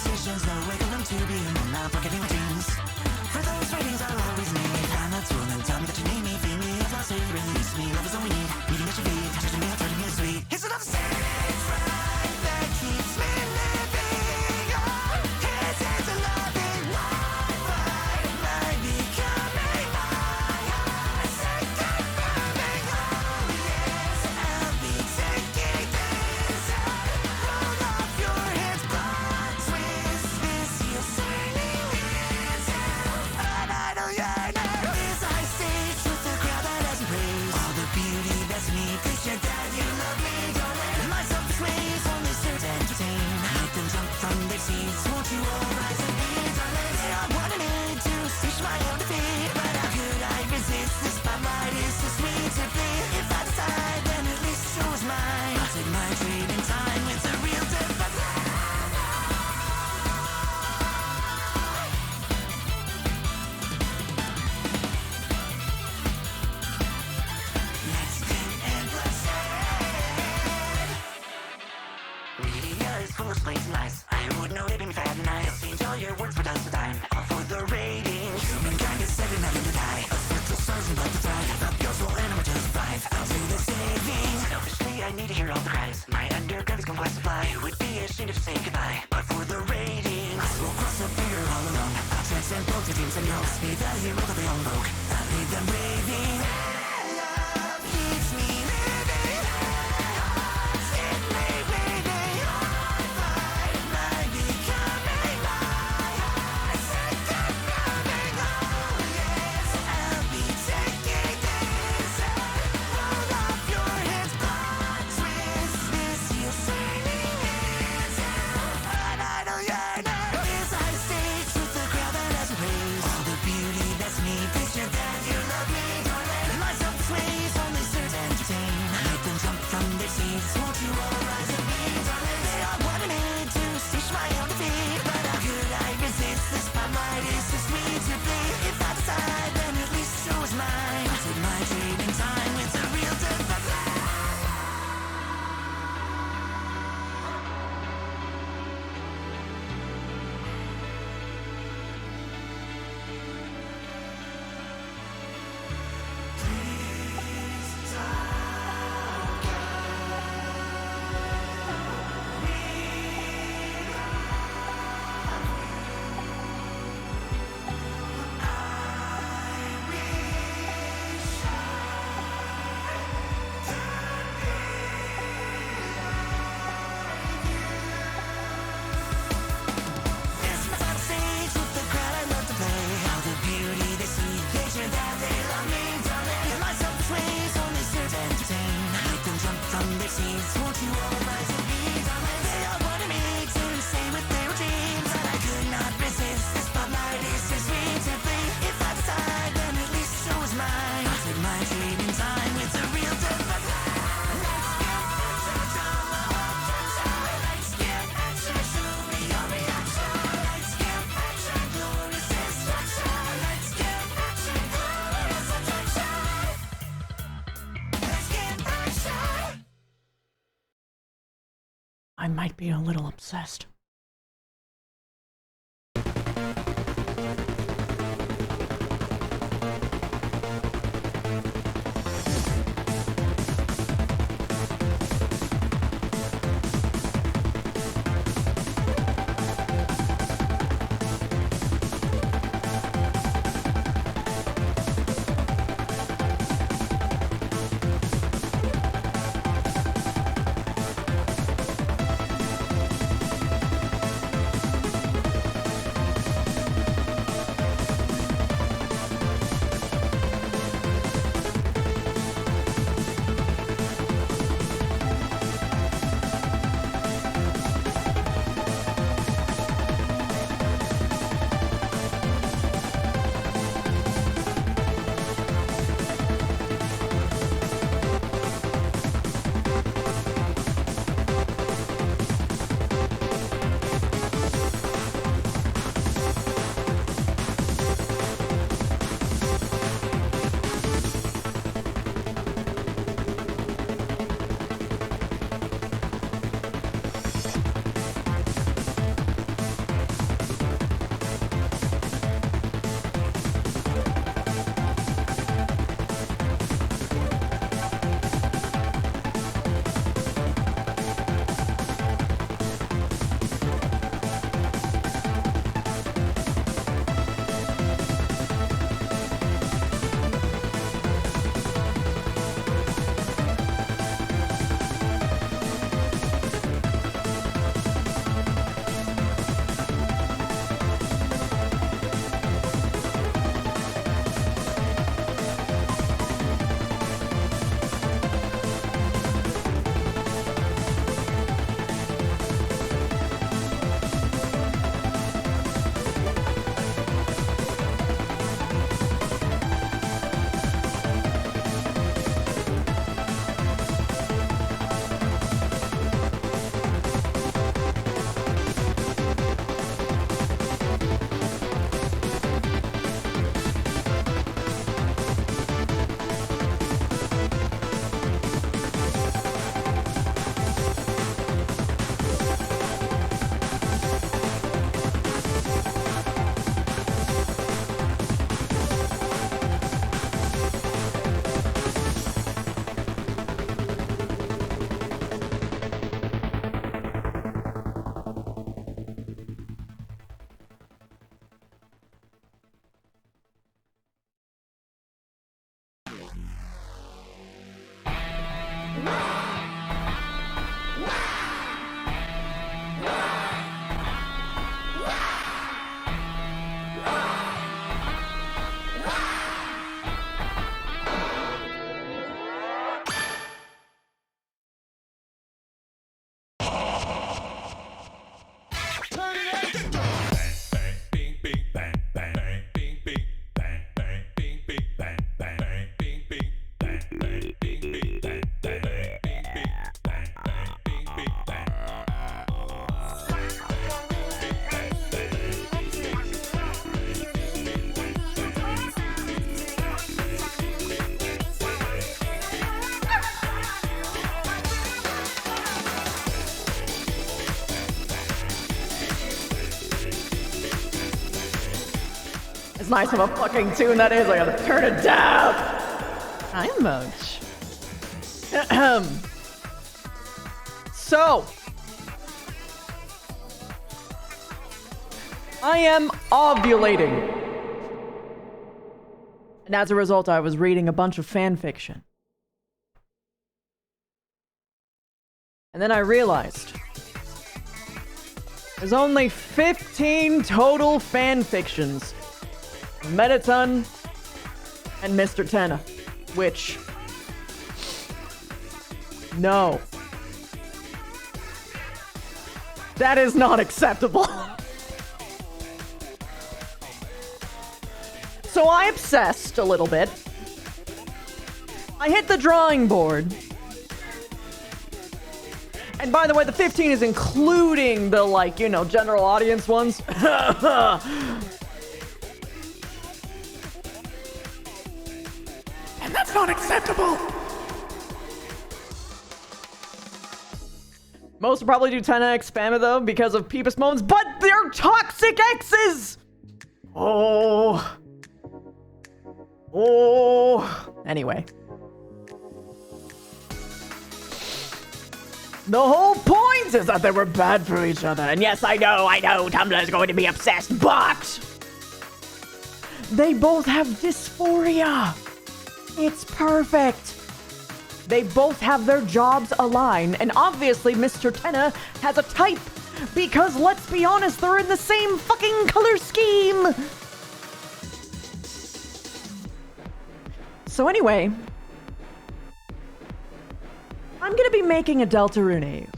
decisions, no way for them to be, and I'm not forgetting my dreams. For those ratings I'll always need. I'm a tool and tell me that you need me. Feed me, I've lost it, release me. Love is all we need. Meeting that you feed, touching me, turning me sweet. It's another stage fright that keeps me living on. Hesitate to love it, why fight my becoming my heart? Sick of moving on, yes, I'll be taking this out. Roll off your heads, plot twist. This you're turning into an idol yearner. This high stage with the crowd that has praised all the beauty that's me. Picture that you love me, darling. My selfish ways only serve to entertain. Make them jump from their seats. Won't you all rise and be, darling? They all wanted me to stitch my own defeat, but how could I resist? This spotlight is so sweet to be. If I decide, then at least the show is mine. I'll take my trade in time with the real death. Media is full of slates and lies. I would know they be fat and nice. Change all your words for dust to dime. All for the ratings. Humankind is set and nothing to die. A spiritual stars and blood to thrive. Up your soul and I'ma just survive. I'll do the saving. Selfishly, I need to hear all the cries. My underground is complex supply. It would be a shame to say goodbye. But for the ratings, I will cross the barrier all alone. I'll transcend both the dreams and hopes. Be the hero that they all invoke. I'll leave them raving. Love keeps me living. Hearts in me waiting. I fight my becoming my heart. Sick of moving on, yes, I'll be taking this out. Roll off your heads, plot twist. This you're turning into an idol yearner. This high stage with the crowd that has praised all the beauty that's me. Picture that you love me, darling. My selfish ways only serve to entertain. Make them jump from their seats. Won't you all rise and be, darling? They all wanted me to stitch my own defeat, but how could I resist? This spotlight is so sweet to be. If I decide, then at least the show is mine. I'll take my trade in time with the real death. It's my final stage with the crowd I love to play. All the beauty they see, picture that they love me, darling. My selfish ways only serve to entertain. Make them jump from their seats. Won't you all rise and be, darling? They all wanted me to say what they were dreams, but I could not resist. This spotlight is so sweet to be. If I decide, then at least the show is mine. I'll take my trade in time with the real death. Let's get extra drama, let's get extra, show me your reaction. Let's get extra glorious destruction. Let's get extra glorious attraction. Let's get extra. I might be a little obsessed. It's nice of a fucking tune that is. I gotta turn it down. I am Moach. So, I am ovulating. And as a result, I was reading a bunch of fan fiction. And then I realized there's only 15 total fan fictions. Mettaton and Mr. Tenna, which, no. That is not acceptable. So I obsessed a little bit. I hit the drawing board. And by the way, the 15 is including the, like, you know, general audience ones. And that's not acceptable. Most will probably do 10x spam it though because of Peepus moments, but they're toxic exes! Oh. Anyway. The whole point is that they were bad for each other. And yes, I know, Tumblr's going to be obsessed, but they both have dysphoria. It's perfect. They both have their jobs aligned, and obviously Mr. Tenna has a type, because let's be honest, they're in the same fucking color scheme. So anyway, I'm gonna be making a Deltarune,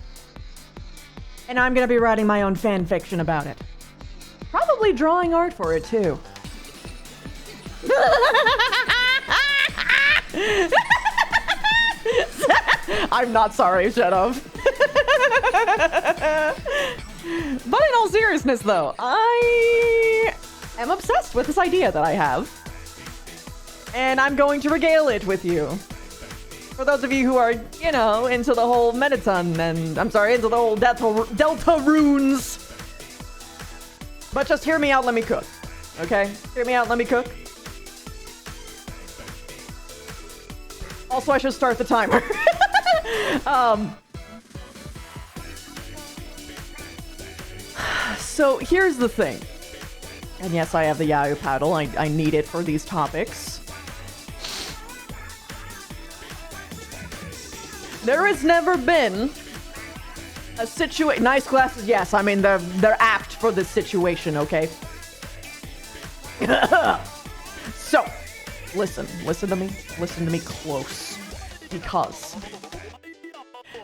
and I'm gonna be writing my own fan fiction about it. Probably drawing art for it too. I'm not sorry, shut up. But in all seriousness though, I am obsessed with this idea that I have. And I'm going to regale it with you. For those of you who are, you know, into the whole Mettaton and, I'm sorry, into the whole Deltarunes. But just hear me out, let me cook. Okay? Hear me out, let me cook. Also, I should start the timer. So here's the thing. And yes, I have the Yahoo paddle. I need it for these topics. There has never been a situation. Nice glasses, yes. I mean, they're apt for this situation, okay? So, listen to me close. Because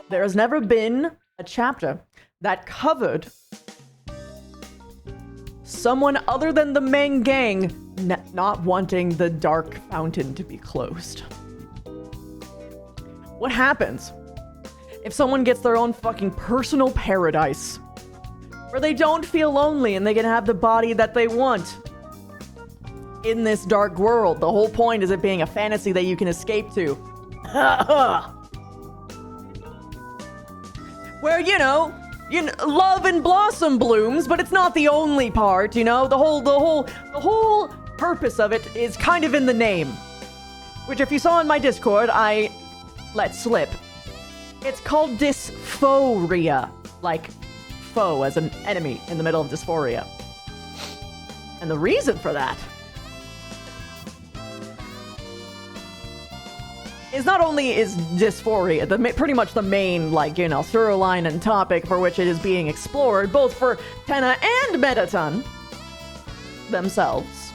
there has never been a chapter that covered someone other than the main gang not wanting the Dark Fountain to be closed. What happens if someone gets their own fucking personal paradise where they don't feel lonely and they can have the body that they want in this dark world? The whole point is it being a fantasy that you can escape to. Where, you know, love and blossom blooms, but it's not the only part, you know? The whole purpose of it is kind of in the name. Which, if you saw in my Discord, I let slip. It's called dysphoria. Like, foe as an enemy in the middle of dysphoria. And the reason for that is not only is dysphoria pretty much the main, like, you know, through line and topic for which it is being explored, both for Tenna and Mettaton themselves,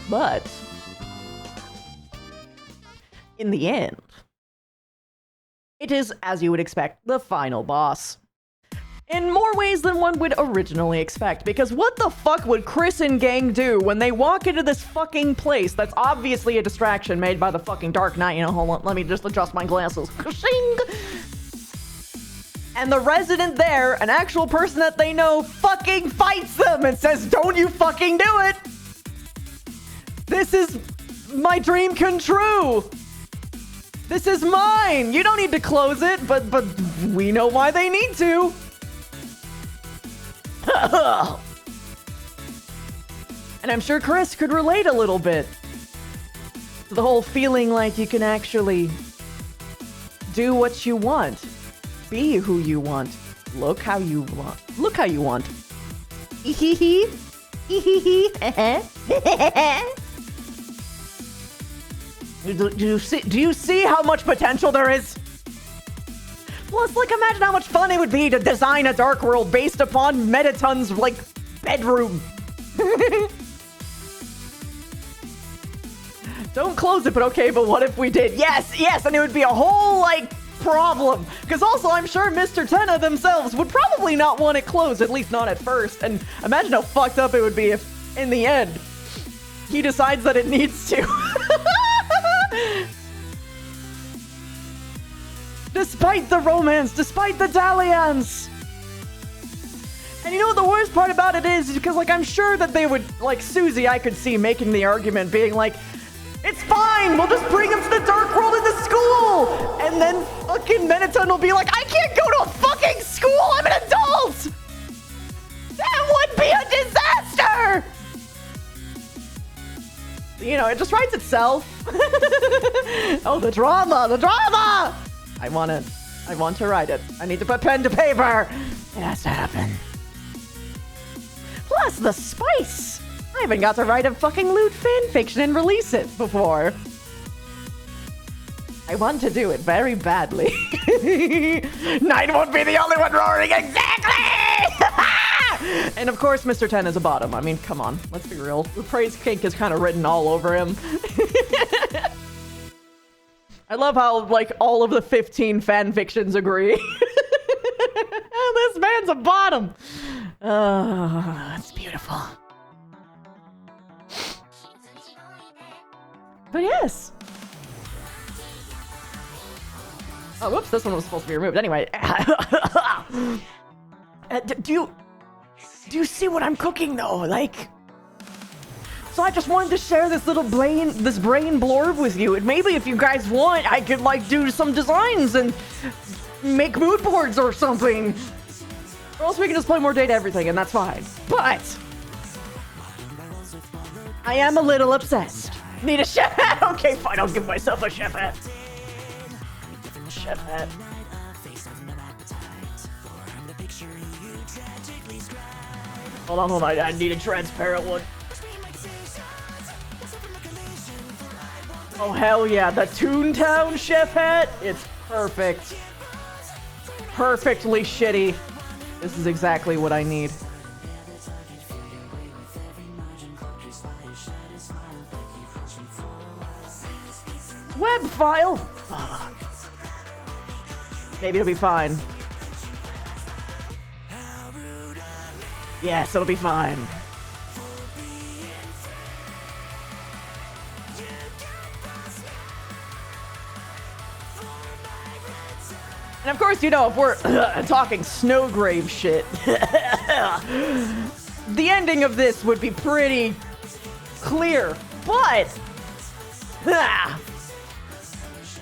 but in the end, it is, as you would expect, the final boss. In more ways than one would originally expect, because what the fuck would Chris and gang do when they walk into this fucking place that's obviously a distraction made by the fucking Dark Knight? You know, hold on, let me just adjust my glasses. Ka-shing! And the resident there, an actual person that they know, fucking fights them and says, "Don't you fucking do it! This is my dream come true! This is mine! You don't need to close it, but we know why they need to!" And I'm sure Chris could relate a little bit to the whole feeling like you can actually do what you want. Be who you want. Look how you want. Look how you want. Hee Do you see how much potential there is? Plus, like, imagine how much fun it would be to design a dark world based upon Metaton's, like, bedroom. Don't close it, but okay, but what if we did? Yes, and it would be a whole, like, problem. Because also, I'm sure Mr. Tenna themselves would probably not want it closed, at least not at first. And imagine how fucked up it would be if, in the end, he decides that it needs to. Despite the romance, despite the dalliance. And you know what the worst part about it is? Because, like, I'm sure that they would, like, Susie, I could see making the argument, being like, it's fine, we'll just bring him to the dark world in the school. And then fucking Mettaton will be like, I can't go to a fucking school, I'm an adult. That would be a disaster. You know, it just writes itself. Oh, the drama. I want to write it. I need to put pen to paper. It has to happen. Plus the spice. I haven't got to write a fucking lewd fanfiction and release it before. I want to do it very badly. Nine won't be the only one roaring, exactly! And of course, Mr. Ten is a bottom. I mean, come on, let's be real. The praise kink is kind of written all over him. I love how, like, all of the 15 fanfictions agree. This man's a bottom. It's beautiful. But yes. Oh, whoops, this one was supposed to be removed. Anyway. Do you see what I'm cooking, though? Like... So I just wanted to share this little brain blurb with you. And maybe if you guys want, I could, like, do some designs and make mood boards or something. Or else we can just play more Date Everything, and that's fine. But... I am a little obsessed. Need a chef hat? Okay, fine, I'll give myself a chef hat. Chef hat. Hold on, I need a transparent one. Oh, hell yeah, the Toontown chef hat? It's perfect. Perfectly shitty. This is exactly what I need. Web file? Fuck. Maybe it'll be fine. Yes, it'll be fine. And of course, you know, if we're talking Snowgrave shit, the ending of this would be pretty clear, but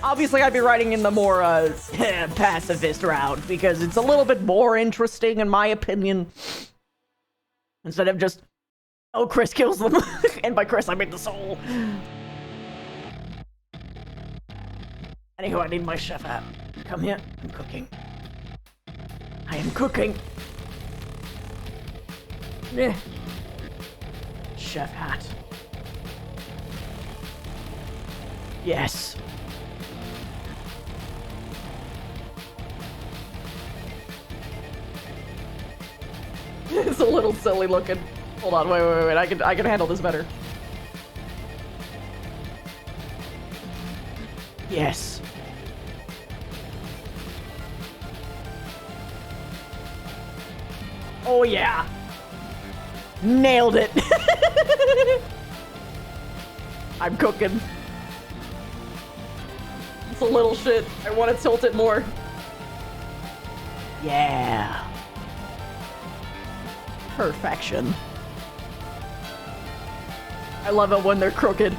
obviously I'd be writing in the more pacifist route because it's a little bit more interesting in my opinion. Instead of just, oh, Chris kills them. And by Chris, I mean the soul. Anywho, I need my chef hat. Come here. I'm cooking. I am cooking. Yeah. Chef hat. Yes. It's a little silly looking. Hold on, wait. I can handle this better. Yes. Oh yeah. Nailed it. I'm cooking. It's a little shit. I want to tilt it more. Yeah. Perfection. I love it when they're crooked.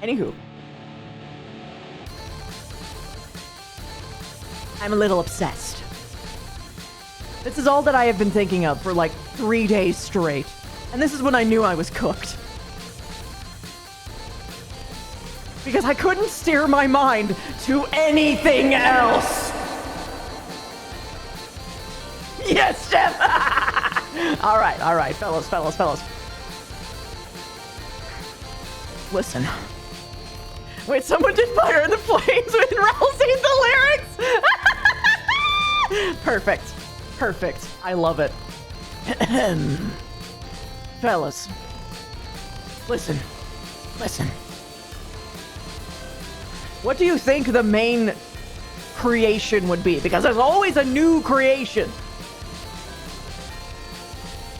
Anywho. I'm a little obsessed. This is all that I have been thinking of for like 3 days straight. And this is when I knew I was cooked. Because I couldn't steer my mind to anything else. Yes, Chef! All right, fellas. Listen. Wait, someone did Fire in the Flames when Raul sings the lyrics? Perfect. I love it. Fellas. Listen. What do you think the main creation would be? Because there's always a new creation.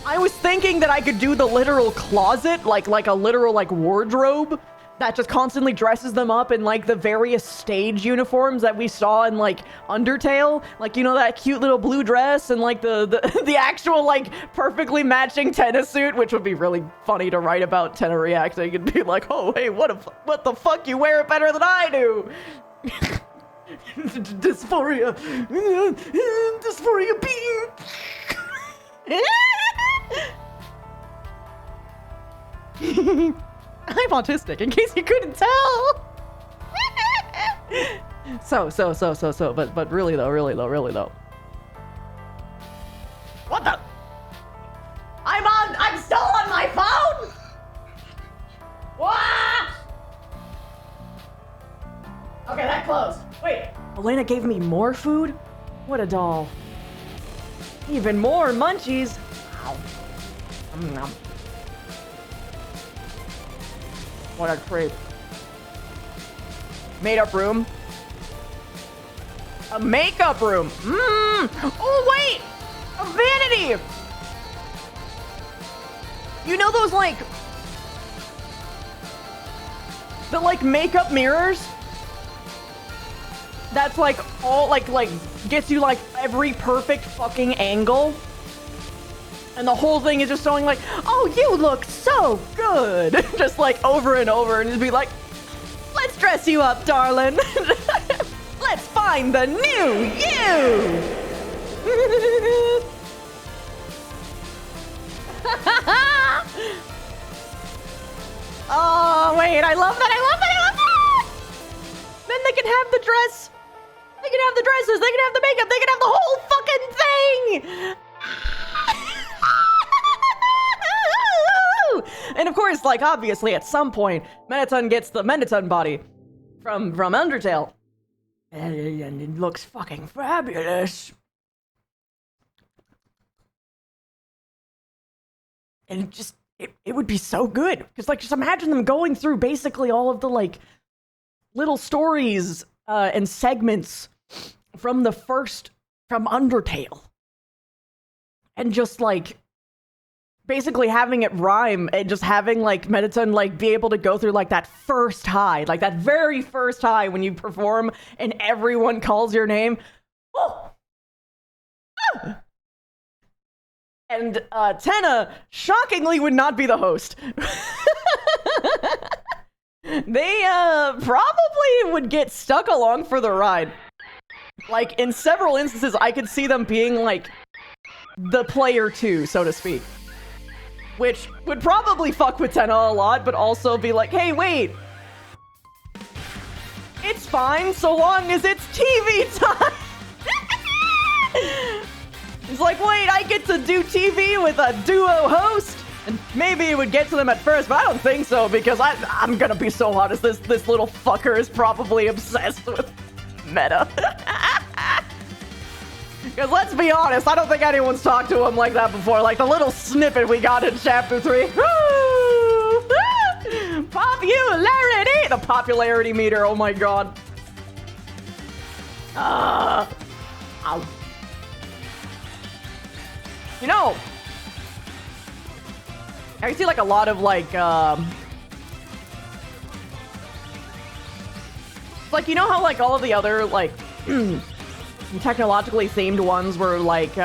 I was thinking that I could do the literal closet, like a literal like wardrobe that just constantly dresses them up in like the various stage uniforms that we saw in like Undertale, like, you know, that cute little blue dress and like the actual like perfectly matching tennis suit, which would be really funny to write about Tenna reacting and be like, oh hey, what the fuck, you wear it better than I do. Dysphoria being. I'm autistic, in case you couldn't tell. But really though. What the? I'm still on my phone? What? Okay, that closed. Wait, Elena gave me more food? What a doll. Even more munchies. Ow. Nom. What a treat. Made up room. A makeup room. Oh wait, a vanity. You know those like the like makeup mirrors? That's like all like gets you like every perfect fucking angle. And the whole thing is just showing like, oh, you look so good. Just like over and over, and just be like, let's dress you up, darling. Let's find the new you. Oh, wait, I love that. Then they can have the dress. They can have the dresses. They can have the makeup. They can have the whole fucking thing. And of course, like, obviously, at some point, Menatun gets the Menatun body from Undertale. And it looks fucking fabulous. And it would be so good. Because, like, just imagine them going through basically all of the, like, little stories and segments from Undertale. And just, like, basically having it rhyme and just having like Menatun like be able to go through like that first high, like that very first high when you perform and everyone calls your name. Oh. Ah. And Tenna shockingly would not be the host. They probably would get stuck along for the ride. Like in several instances I could see them being like the player too, so to speak. Which would probably fuck with Tenna a lot, but also be like, hey, wait. It's fine so long as it's TV time. It's like, wait, I get to do TV with a duo host? And maybe it would get to them at first, but I don't think so, because I'm gonna be so honest, this little fucker is probably obsessed with meta. Because let's be honest, I don't think anyone's talked to him like that before. Like the little snippet we got in Chapter 3. Popularity! The popularity meter, oh my god. Ow. You know, I see like a lot of like, like, you know how like all of the other like, technologically themed ones were like,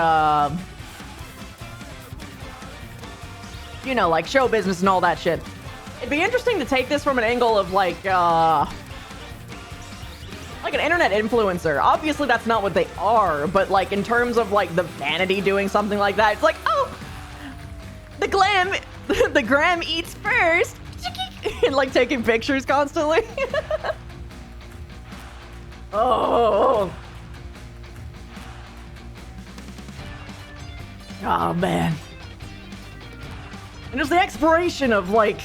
you know, like show business and all that shit. It'd be interesting to take this from an angle of like, like an internet influencer. Obviously that's not what they are, but like in terms of like the vanity doing something like that, it's like, oh, the gram eats first, and like taking pictures constantly. Oh man. And just the exploration of like,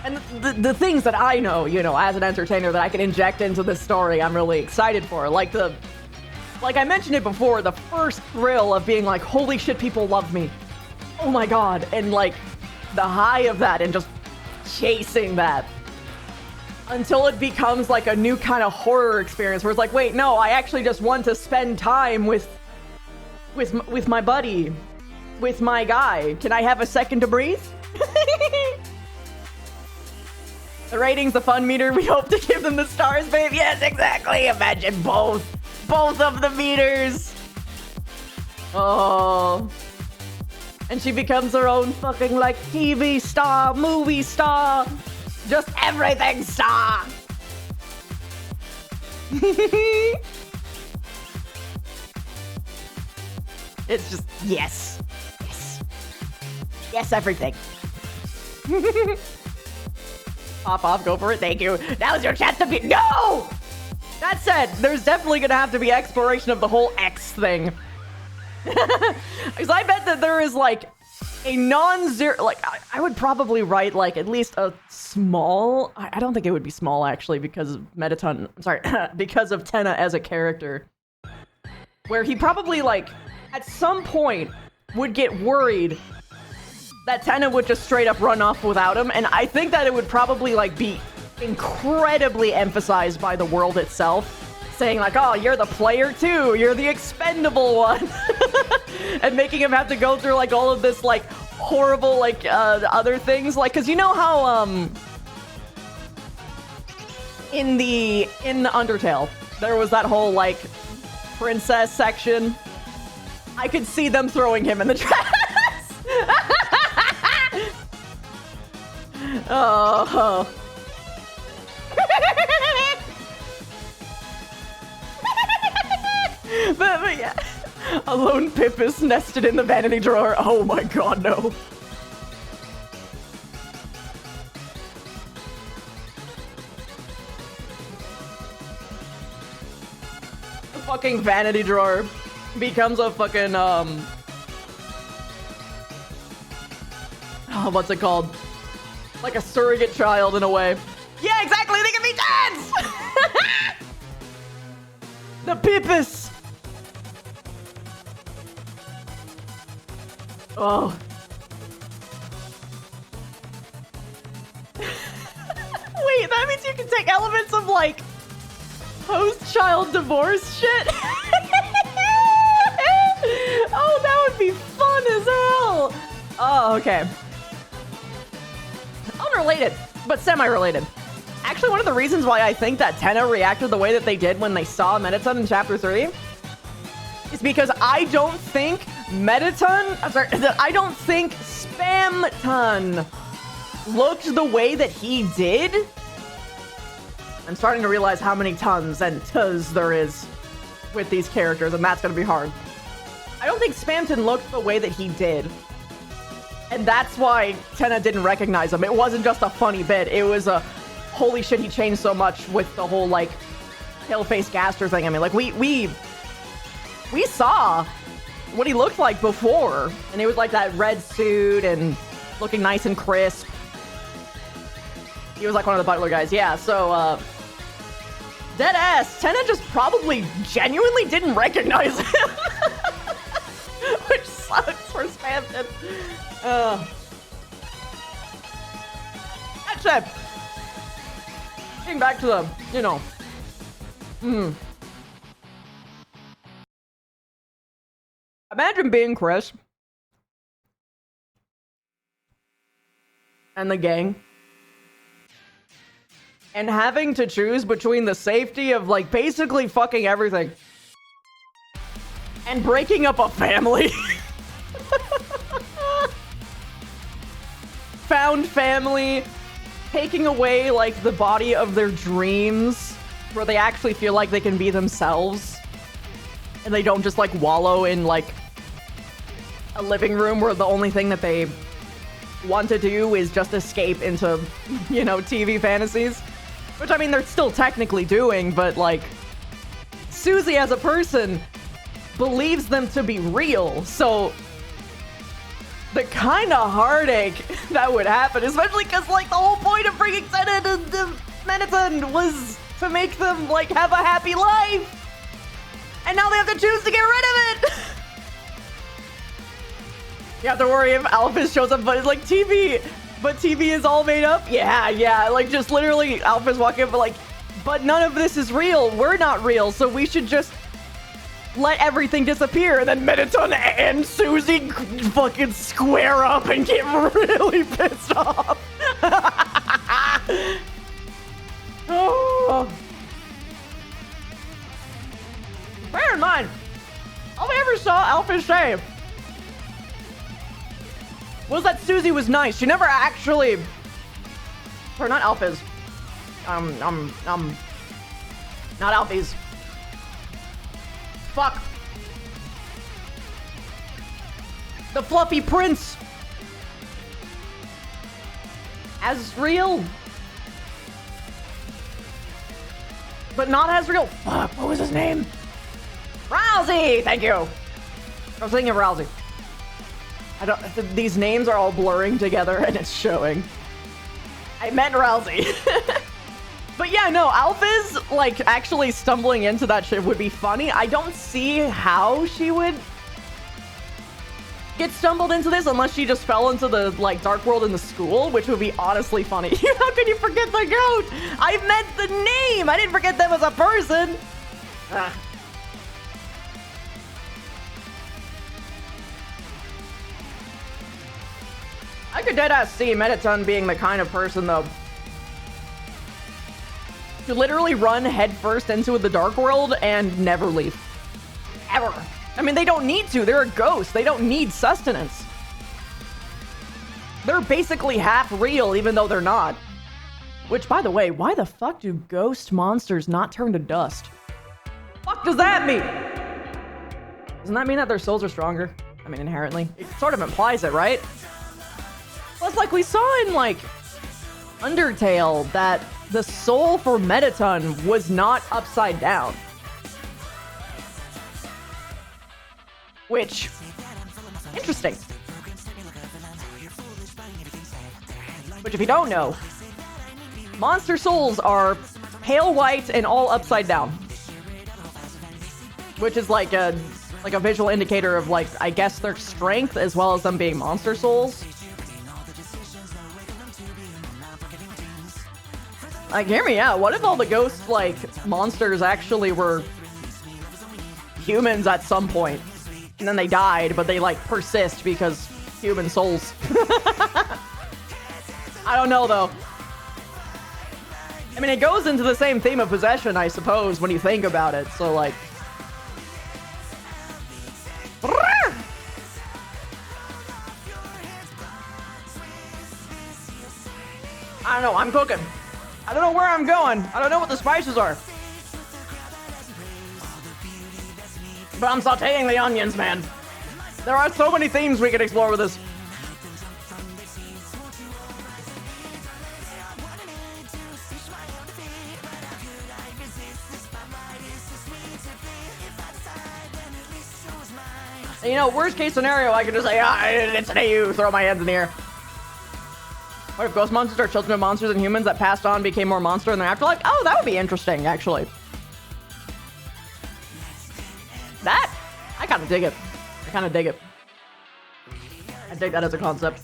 and the things that I know, you know, as an entertainer that I can inject into this story, I'm really excited for. Like I mentioned it before, the first thrill of being like, holy shit, people love me. Oh my god. And like the high of that and just chasing that until it becomes like a new kind of horror experience where it's like, wait, no, I actually just want to spend time with my buddy, with my guy. Can I have a second to breathe? The ratings, the fun meter, we hope to give them the stars, babe. Yes, exactly. Imagine both of the meters. Oh. And she becomes her own fucking like TV star, movie star, just everything star. It's just, yes. Yes, everything. Pop off, go for it, thank you. Now's your chance to be, no! That said, there's definitely gonna have to be exploration of the whole X thing. Because I bet that there is like a non-zero, like I would probably write like at least a small, I don't think it would be small actually because of Mettaton, I'm sorry, because of Tenna as a character. Where he probably like, at some point would get worried that Tenna would just straight up run off without him, and I think that it would probably like be incredibly emphasized by the world itself, saying like, oh, you're the player too, you're the expendable one, and making him have to go through like all of this like horrible like other things, like, because you know how in the Undertale there was that whole like princess section. I could see them throwing him in the trash. Oh. but yeah. A lone Pippus nested in the vanity drawer. Oh my god, no. The fucking vanity drawer becomes a fucking, oh, what's it called? Like a surrogate child in a way. Yeah, exactly, they can be dads! The Pippus! Oh. Wait, that means you can take elements of like post-child divorce shit? Oh, that would be fun as hell! Oh, okay. Unrelated, but semi-related. Actually, one of the reasons why I think that Tenna reacted the way that they did when they saw Mettaton in Chapter 3 is because I don't think I don't think Spamton looked the way that he did. I'm starting to realize how many tons and tuz there is with these characters, and that's gonna be hard. I don't think Spamton looked the way that he did. And that's why Tenna didn't recognize him. It wasn't just a funny bit. It was a, holy shit, he changed so much with the whole, like, pale-faced Gaster thing. I mean, like, we saw what he looked like before. And it was, like, that red suit and looking nice and crisp. He was, like, one of the butler guys. Yeah, so, deadass, Tenna just probably genuinely didn't recognize him. Which sucks for Spamton. Actually, getting back to the, you know, imagine being Chris and the gang and having to choose between the safety of, like, basically fucking everything and breaking up a family. Found family, taking away, like, the body of their dreams, where they actually feel like they can be themselves and they don't just like wallow in like a living room where the only thing that they want to do is just escape into, you know, TV fantasies. Which, I mean, they're still technically doing, but like, Susie as a person believes them to be real, so the kind of heartache that would happen, especially because like the whole point of bringing Senna to Mettaton was to make them like have a happy life, and now they have to choose to get rid of it. You have to worry if Alphys shows up, but it's like TV is all made up. Yeah, like just literally Alphys walking up, but none of this is real. We're not real, so we should just let everything disappear. And then Mettaton and Susie fucking square up and get really pissed off. Oh. Bear in mind, all I ever saw Alphys say was that Susie was nice. She never actually, or not Alphys. Not Alphys. Fuck. The fluffy prince. Asriel. But not Asriel. Fuck, what was his name? Rousey! Thank you. I was thinking of Rousey. These names are all blurring together and it's showing. I meant Rousey. But yeah, no, Alphys, like, actually stumbling into that shit would be funny. I don't see how she would get stumbled into this unless she just fell into the, like, dark world in the school, which would be honestly funny. How can you forget the goat? I meant the name! I didn't forget them as a person! Ugh. I could deadass see Mettaton being the kind of person, though, to literally run headfirst into the dark world and never leave. Ever. I mean, they don't need to. They're a ghost. They don't need sustenance. They're basically half real, even though they're not. Which, by the way, why the fuck do ghost monsters not turn to dust? Fuck does that mean? Doesn't that mean that their souls are stronger? I mean, inherently. It sort of implies it, right? Plus, like, we saw in, like, Undertale that the soul for Mettaton was not upside down. Which, interesting. Which, if you don't know, monster souls are pale white and all upside down. Which is like a visual indicator of, like, I guess their strength as well as them being monster souls. Like, hear me out. What if all the ghost, like, monsters actually were humans at some point? And then they died, but they, like, persist because human souls. I don't know, though. I mean, it goes into the same theme of possession, I suppose, when you think about it. So, like... I don't know. I'm cooking. I don't know where I'm going. I don't know what the spices are. But I'm sauteing the onions, man. There are so many themes we could explore with this. You know, worst case scenario, I could just say, it's an AU, throw my hands in the air. What if ghost monsters are children of monsters and humans that passed on became more monster in their afterlife? Oh, that would be interesting, actually. That? I kind of dig it. I kind of dig it. I dig that as a concept.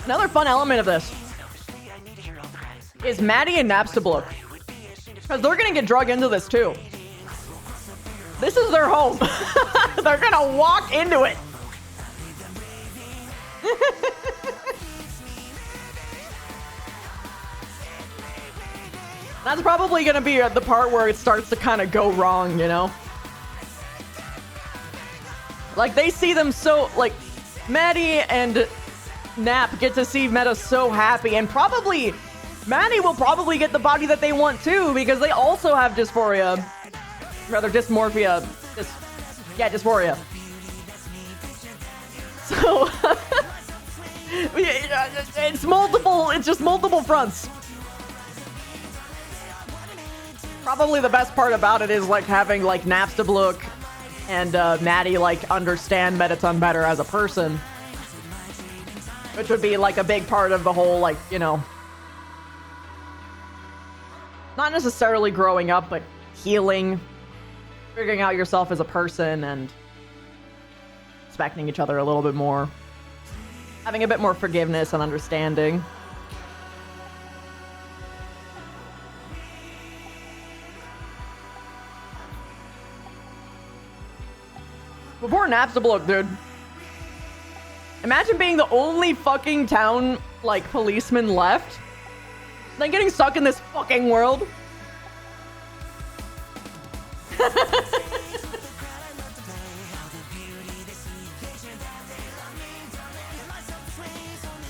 Another fun element of this is Maddie and Napstablook. Because they're going to get drug into this, too. This is their home. They're gonna walk into it. That's probably gonna be the part where it starts to kind of go wrong, you know? Like, they see them so, like, Maddie and Nap get to see Meta so happy, and probably Maddie will probably get the body that they want too, because they also have dysphoria. Rather, dysmorphia. Dysphoria. So, it's just multiple fronts. Probably the best part about it is, like, having, like, Napstablook and Maddie, like, understand Mettaton better as a person. Which would be, like, a big part of the whole, like, you know, not necessarily growing up, but healing, figuring out yourself as a person, and respecting each other a little bit more. Having a bit more forgiveness and understanding. Before Napstablook, dude. Imagine being the only fucking town, like, policeman left. Then getting stuck in this fucking world.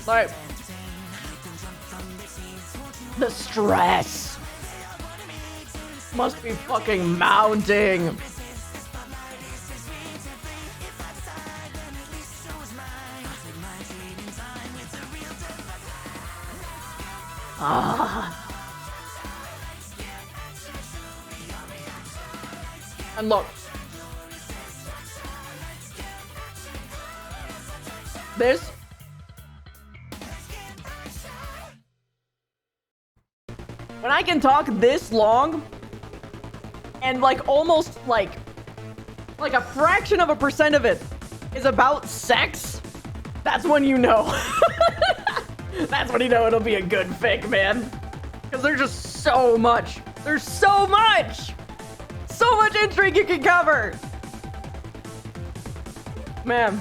Like, the stress must be fucking mounting. And look, this when I can talk this long and like almost like a fraction of a percent of it is about sex, that's when you know. That's when you know it'll be a good fic, man. Because there's just so much. There's so much! So much intrigue you can cover! Man.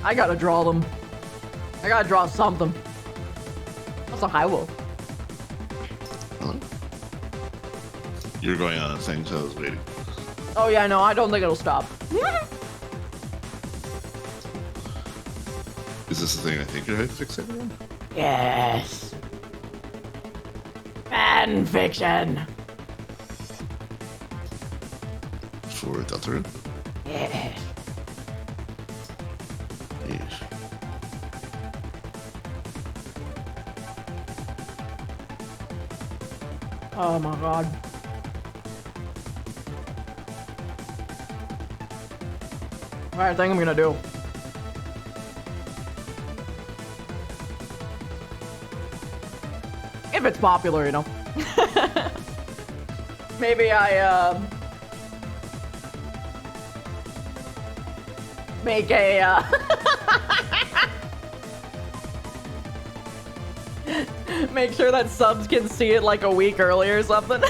I gotta draw them. I gotta draw something. That's a high wolf. You're going on a thing, so I was waiting. Oh yeah, no, I don't think it'll stop. Is this the thing I think you're fixated on? Yes. Fan fiction. For Deltarune? Yes. Yes. Oh my god. Alright, I think I'm gonna do. If it's popular, you know. Maybe I, make a, make sure that subs can see it like a week early or something.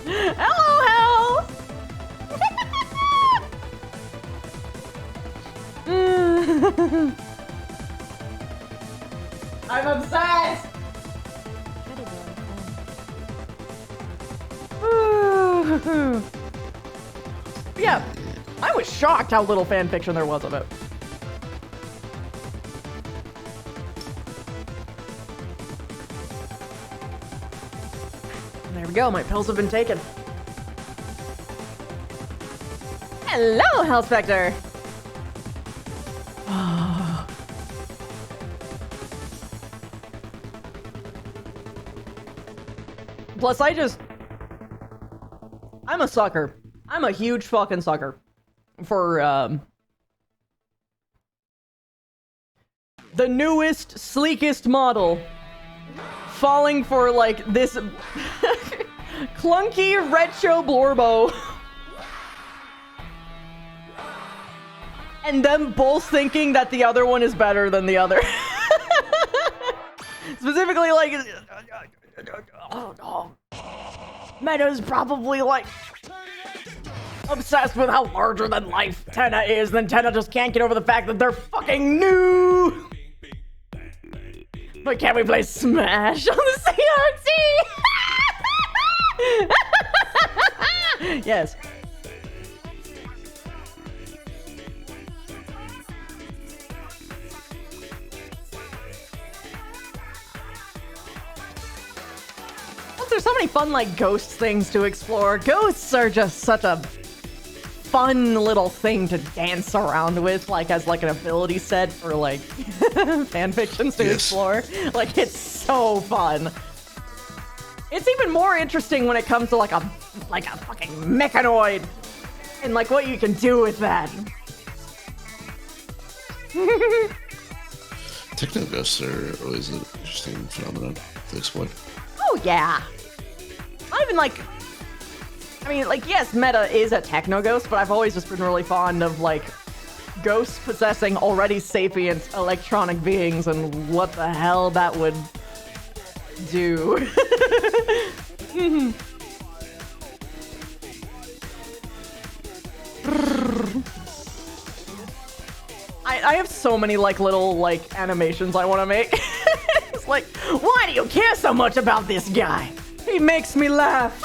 Hello, hell! I'm obsessed! Yeah, I was shocked how little fan fiction there was of it. There we go, my pills have been taken. Hello, Hellspectre! Plus, I'm a sucker. I'm a huge fucking sucker for, the newest, sleekest model falling for, like, this clunky retro Blorbo. And them both thinking that the other one is better than the other. Specifically, like, Meta's probably like obsessed with how larger than life Tenna is, then Tenna just can't get over the fact that they're fucking new. But can't we play Smash on the CRT? Yes. There's so many fun, like, ghost things to explore. Ghosts are just such a fun little thing to dance around with, like, as, like, an ability set for, like, fan fictions to explore. Like, it's so fun. It's even more interesting when it comes to, like a fucking mechanoid and, like, what you can do with that. Techno ghosts are always an interesting phenomenon to explore. Oh, yeah. Not even like, I mean, like, yes, Meta is a techno ghost, but I've always just been really fond of, like, ghosts possessing already sapient electronic beings and what the hell that would do. I have so many, like, little, like, animations I want to make. It's like, why do you care so much about this guy? He makes me laugh.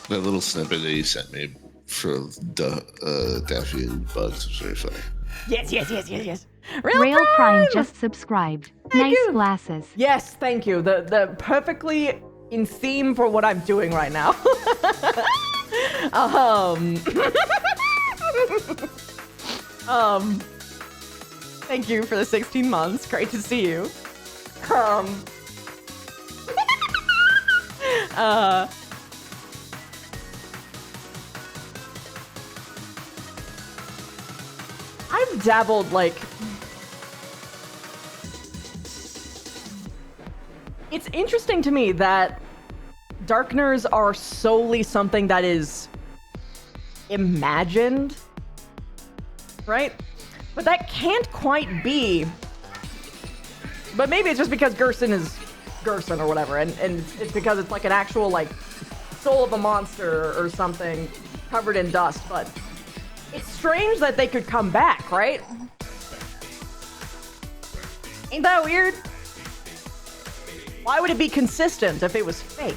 That little snippet that you sent me for Daffy and Bugs was very funny. Yes. Rail Prime just subscribed. Nice glasses. Yes, thank you. The perfectly in theme for what I'm doing right now. Thank you for the 16 months. Great to see you. I've dabbled, like, it's interesting to me that Darkners are solely something that is imagined, right? But that can't quite be. But maybe it's just because Gerson is Gerson or whatever, and it's because it's like an actual, like, soul of a monster or something covered in dust, but it's strange that they could come back, right? Ain't that weird? Why would it be consistent if it was fake?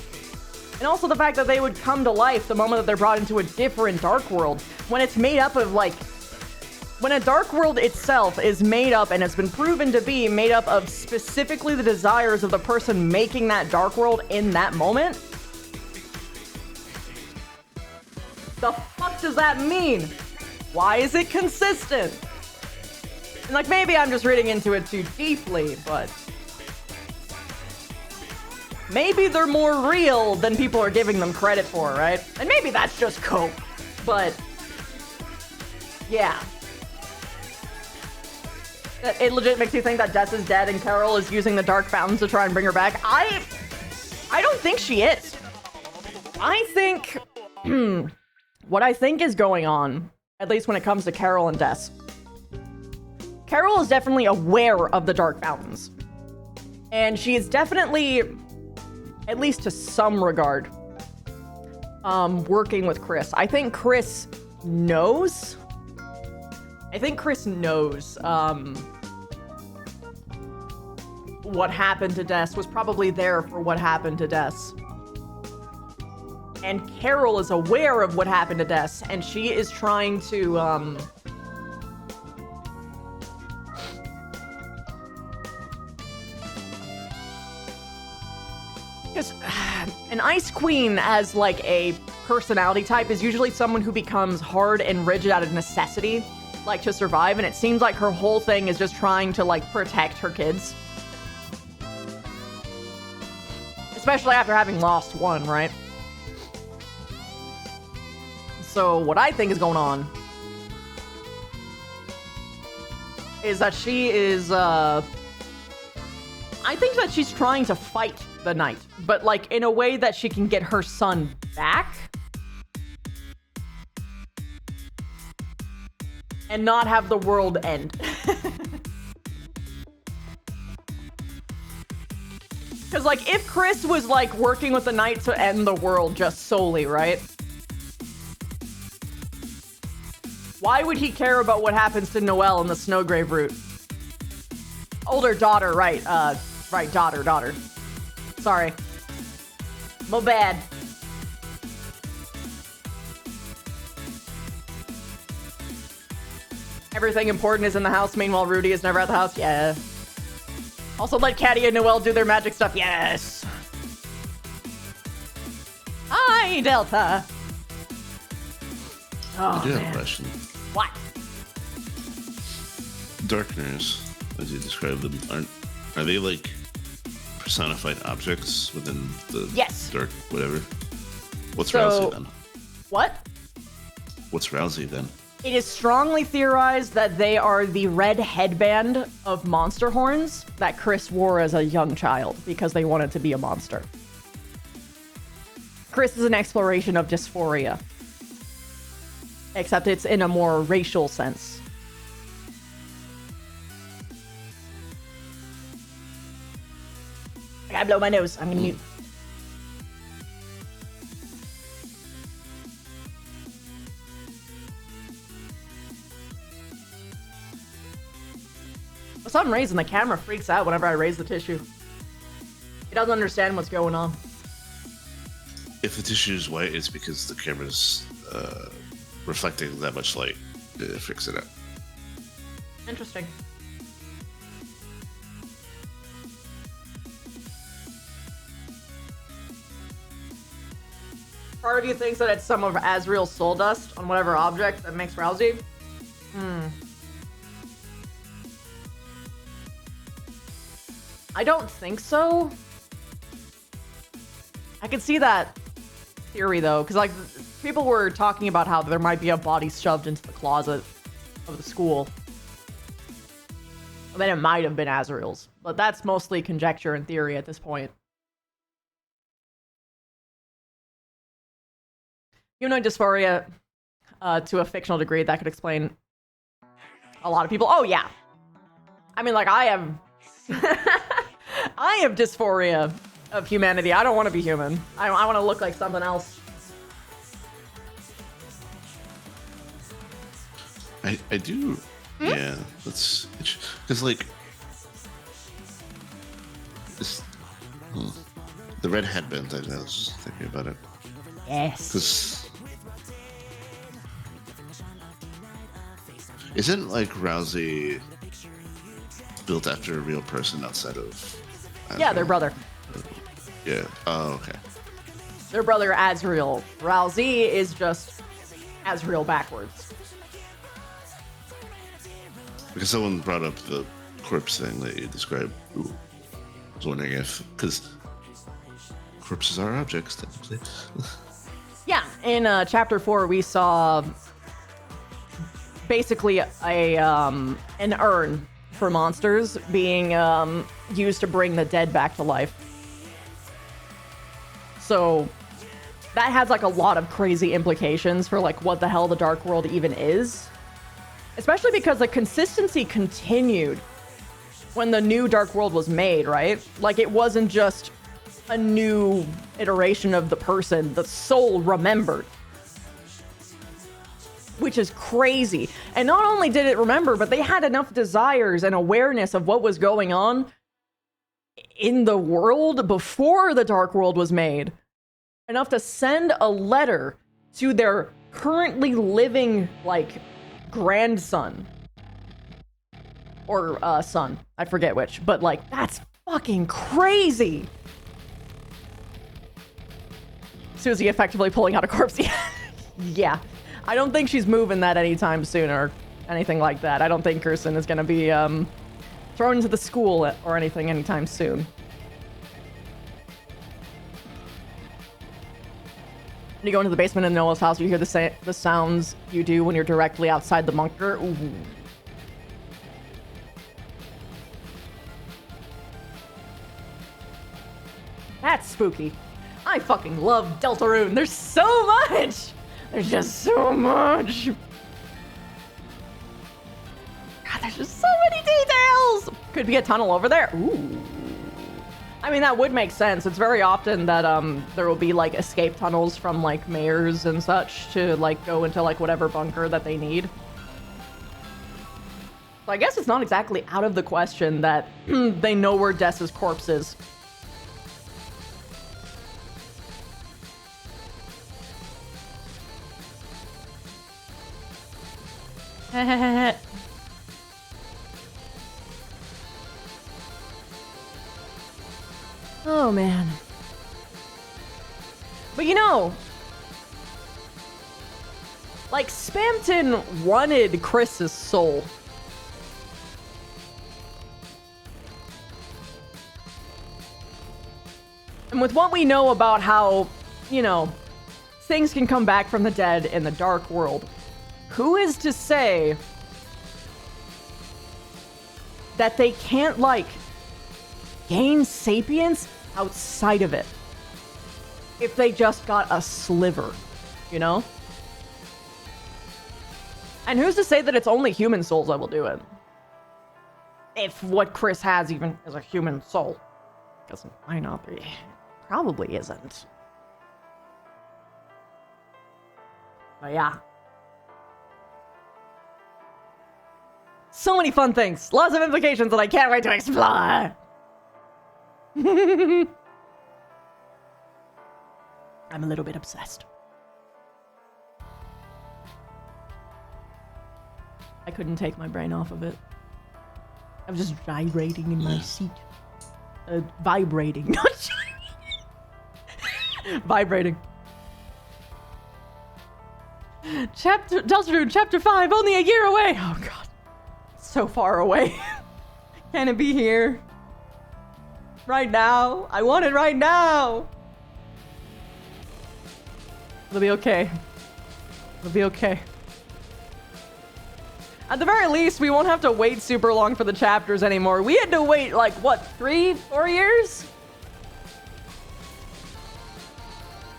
And also the fact that they would come to life the moment that they're brought into a different dark world, when it's made up of, like, when a dark world itself is made up and has been proven to be made up of specifically the desires of the person making that dark world in that moment. The fuck does that mean? Why is it consistent? And, like, maybe I'm just reading into it too deeply, but maybe they're more real than people are giving them credit for, right? And maybe that's just cope, but yeah. It legit makes you think that Des is dead and Carol is using the Dark Fountains to try and bring her back. I don't think she is. I think, what I think is going on, at least when it comes to Carol and Des, Carol is definitely aware of the Dark Fountains. And she is definitely, at least to some regard, working with Chris. I think Chris knows. What happened to Des, was probably there for what happened to Des. And Carol is aware of what happened to Des, and she is trying to, because an Ice Queen as, like, a personality type is usually someone who becomes hard and rigid out of necessity, like, to survive, and it seems like her whole thing is just trying to, like, protect her kids. Especially after having lost one, right? So what I think is going on is that she is, I think that she's trying to fight the night, but, like, in a way that she can get her son back and not have the world end. Because, like, if Chris was, like, working with the Knight to end the world just solely, right? Why would he care about what happens to Noelle in the Snowgrave route? Older daughter, right. Right, daughter. Sorry. My bad. Everything important is in the house, meanwhile Rudy is never at the house. Yeah. Also let Caddy and Noelle do their magic stuff. Yes. Hi, Delta. Oh, I do have man. a question. What? Darkners, as you describe them, are they like personified objects within the Yes. dark whatever? What's So- Rousey then? What? What's Rousey then? It is strongly theorized that they are the red headband of monster horns that Chris wore as a young child because they wanted to be a monster. Chris is an exploration of dysphoria. Except it's in a more racial sense. I gotta blow my nose. I'm gonna mute. For some reason, the camera freaks out whenever I raise the tissue. It doesn't understand what's going on. If the tissue is white, it's because the camera's reflecting that much light. It freaks it out. Interesting. Part of you thinks that it's some of Azrael's soul dust on whatever object that makes Rousey. I don't think so. I can see that theory though, because like people were talking about how there might be a body shoved into the closet of the school. And then it might have been Azrael's, but that's mostly conjecture and theory at this point. Humanoid dysphoria, to a fictional degree, that could explain a lot of people. Oh yeah, I mean, like I have, I have dysphoria of humanity. I don't want to be human. I want to look like something else. I do. Yeah, that's because like this, the red headband. I was just thinking about it. Yes. Because isn't like Rousey built after a real person outside of? Yeah, their brother. Yeah. Oh, okay. Their brother Azrael. Rousey is just Azrael backwards. Because someone brought up the corpse thing that you described. Ooh, I was wondering if because corpses are objects technically. Yeah, in chapter 4, we saw basically an urn for monsters being used to bring the dead back to life. So that has like a lot of crazy implications for like what the hell the Dark World even is. Especially because the consistency continued when the new Dark World was made, right? Like it wasn't just a new iteration of the person, the soul remembered. Which is crazy. And not only did it remember, but they had enough desires and awareness of what was going on in the world before the Dark World was made. Enough to send a letter to their currently living, like, grandson. Or son. I forget which. But, like, that's fucking crazy. Susie effectively pulling out a corpse. Yeah. I don't think she's moving that anytime soon or anything like that. I don't think Kirsten is going to be thrown into the school or anything anytime soon. When you go into the basement in Noah's house, you hear the sounds you do when you're directly outside the bunker. Ooh. That's spooky. I fucking love Deltarune. There's so much! There's just so much! God, there's just so many details! Could be a tunnel over there. Ooh. I mean, that would make sense. It's very often that there will be like escape tunnels from like mayors and such to like go into like whatever bunker that they need. So I guess it's not exactly out of the question that they know where Dessa's corpse is. Oh, man. But you know, like, Spamton wanted Chris's soul. And with what we know about how, you know, things can come back from the dead in the dark world, who is to say that they can't, like, gain sapience outside of it if they just got a sliver, you know? And who's to say that it's only human souls that will do it? If what Chris has even is a human soul. Because might not be. Probably isn't. But yeah. So many fun things. Lots of implications that I can't wait to explore. I'm a little bit obsessed. I couldn't take my brain off of it. I was just gyrating in my seat. Vibrating, not gyrating. Vibrating. Deltarune, Chapter 5, only a year away! Oh god. So far away. Can it be here? Right now? I want it right now! It'll be okay. It'll be okay. At the very least, we won't have to wait super long for the chapters anymore. We had to wait, like, what, 3-4 years?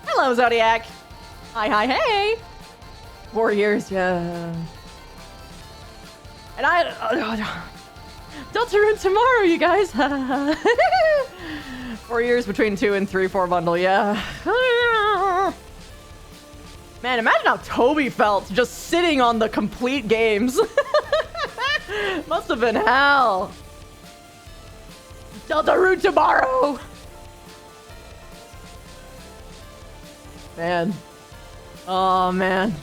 Hello, Zodiac. Hi, hey. 4 years, yeah. And Deltarune tomorrow, you guys. 4 years between 2 and 3-4 bundle, yeah. Man, imagine how Toby felt just sitting on the complete games. Must have been hell. Deltarune tomorrow. Man. Oh, man.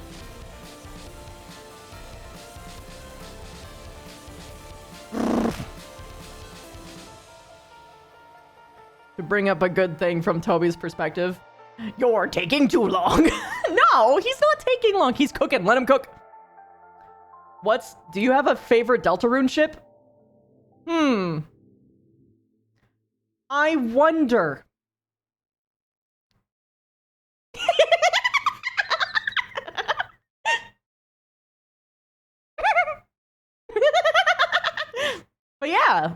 To bring up a good thing from Toby's perspective. You're taking too long. No, he's not taking long. He's cooking. Let him cook. Do you have a favorite Deltarune ship? I wonder. But yeah,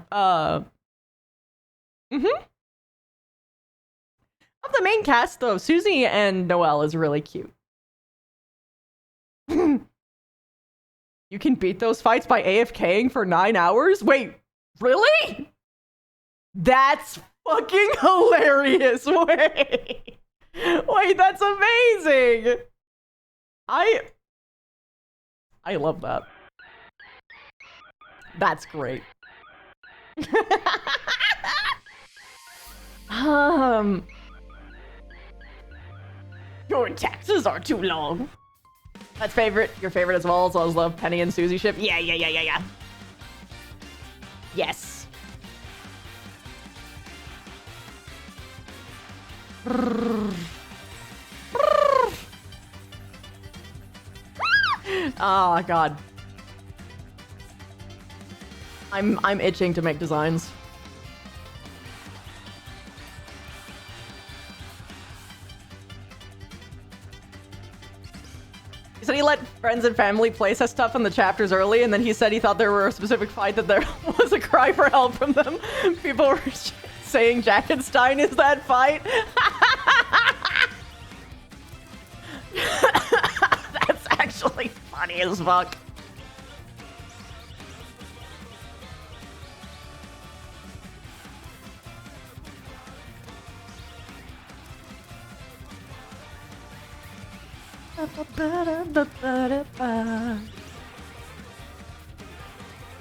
Of the main cast, though, Susie and Noelle is really cute. You can beat those fights by AFKing for 9 hours? Wait, really? That's fucking hilarious. Wait, that's amazing. I love that. That's great. Your taxes are too long. That's your favorite as well, as well as love Penny and Susie ship. Yeah. Yes. Oh god. I'm itching to make designs. He said he let friends and family playtest stuff in the chapters early, and then he said he thought there were a specific fight that there was a cry for help from them. People were saying Jackenstein is that fight. That's actually funny as fuck.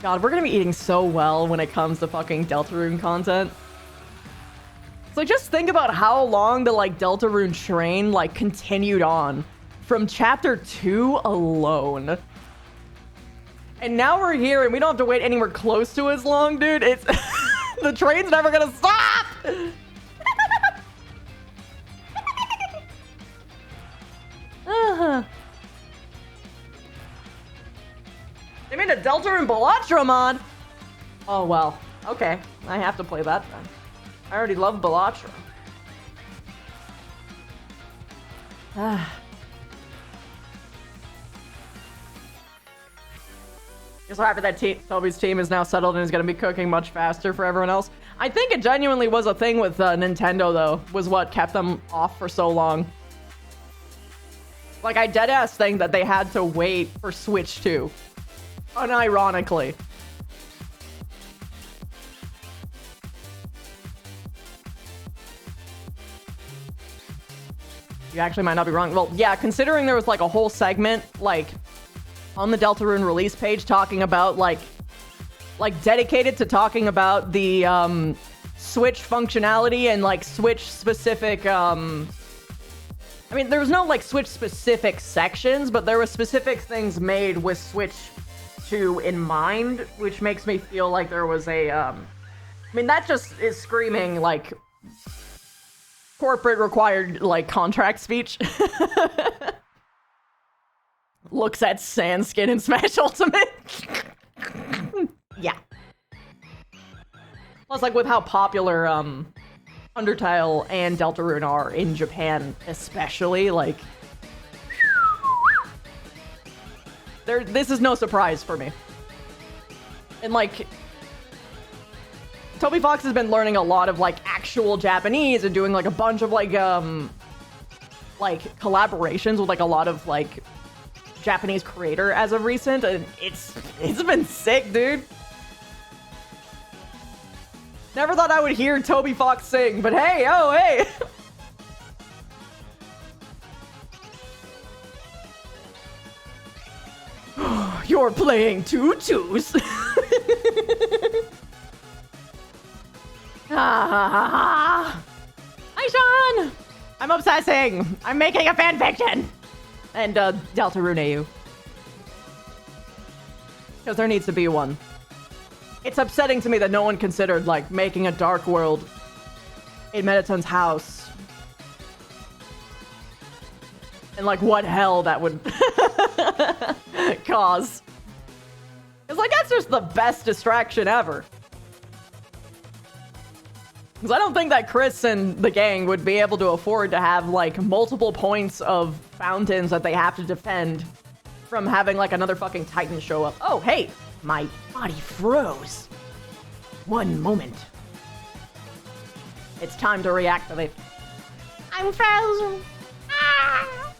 God, we're gonna be eating so well when it comes to fucking Deltarune content. So just think about how long the like Deltarune train like continued on from chapter 2 alone. And now we're here and we don't have to wait anywhere close to as long, dude. It's the train's never gonna stop. They made a Deltarune Bellatra mod. Oh well, okay. I have to play that then. I already love Bellatra. Just so happy that Toby's team is now settled and is going to be cooking much faster for everyone else. I think it genuinely was a thing with Nintendo, though, was what kept them off for so long. Like, I deadass think that they had to wait for Switch 2. Unironically. You actually might not be wrong. Well, yeah, considering there was like a whole segment, like, on the Deltarune release page talking about, like dedicated to talking about the, Switch functionality and, like, Switch-specific, I mean, there was no, like, Switch-specific sections, but there were specific things made with Switch 2 in mind, which makes me feel like there was a, I mean, that just is screaming, like, corporate required, like, contract speech. Looks at Sandskin in Smash Ultimate. Yeah. Plus, like, with how popular, Undertale and Deltarune are in Japan, especially, like... This is no surprise for me. And, like... Toby Fox has been learning a lot of, like, actual Japanese and doing, like, a bunch of, like, collaborations with, like, a lot of, like, Japanese creator as of recent, and it's been sick, dude. Never thought I would hear Toby Fox sing, but hey, oh, hey! You're playing tutus. Hi, Sean! I'm obsessing! I'm making a fanfiction! And, Deltarune you. Because there needs to be one. It's upsetting to me that no one considered, like, making a dark world in Mettaton's house. And, like, what hell that would cause. Because, like, that's just the best distraction ever. Because I don't think that Chris and the gang would be able to afford to have, like, multiple points of fountains that they have to defend from having, like, another fucking Titan show up. Oh, hey! My body froze. One moment. It's time to reactivate. I'm frozen. Ah!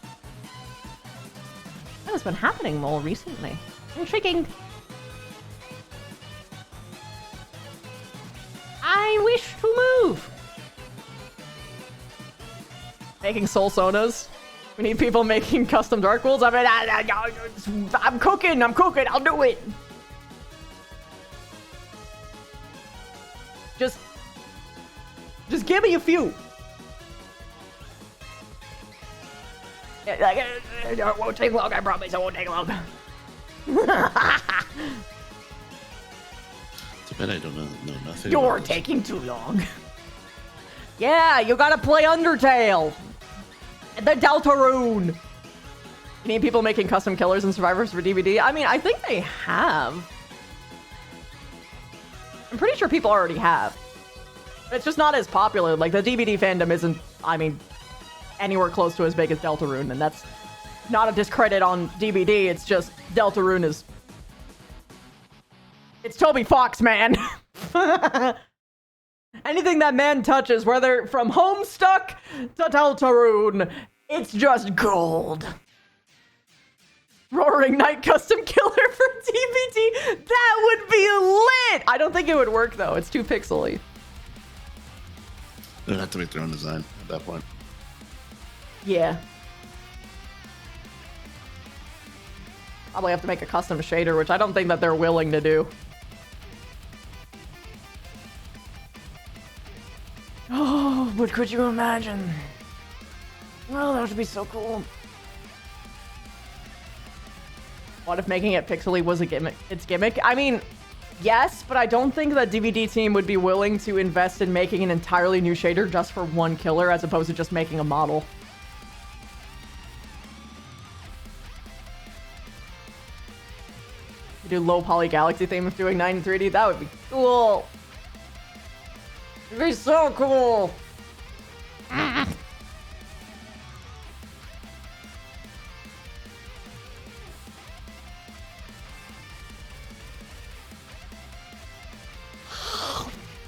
What's been happening more recently? Intriguing. I wish to move. Making soul sonas. We need people making custom dark worlds. I mean, I'm cooking. I'll do it. Just give me a few. It won't take long. I promise it won't take long. Too bad I don't know nothing. You're taking too long. Yeah, you gotta play Undertale. And the Deltarune. You need people making custom killers and survivors for DVD? I mean, I think they have. I'm pretty sure people already have. It's just not as popular. Like, the DVD fandom isn't, I mean, anywhere close to as big as Deltarune, and that's not a discredit on DVD. It's just Deltarune is... It's Toby Fox, man. Anything that man touches, whether from Homestuck to Deltarune, it's just gold. Roaring Knight custom killer for DVD. That would be lit. I don't think it would work though. It's too pixely. They'd have to make their own design at that point. Yeah. Probably have to make a custom shader, which I don't think that they're willing to do. Oh, but could you imagine? Well, that would be so cool. What if making it pixely was a gimmick? It's gimmick? I mean, yes, but I don't think the DVD team would be willing to invest in making an entirely new shader just for one killer as opposed to just making a model. Do low poly galaxy theme of doing 9 in 3D? That would be cool. It'd be so cool. How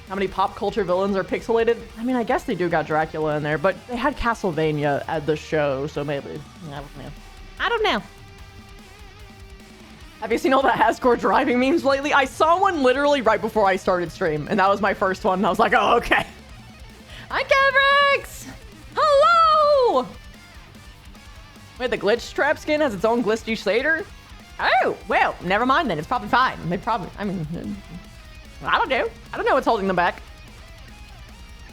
many pop culture villains are pixelated? I mean, I guess they do got Dracula in there, but they had Castlevania at the show, so maybe. I don't know. I don't know. Have you seen all the Asgore driving memes lately? I saw one literally right before I started stream, and that was my first one, and I was like, oh, okay. Hi, Cavrix! Hello! Wait, the glitch trap skin has its own glitchy shader? Oh, well, never mind then. It's probably fine. They probably, I mean, I don't know. I don't know what's holding them back.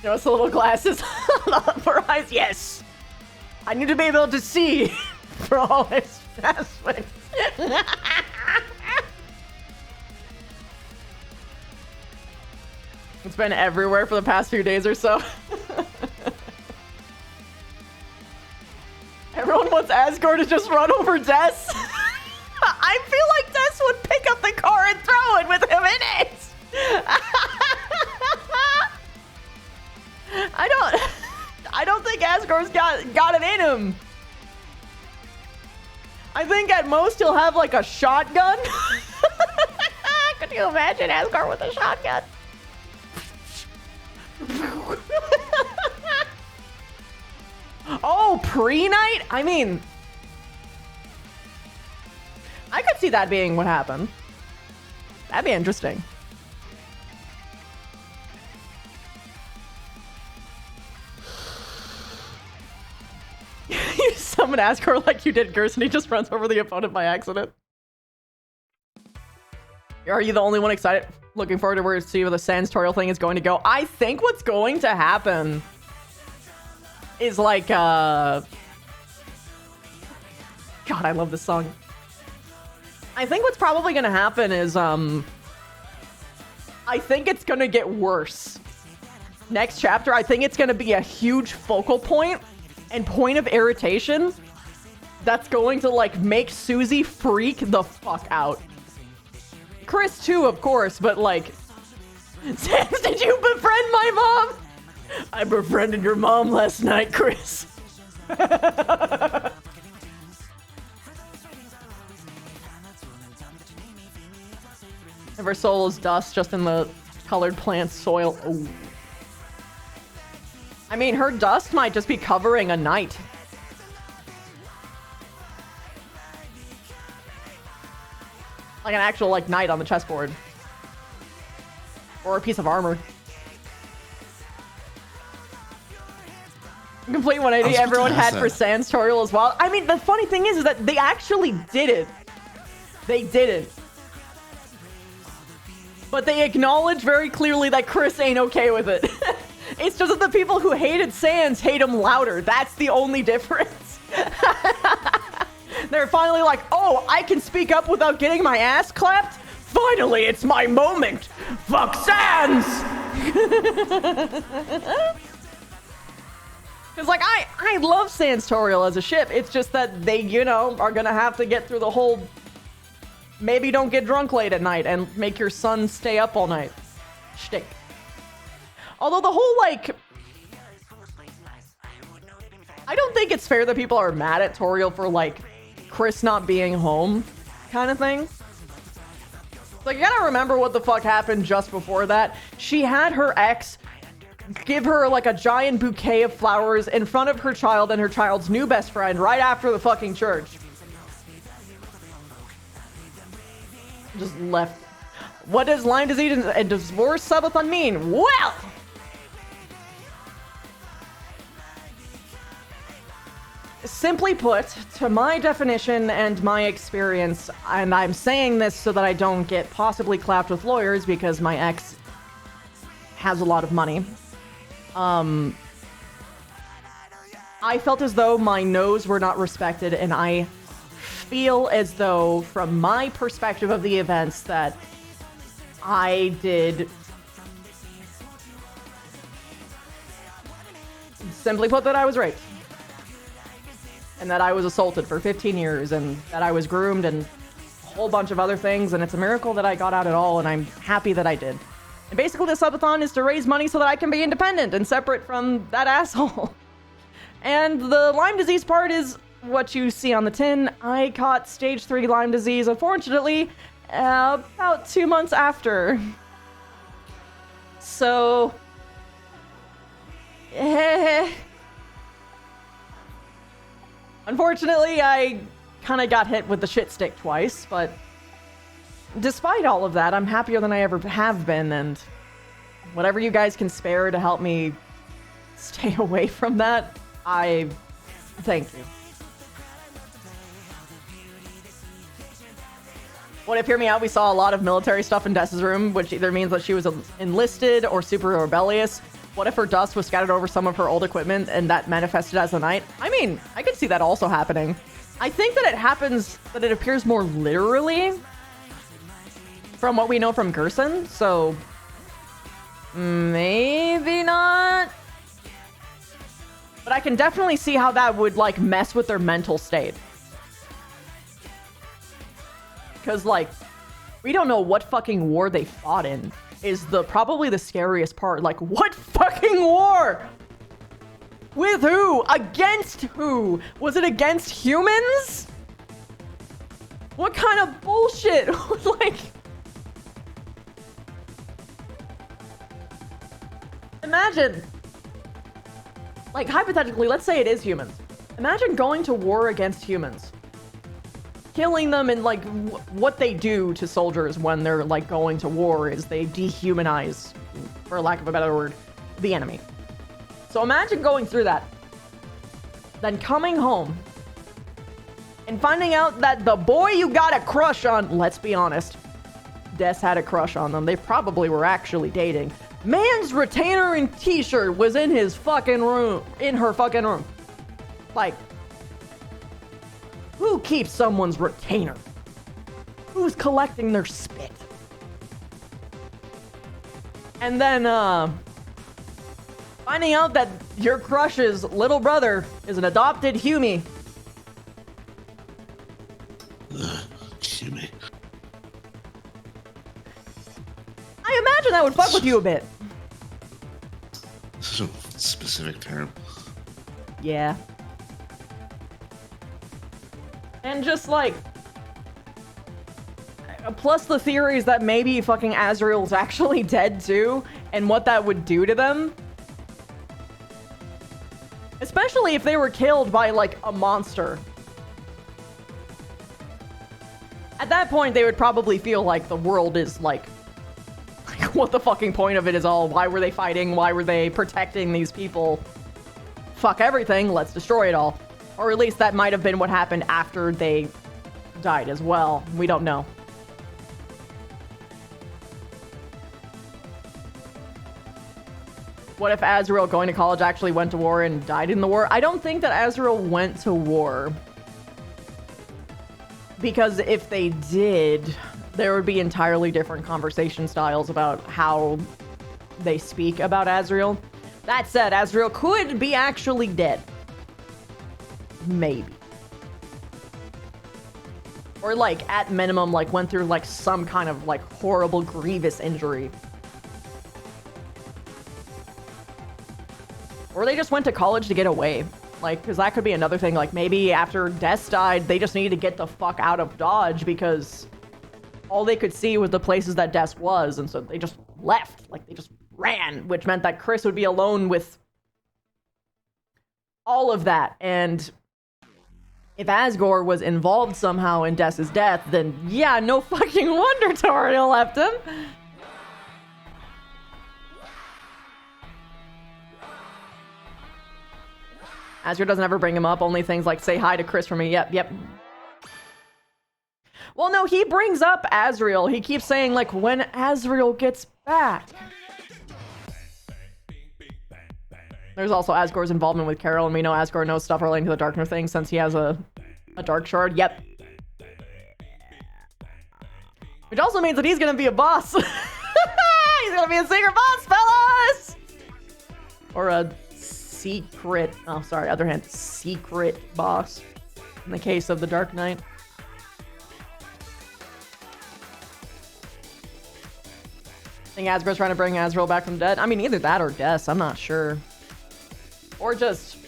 You know, it's the little glasses for eyes. Yes. I need to be able to see for all its aspects. It's been everywhere for the past few days or so. Everyone wants Asgore to just run over Des. I feel like Des would pick up the car and throw it with him in it. I don't think Asgore's got it in him. I think at most he'll have like a shotgun. Could you imagine Asgore with a shotgun? Oh, pre-night? I mean, I could see that being what happened. That'd be interesting. You summon Asgore like you did Gerst and he just runs over the opponent by accident. Are you the only one excited? Looking forward to see where the Sans tutorial thing is going to go. I think what's going to happen is like, God, I love this song. I think what's probably going to happen is, I think it's going to get worse. Next chapter, I think it's going to be a huge focal point and point of irritation that's going to, like, make Susie freak the fuck out. Chris, too, of course, but, like... Sans, did you befriend my mom? I befriended your mom last night, Chris. If her soul is dust just in the colored plant soil. Ooh. I mean, her dust might just be covering a knight. Like an actual, like, knight on the chessboard. Or a piece of armor. Complete 180 everyone had for Sans tutorial as well. I mean, the funny thing is that they actually did it. They did it. But they acknowledge very clearly that Chris ain't okay with it. It's just that the people who hated Sans hate him louder. That's the only difference. They're finally like, oh, I can speak up without getting my ass clapped? Finally, it's my moment. Fuck Sans! Because, like, I love Sans tutorial as a ship. It's just that they, you know, are going to have to get through the whole maybe don't get drunk late at night and make your son stay up all night shtick. Although the whole, like... I don't think it's fair that people are mad at Toriel for, like, Chris not being home kind of thing. Like, you gotta remember what the fuck happened just before that. She had her ex give her, like, a giant bouquet of flowers in front of her child and her child's new best friend right after the fucking church. Just left. What does Lyme disease and divorce Suabthon mean? Well! simply put, to my definition and my experience, and I'm saying this so that I don't get possibly clapped with lawyers because my ex has a lot of money. I felt as though my no's were not respected, and I feel as though, from my perspective of the events, that I did, simply put, that I was raped. And that I was assaulted for 15 years, and that I was groomed, and a whole bunch of other things, and it's a miracle that I got out at all, and I'm happy that I did. And basically, this subathon is to raise money so that I can be independent and separate from that asshole. And the Lyme disease part is what you see on the tin. I caught stage 3 Lyme disease, unfortunately, about 2 months after. So... Unfortunately, I kind of got hit with the shit stick twice, but despite all of that, I'm happier than I ever have been, and whatever you guys can spare to help me stay away from that, I thank you. What if, hear me out, we saw a lot of military stuff in Dessa's room, which either means that she was enlisted or super rebellious. What if her dust was scattered over some of her old equipment and that manifested as the night? I mean, I could see that also happening. I think that it happens, that it appears more literally from what we know from Gerson, so maybe not. But I can definitely see how that would, like, mess with their mental state. Because, like, we don't know what fucking war they fought in. Is probably the scariest part. Like, what fucking war? With who? Against who? Was it against humans? What kind of bullshit? Like... Imagine... Like, hypothetically, let's say it is humans. Imagine going to war against humans. Killing them, and, like, what they do to soldiers when they're, like, going to war is they dehumanize, for lack of a better word, the enemy. So imagine going through that. Then coming home. And finding out that the boy you got a crush on, let's be honest, Des had a crush on them. They probably were actually dating. Man's retainer and t-shirt was in his fucking room. In her fucking room. Like, who keeps someone's retainer? Who's collecting their spit? And then, finding out that your crush's little brother is an adopted Humie. Humie. I imagine that would fuck with you a bit. This is a specific term. Yeah. And just, like... Plus the theories that maybe fucking Azrael's actually dead, too. And what that would do to them. Especially if they were killed by, like, a monster. At that point, they would probably feel like the world is, like... what the fucking point of it is all? Why were they fighting? Why were they protecting these people? Fuck everything, let's destroy it all. Or at least that might have been what happened after they died as well. We don't know. What if Azrael going to college actually went to war and died in the war? I don't think that Azrael went to war. Because if they did, there would be entirely different conversation styles about how they speak about Azrael. That said, Azrael could be actually dead. Maybe. Or, like, at minimum, like, went through, like, some kind of, like, horrible, grievous injury. Or they just went to college to get away. Like, because that could be another thing. Like, maybe after Des died, they just needed to get the fuck out of Dodge because all they could see was the places that Des was, and so they just left. Like, they just ran, which meant that Chris would be alone with all of that. And if Asgore was involved somehow in Des's death, then yeah, no fucking wonder Toriel left him. Asgore doesn't ever bring him up. Only things like, say hi to Chris for me. Yep. Well, no, he brings up Azrael. He keeps saying, like, when Azrael gets back. There's also Asgore's involvement with Carol, and we know Asgore knows stuff relating to the Darkner thing since he has a dark shard. Yep. Which also means that he's gonna be a boss. He's gonna be a secret boss, fellas! Or a secret, secret boss. In the case of the Dark Knight. I think Asgore's trying to bring Azrael back from the dead. I mean, either that or Des, I'm not sure. Or just...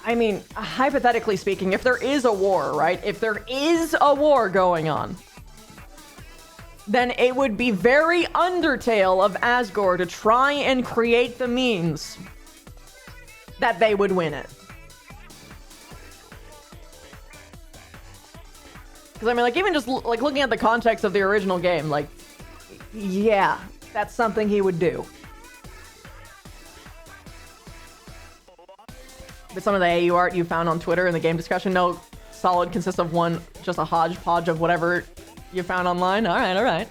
I mean, hypothetically speaking, if there is a war, right? If there is a war going on, then it would be very Undertale of Asgore to try and create the means that they would win it. Because, I mean, like, even just, like, looking at the context of the original game, like, yeah, that's something he would do. But some of the AU art you found on Twitter in the game discussion, no, solid consists of just a hodgepodge of whatever you found online. All right.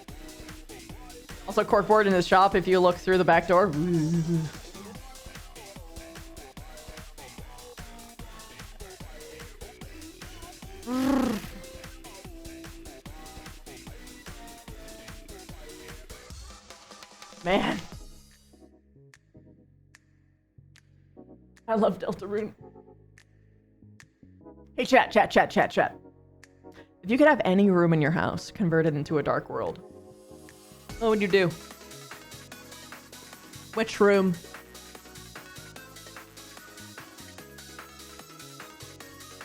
Also, corkboard in his shop if you look through the back door. Man. I love Deltarune. Hey, chat. If you could have any room in your house converted into a dark world, what would you do? Which room?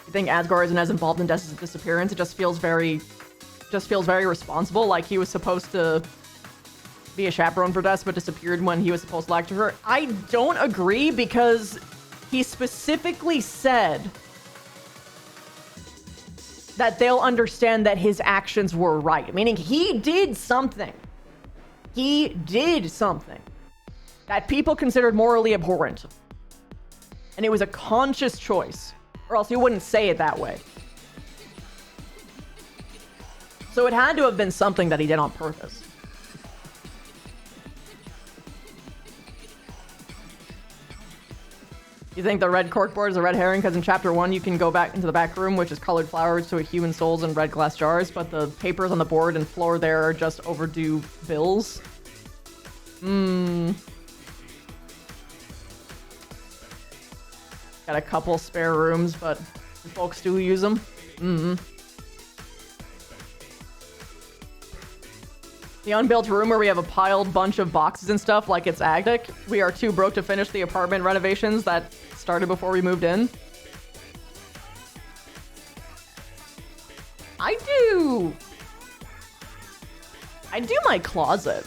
You think Asgore isn't as involved in Des' disappearance? It just feels very responsible, like he was supposed to be a chaperone for Des, but disappeared when he was supposed to lecture her. I don't agree because he specifically said that they'll understand that his actions were right. Meaning he did something. He did something that people considered morally abhorrent. And it was a conscious choice. Or else he wouldn't say it that way. So it had to have been something that he did on purpose. You think the red corkboard is a red herring because in chapter 1 you can go back into the back room, which is colored flowers to a human souls in red glass jars, but the papers on the board and floor there are just overdue bills? Got a couple spare rooms, but folks do use them. The unbuilt room where we have a piled bunch of boxes and stuff like it's Agdic. We are too broke to finish the apartment renovations that started before we moved in. I do my closet.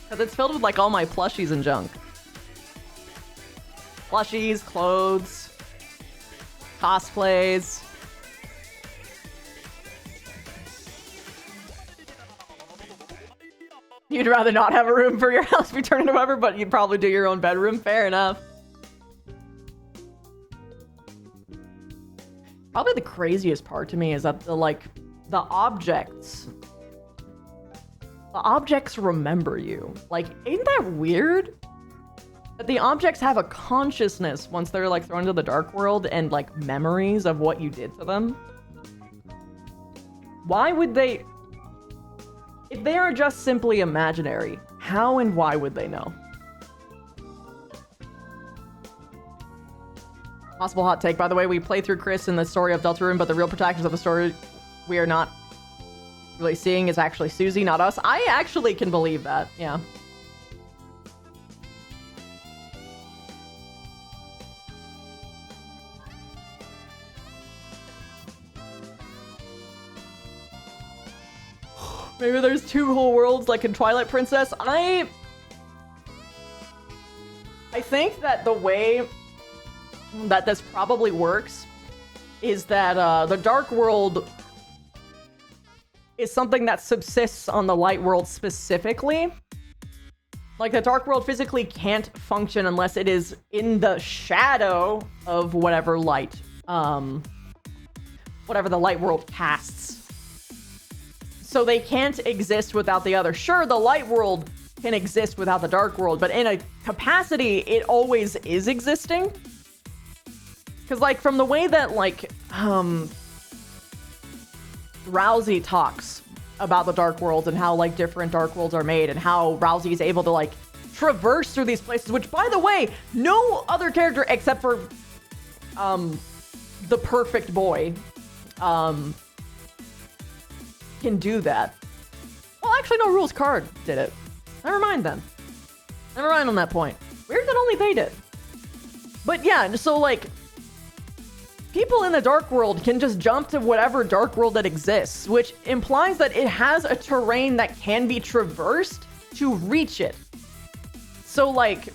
Because it's filled with like all my plushies and junk. Plushies, clothes, cosplays. You'd rather not have a room for your house be turned into whatever, but you'd probably do your own bedroom. Fair enough. Probably the craziest part to me is that the objects remember you. Like, ain't that weird? That the objects have a consciousness once they're like thrown into the dark world and like memories of what you did to them. Why would they... If they are just simply imaginary, how and why would they know? Possible hot take, by the way, we play through Chris in the story of Deltarune, but the real protagonist of the story we are not really seeing is actually Susie, not us. I actually can believe that, yeah. Maybe there's two whole worlds like in Twilight Princess. I think that the way that this probably works is that the dark world is something that subsists on the light world specifically. Like, the Dark World physically can't function unless it is in the shadow of whatever light, whatever the light world casts. So they can't exist without the other. Sure, the light world can exist without the dark world, but in a capacity, it always is existing. Because, like, from the way that, like, Rousey talks about the dark world and how, like, different dark worlds are made and how Rousey is able to, like, traverse through these places, which, by the way, no other character except for the perfect boy can do that. Well, actually, no, Rules Card did it. Never mind then. Never mind on that point. Weird that only they did. But yeah, so, like, people in the Dark World can just jump to whatever Dark World that exists, which implies that it has a terrain that can be traversed to reach it. So, like,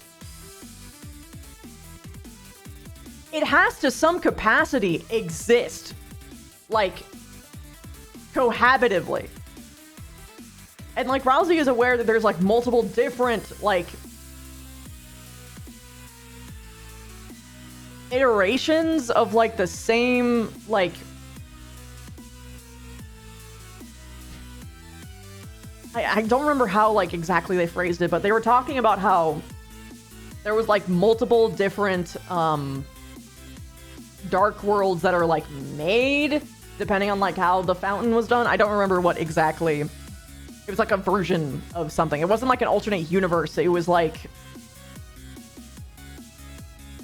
it has to some capacity exist, like, cohabitively. And, like, Rousey is aware that there's, like, multiple different, like, iterations of, like, the same, like, I don't remember how, like, exactly they phrased it, but they were talking about how there was, like, multiple different dark worlds that are, like, made depending on, like, how the fountain was done. I don't remember what exactly. It was like a version of something. It wasn't like an alternate universe. It was like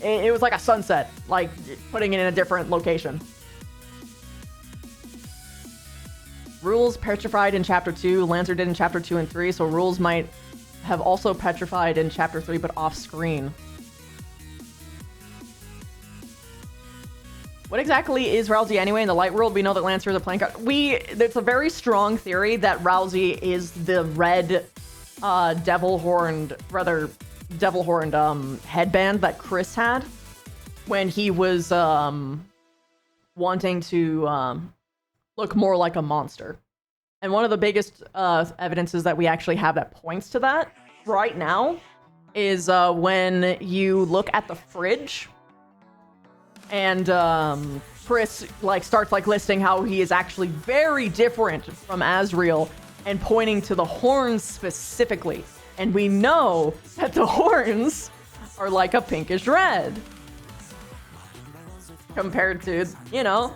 it was like a sunset, like putting it in a different location. Rules petrified in Chapter 2. Lancer did in Chapter 2 and 3, so Rules might have also petrified in Chapter 3, but off-screen. What exactly is Rousey anyway in the light world? We know that Lancer is a playing card. It's a very strong theory that Rousey is the red devil-horned headband that Chris had when he was wanting to look more like a monster. And one of the biggest evidences that we actually have that points to that right now is when you look at the fridge and Chris, like, starts, like, listing how he is actually very different from Azrael and pointing to the horns specifically. And we know that the horns are like a pinkish red compared to, you know,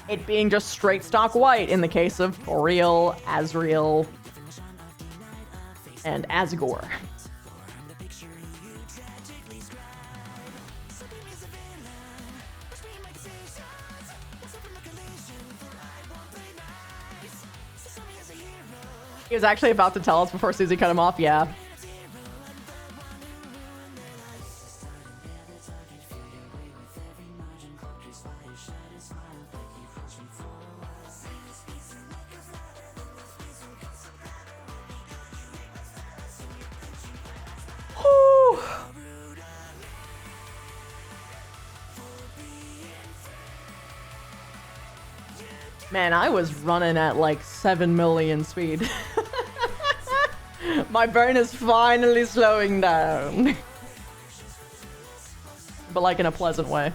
it being just straight stock white in the case of Toriel, Azrael, and Asgore. He was actually about to tell us before Susie cut him off, yeah. Whew. Man, I was running at like 7 million speed. My brain is finally slowing down. But like in a pleasant way.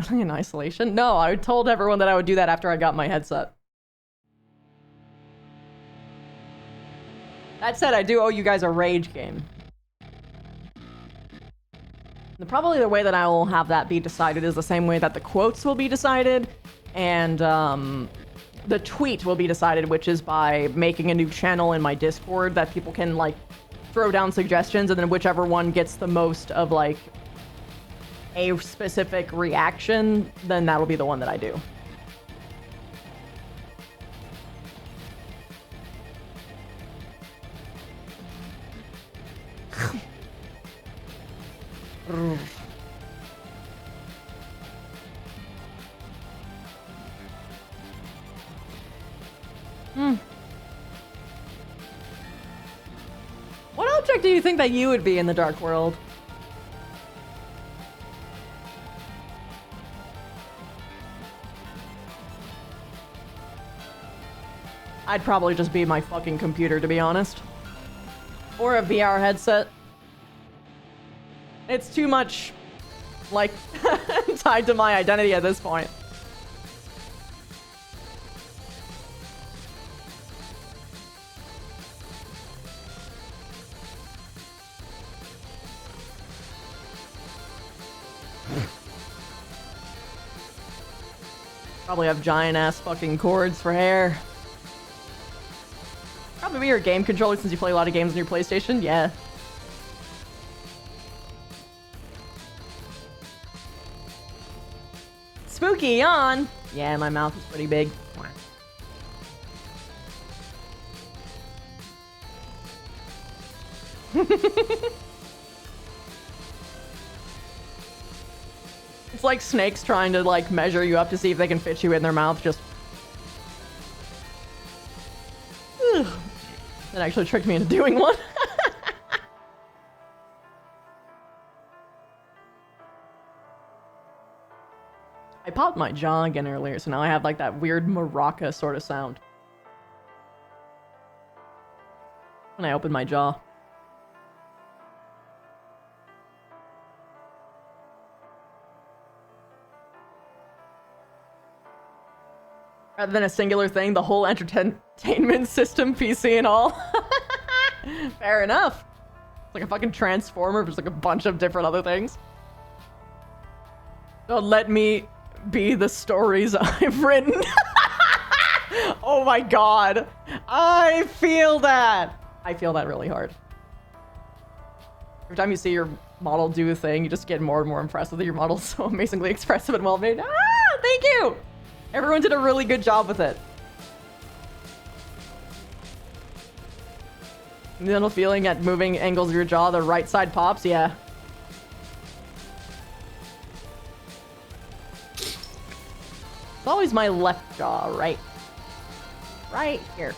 In isolation? No, I told everyone that I would do that after I got my headset. That said, I do owe you guys a rage game. Probably the way that I will have that be decided is the same way that the quotes will be decided, and the tweet will be decided, which is by making a new channel in my Discord that people can, like, throw down suggestions, and then whichever one gets the most of, like, a specific reaction, then that'll be the one that I do. What object subject do you think that you would be in the dark world? I'd probably just be my fucking computer, to be honest. Or a VR headset. It's too much, like, tied to my identity at this point. Probably have giant-ass fucking cords for hair. Probably your game controller since you play a lot of games on your PlayStation, yeah. Spooky yawn! Yeah, my mouth is pretty big. It's like snakes trying to, like, measure you up to see if they can fit you in their mouth, just... That actually tricked me into doing one. I popped my jaw again earlier, so now I have, like, that weird maraca sort of sound when I open my jaw. Rather than a singular thing, the whole entertainment system, PC and all. Fair enough. It's like a fucking transformer, but just like a bunch of different other things. Don't let me be the stories I've written. Oh my god. I feel that. I feel that really hard. Every time you see your model do a thing, you just get more and more impressed with it. Your model's so amazingly expressive and well made. Ah, thank you. Everyone did a really good job with it. Little feeling at moving angles of your jaw, the right side pops, yeah. It's always my left jaw, right? Right here.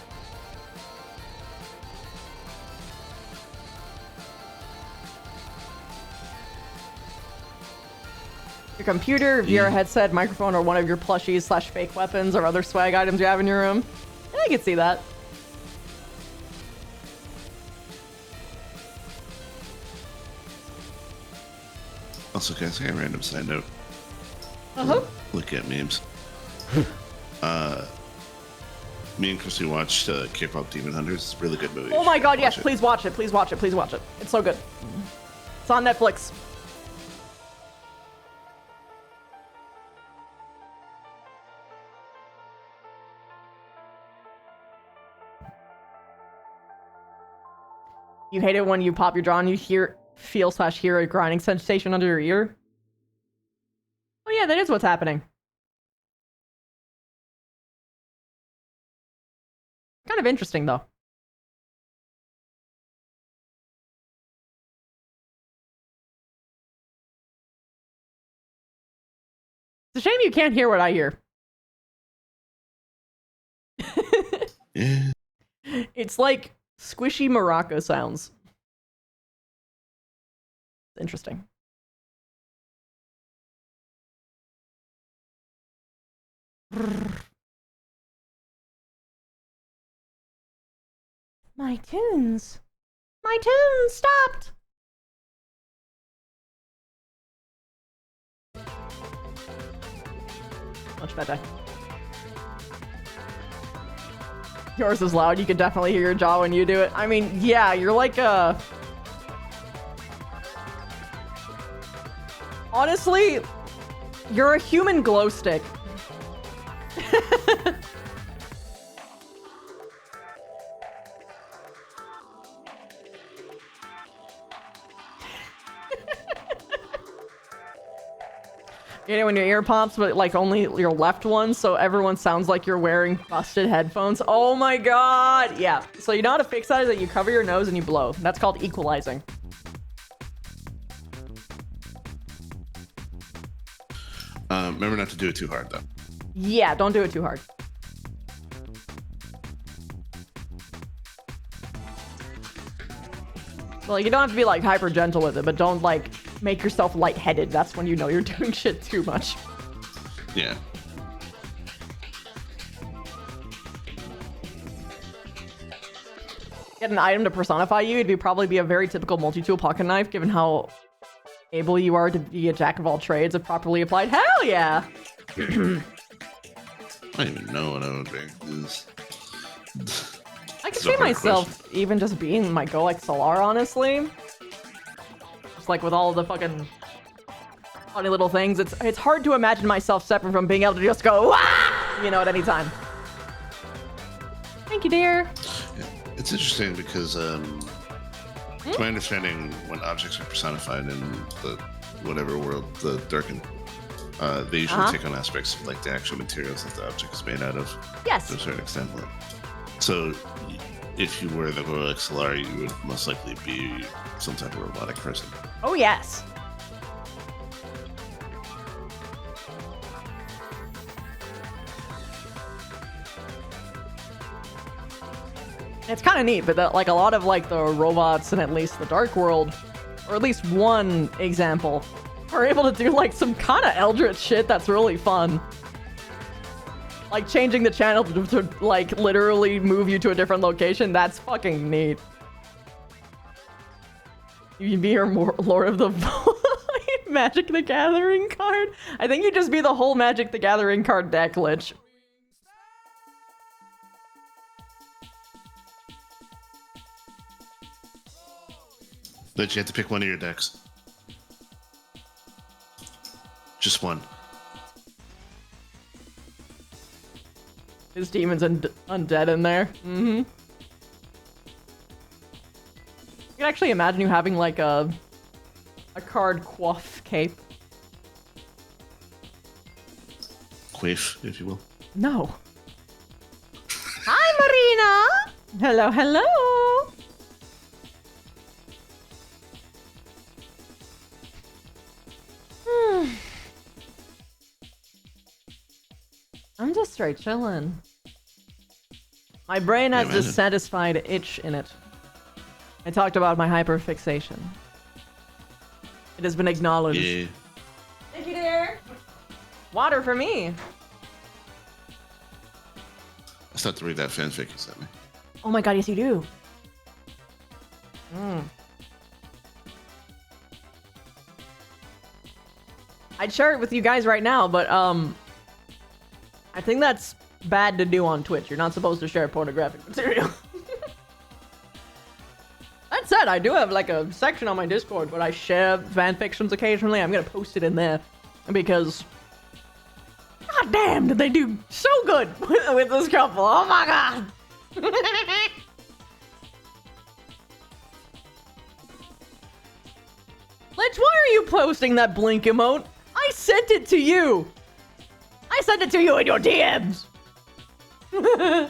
Your computer, VR headset, microphone, or one of your plushies / fake weapons or other swag items you have in your room. Yeah, I can see that. Also, guys, I got a random side note. Uh-huh. Look at memes. Me and Christy watched K-pop Demon Hunters. It's a really good movie. Oh my god, yes, Watch it. please watch it, please watch it, please watch it. It's so good. It's on Netflix. You hate it when you pop your jaw and you feel / hear a grinding sensation under your ear? Oh yeah, that is what's happening. Kind of interesting, though. It's a shame you can't hear what I hear. Yeah. It's like squishy maraca sounds. Interesting. My tunes. My tunes stopped. Much better. Yours is loud. You can definitely hear your jaw when you do it. I mean, yeah, you're like a... Honestly, you're a human glow stick. You know, when your ear pops, but like only your left one, so everyone sounds like you're wearing busted headphones. Oh my god! Yeah. So you know how to fix that is that you cover your nose and you blow. That's called equalizing. Remember not to do it too hard, though. Yeah, don't do it too hard. Well, you don't have to be like hyper gentle with it, but don't like make yourself lightheaded. That's when you know you're doing shit too much. Yeah. Get an item to personify you, it'd probably be a very typical multi-tool pocket knife, given how able you are to be a jack of all trades if properly applied. Hell yeah! I don't even know what I would be. I can see myself even just being my Go like Solar, honestly. Just like with all the fucking funny little things, it's hard to imagine myself separate from being able to just go, "Wah!" You know, at any time. Thank you, dear. Yeah. It's interesting because, to my understanding, when objects are personified in the whatever world, the Darken, they usually take on aspects of like the actual materials that the object is made out of. Yes. To a certain extent. So, if you were the Gorilla Solar, you would most likely be some type of robotic person. Oh, yes. It's kind of neat, but that, like a lot of like the robots in at least the Dark World, or at least one example, are able to do like some kind of eldritch shit that's really fun. Like changing the channel to like literally move you to a different location. That's fucking neat. You can be your Lord of the Void Magic the Gathering card. I think you just be the whole Magic the Gathering card deck, Lich. But you have to pick one of your decks. Just one. His demon's undead in there. Mm-hmm. You can actually imagine you having like a card quaff cape. Quaif, if you will. No. Hi, Marina! Hello, hello! I'm just straight chilling. My brain has this satisfied itch in it. I talked about my hyperfixation. It has been acknowledged. Yeah. Thank you, dear. Water for me. I start to read that fanfic you sent me. Oh my god, yes you do. I'd share it with you guys right now, but I think that's bad to do on Twitch. You're not supposed to share pornographic material. That said, I do have like a section on my Discord where I share fanfictions occasionally. I'm gonna post it in there because god damn, did they do so good with this couple. Oh my god. Lich, why are you posting that blink emote? I sent it to you. I sent it to you in your DMs. The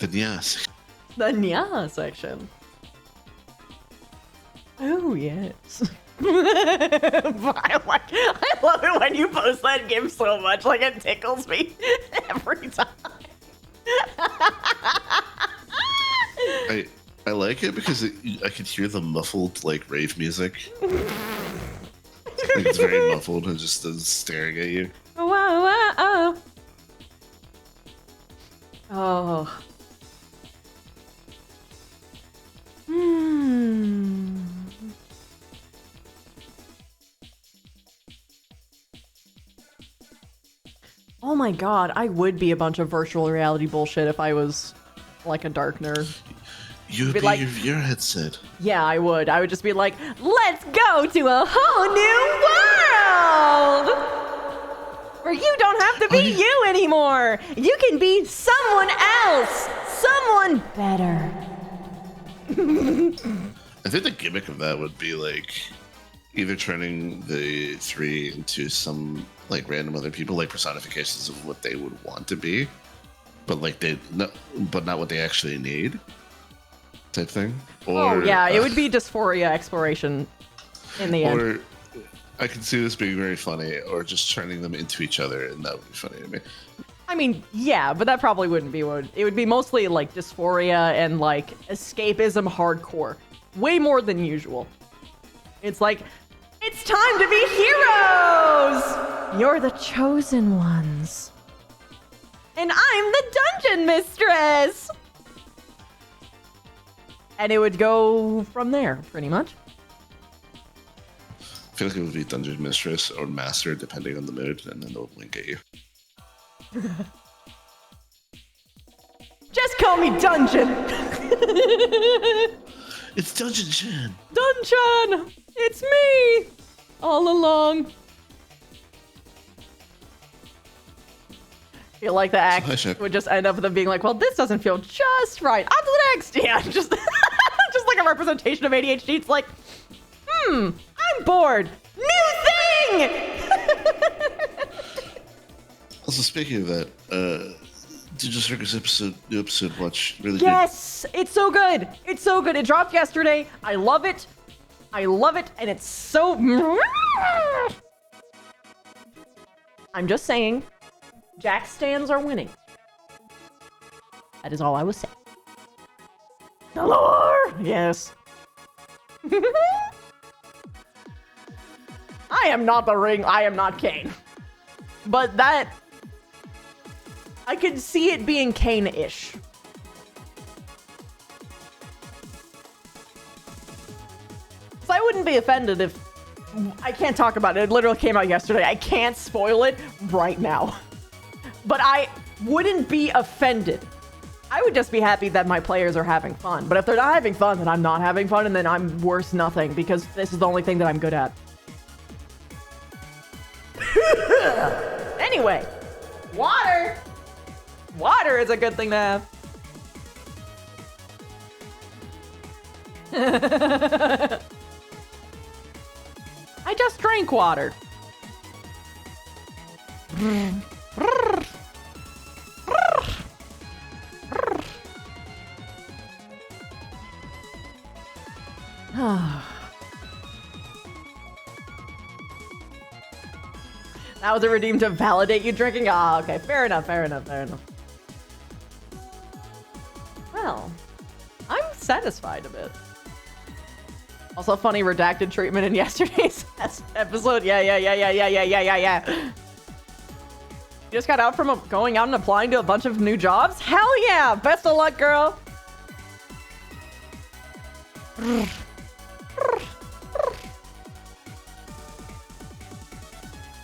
Nyas. The Nya section. Oh, yes. I love it when you post that GIF so much. Like, it tickles me every time. I like it because I could hear the muffled, like, rave music. Like, it's very muffled and just staring at you. Wow, wow, oh. Oh my god, I would be a bunch of virtual reality bullshit if I was like a dark nerd. You'd be like, your headset. Yeah, I would. I would just be like, let's go to a whole new world! Where you don't have to be you anymore! You can be someone else! Someone better. I think the gimmick of that would be like either turning the three into some like random other people, like personifications of what they would want to be, but like but not what they actually need, type thing. Or yeah, it would be dysphoria exploration in the end. Or I can see this being very funny, or just turning them into each other, and that would be funny to me. I I mean, yeah, but that probably wouldn't be what it would be. Mostly like dysphoria and like escapism hardcore. Way more than usual. It's like, it's time to be heroes! You're the chosen ones. And I'm the dungeon mistress! And it would go from there, pretty much. I feel like it would be Dungeon Mistress or Master, depending on the mood, and then they'll wink at you. Just call me Dungeon! It's Dungeon Chan! Dungeon! It's me! All along. I feel like the act would just end up with them being like, well, this doesn't feel just right. On to the next! Yeah, just, just like a representation of ADHD. It's like, I'm bored. New thing! Also, speaking of that, Digital Circus new episode watch really Yes! It's so good! It's so good. It dropped yesterday. I love it. I love it, and it's so... I'm just saying, Jack stands are winning. That is all I was saying. The lore! Yes. I am not the ring. I am not Kane. But that... I could see it being Kane-ish. So I wouldn't be offended if... I can't talk about it. It literally came out yesterday. I can't spoil it right now. But I wouldn't be offended. I would just be happy that my players are having fun. But if they're not having fun, then I'm not having fun, and then I'm worth nothing, because this is the only thing that I'm good at. Anyway, water! Water is a good thing to have. I just drank water. That was a redeem to validate you drinking? Ah, okay. Fair enough, fair enough, fair enough. Well, I'm satisfied a bit. Also, funny redacted treatment in yesterday's episode. Yeah. You just got out from going out and applying to a bunch of new jobs? Hell yeah! Best of luck, girl!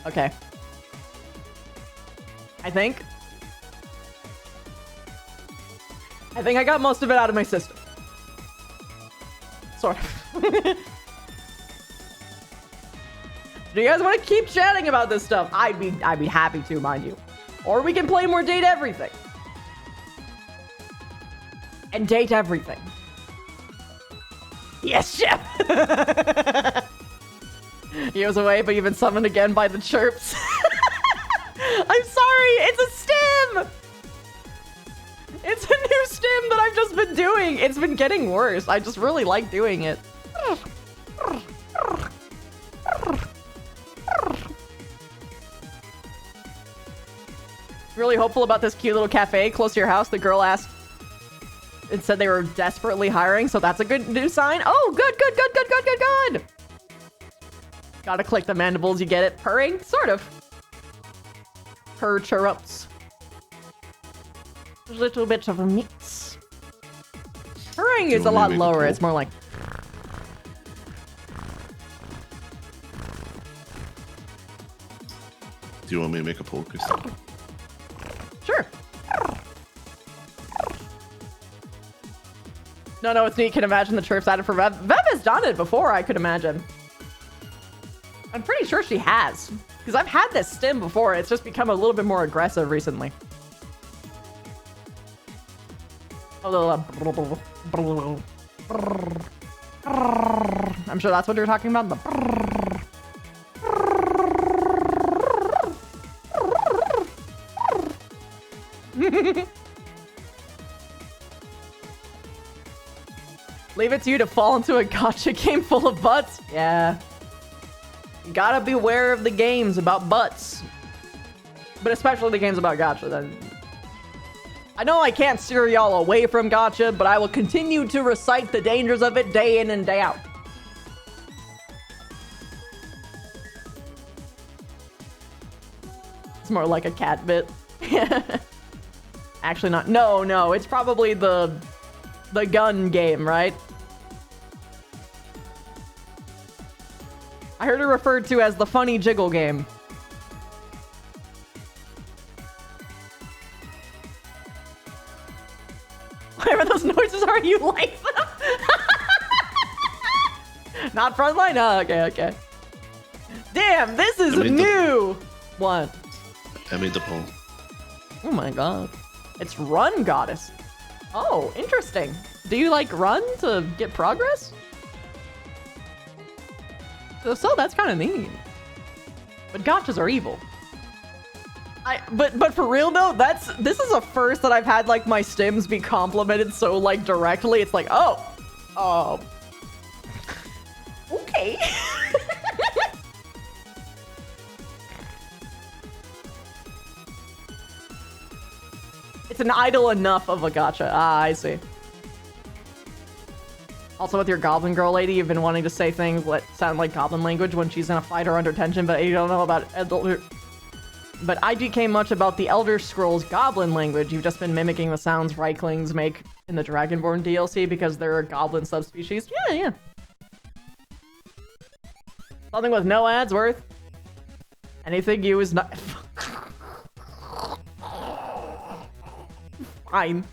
Okay. I think I got most of it out of my system. Sort of. Do you guys want to keep chatting about this stuff? I'd be happy to, mind you. Or we can play more Date Everything. And date everything. Yes, chef! He was away, but you've been summoned again by the chirps. I'm sorry, it's a stim! It's a new stim that I've just been doing. It's been getting worse. I just really like doing it. Really hopeful about this cute little cafe close to your house. The girl asked and said they were desperately hiring, so that's a good new sign. Oh, good. Gotta click the mandibles, you get it. Purring? Sort of. Purr chirrups. A little bit of a mix. Purring is a lot lower. It's more like... Do you want me to make a poll, Kristen? Sure. No, it's neat. Can imagine the chirps added for Vev. Vev has done it before, I could imagine. I'm pretty sure she has. Because I've had this stim before. It's just become a little bit more aggressive recently. I'm sure that's what you're talking about. Leave it to you to fall into a gacha game full of butts. Yeah. You gotta beware of the games about butts. But especially the games about gacha, then. I know I can't steer y'all away from gacha, but I will continue to recite the dangers of it day in and day out. It's more like a cat bit. Actually not. No, it's probably the gun game, right? I heard it referred to as the funny jiggle game. Whatever those noises are, you like them? Not frontline? Oh, okay. Damn, this is new! What? I made the poll. Oh my god. It's Run Goddess. Oh, interesting. Do you like run to get progress? So that's kind of neat. But gachas are evil. But for real though, this is a first that I've had like my stims be complimented so like directly. It's like, oh, okay. It's an idol enough of a gacha. Ah, I see. Also, with your Goblin Girl lady, you've been wanting to say things that sound like Goblin language when she's in a fight or under tension, but you don't know about Elder. But IGK much about the Elder Scrolls Goblin language. You've just been mimicking the sounds Reiklings make in the Dragonborn DLC because they're a Goblin subspecies. Yeah. Something with no ads worth. Anything you is not. Fine.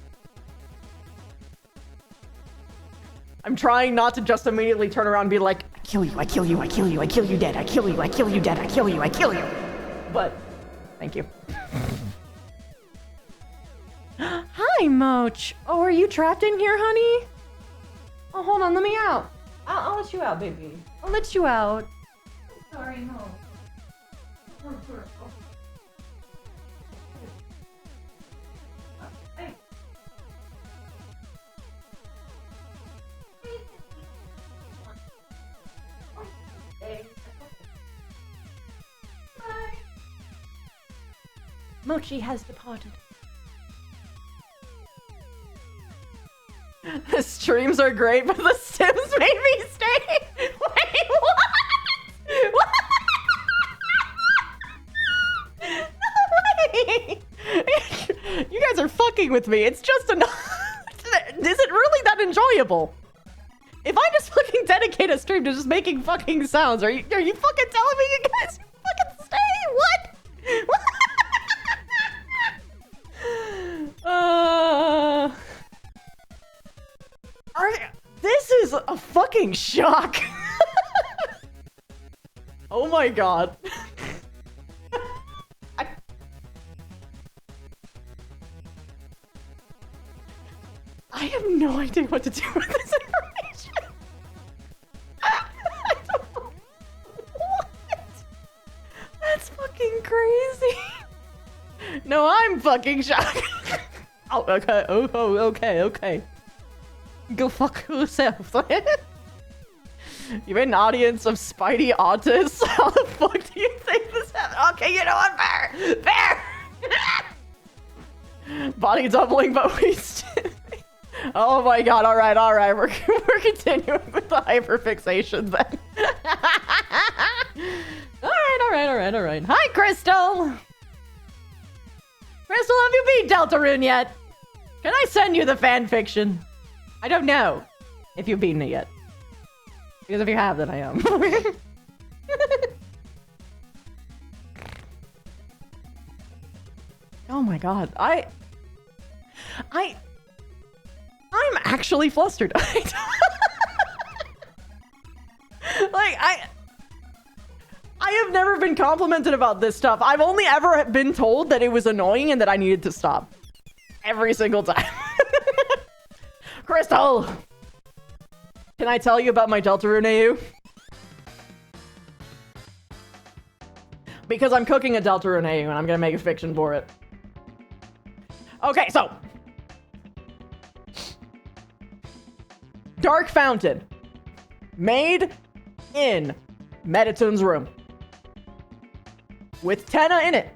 I'm trying not to just immediately turn around and be like, I kill you, I kill you, I kill you, I kill you dead, I kill you, I kill you dead, I kill you, I kill you. But, thank you. Hi, Moch. Oh, are you trapped in here, honey? Oh, hold on, let me out. I'll let you out, baby. I'll let you out. Sorry, no. Mochi has departed. The streams are great, but the Sims made me stay. Wait, what? What? No way! You guys are fucking with me. It's just enough. Is it really that enjoyable? If I just fucking dedicate a stream to just making fucking sounds, are you fucking telling me you guys fucking stay? What? What? This is a fucking shock. Oh my god. I have no idea what to do with this information. I don't know. What? That's fucking crazy. No, I'm fucking shocked. Oh, okay. Oh, okay. Go fuck yourself. You're an audience of Spidey autists. How the fuck do you think this happened? Okay, you know what? Fair. Body doubling, but we still... Oh my god, alright. We're continuing with the hyperfixation then. Alright. Hi, Crystal! Crystal, have you beat Deltarune yet? Can I send you the fanfiction? I don't know if you've beaten it yet. Because if you have, then I am. Oh my god, I'm actually flustered. Like, I have never been complimented about this stuff. I've only ever been told that it was annoying and that I needed to stop. Every single time. Crystal! Can I tell you about my Deltarune AU? Because I'm cooking a Deltarune AU and I'm gonna make a fiction for it. Okay, so. Dark Fountain. Made in Meditune's room. With Tenna in it.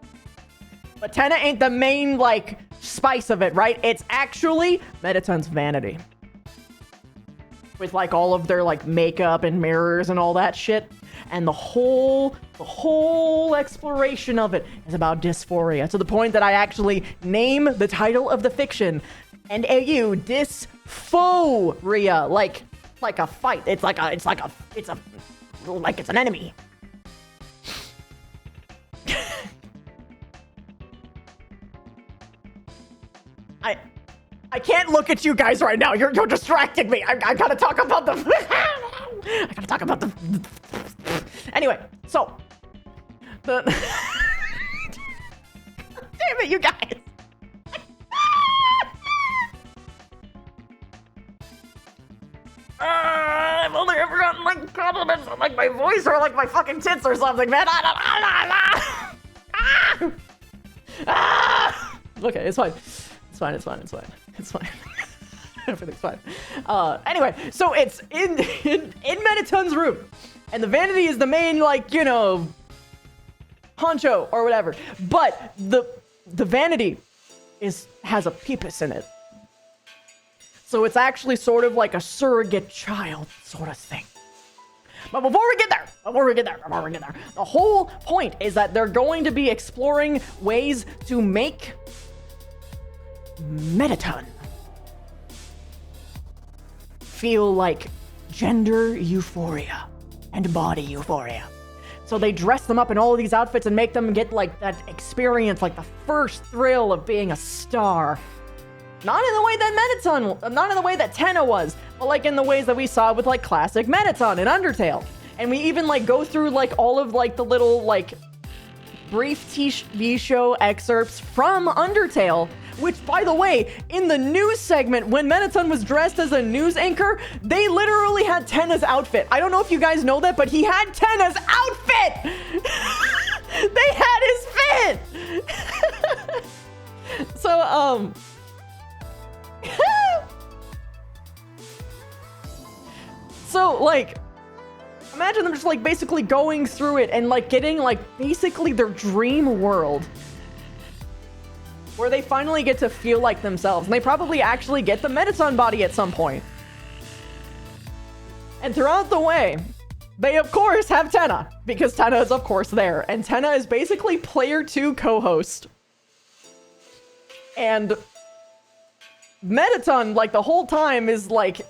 But Tenna ain't the main, like, spice of it, right? It's actually Mettaton's vanity. With, like, all of their, like, makeup and mirrors and all that shit. And the whole exploration of it is about dysphoria, to the point that I actually name the title of the fiction NAU dysphoria, like a fight. It's an enemy. I can't look at you guys right now. You're distracting me. I gotta talk about the. I gotta talk about the. Anyway, so the. Damn it, you guys. I've only ever gotten like compliments on like my voice or like my fucking tits or something, man. Okay, it's fine. It's fine. Everything's fine. Anyway, so it's in Mettaton's room, and the vanity is the main, like, you know, honcho or whatever. But the vanity has a peepus in it. So it's actually sort of like a surrogate child sort of thing. But before we get there, the whole point is that they're going to be exploring ways to make Mettaton feel like gender euphoria and body euphoria. So they dress them up in all of these outfits and make them get like that experience, like the first thrill of being a star. Not in the way that Tenna was, but like in the ways that we saw with like classic Mettaton in Undertale. And we even like go through like all of like the little like brief TV show excerpts from Undertale, which, by the way, in the news segment, when Mettaton was dressed as a news anchor, they literally had Tenna's outfit. I don't know if you guys know that, but he had Tenna's outfit! They had his fit! So, so, like, imagine them just, like, basically going through it and, like, getting, like, basically their dream world. Where they finally get to feel like themselves. And they probably actually get the Mettaton body at some point. And throughout the way, they, of course, have Tenna. Because Tenna is, of course, there. And Tenna is basically player 2 co-host. And Mettaton, like, the whole time is, like,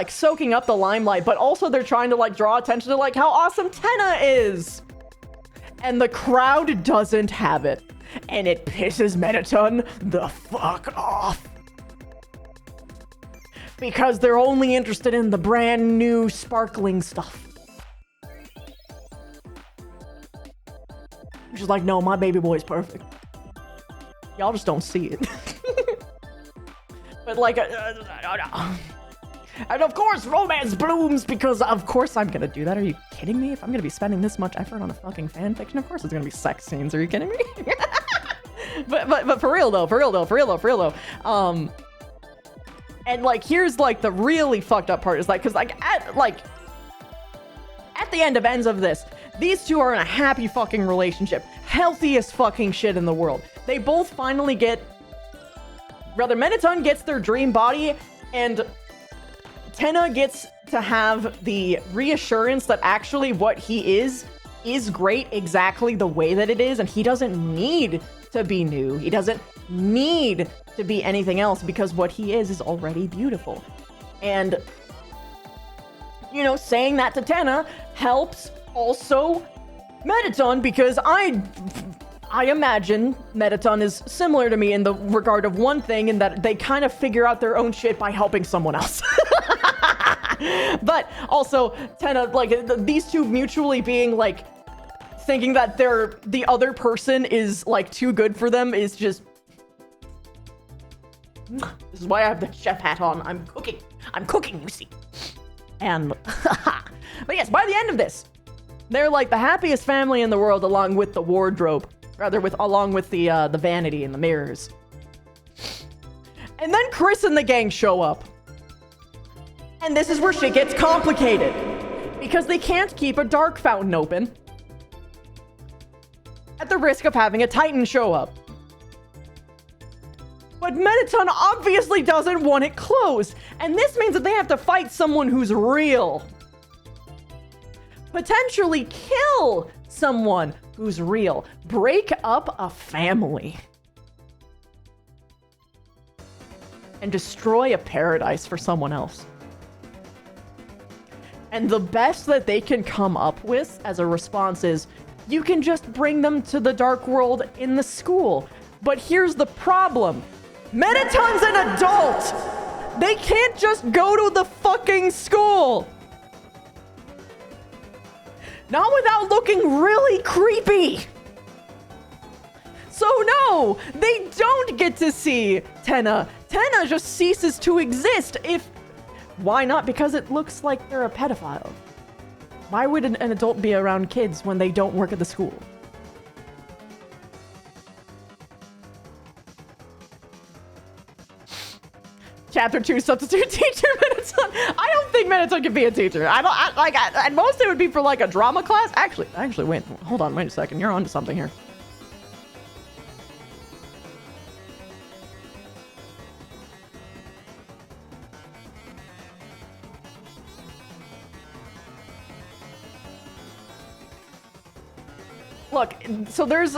soaking up the limelight, but also they're trying to, like, draw attention to, like, how awesome Tenna is. And the crowd doesn't have it. And it pisses Mettaton the fuck off. Because they're only interested in the brand new sparkling stuff. She's like, no, my baby boy's perfect. Y'all just don't see it. But like, and of course, romance blooms because of course I'm gonna do that. Are you kidding me? If I'm gonna be spending this much effort on a fucking fan fiction, of course it's gonna be sex scenes. Are you kidding me? but for real though. And like, here's like the really fucked up part is like, cause like at the end of ends of this, these two are in a happy fucking relationship, healthiest fucking shit in the world. They both finally Mettaton gets their dream body, and Tenna gets to have the reassurance that actually what he is great exactly the way that it is, and he doesn't need to be new. He doesn't need to be anything else because what he is already beautiful. And, you know, saying that to Tenna helps also Mettaton, because I imagine Mettaton is similar to me in the regard of one thing, in that they kind of figure out their own shit by helping someone else. But also Tenna, like, these two mutually being like thinking that the other person is like too good for them is just, this is why I have the chef hat on. I'm cooking, you see. And but yes, by the end of this, they're like the happiest family in the world, along with the wardrobe. Along with the vanity and the mirrors. And then Chris and the gang show up. And this is where shit gets complicated. Because they can't keep a dark fountain open at the risk of having a Titan show up. But Mettaton obviously doesn't want it closed, and this means that they have to fight someone who's real. Potentially kill someone who's real. Break up a family. And destroy a paradise for someone else. And the best that they can come up with as a response is, you can just bring them to the dark world in the school. But here's the problem. Mettaton's an adult! They can't just go to the fucking school! Not without looking really creepy! So no, they don't get to see Tenna. Tenna just ceases to exist if... Why not? Because it looks like they're a pedophile. Why would an adult be around kids when they don't work at the school? Chapter 2, substitute teacher Mettaton. I don't think Mettaton can be a teacher. At most it would be for like a drama class. Actually, wait, hold on, wait a second. You're onto something here. Look, so there's...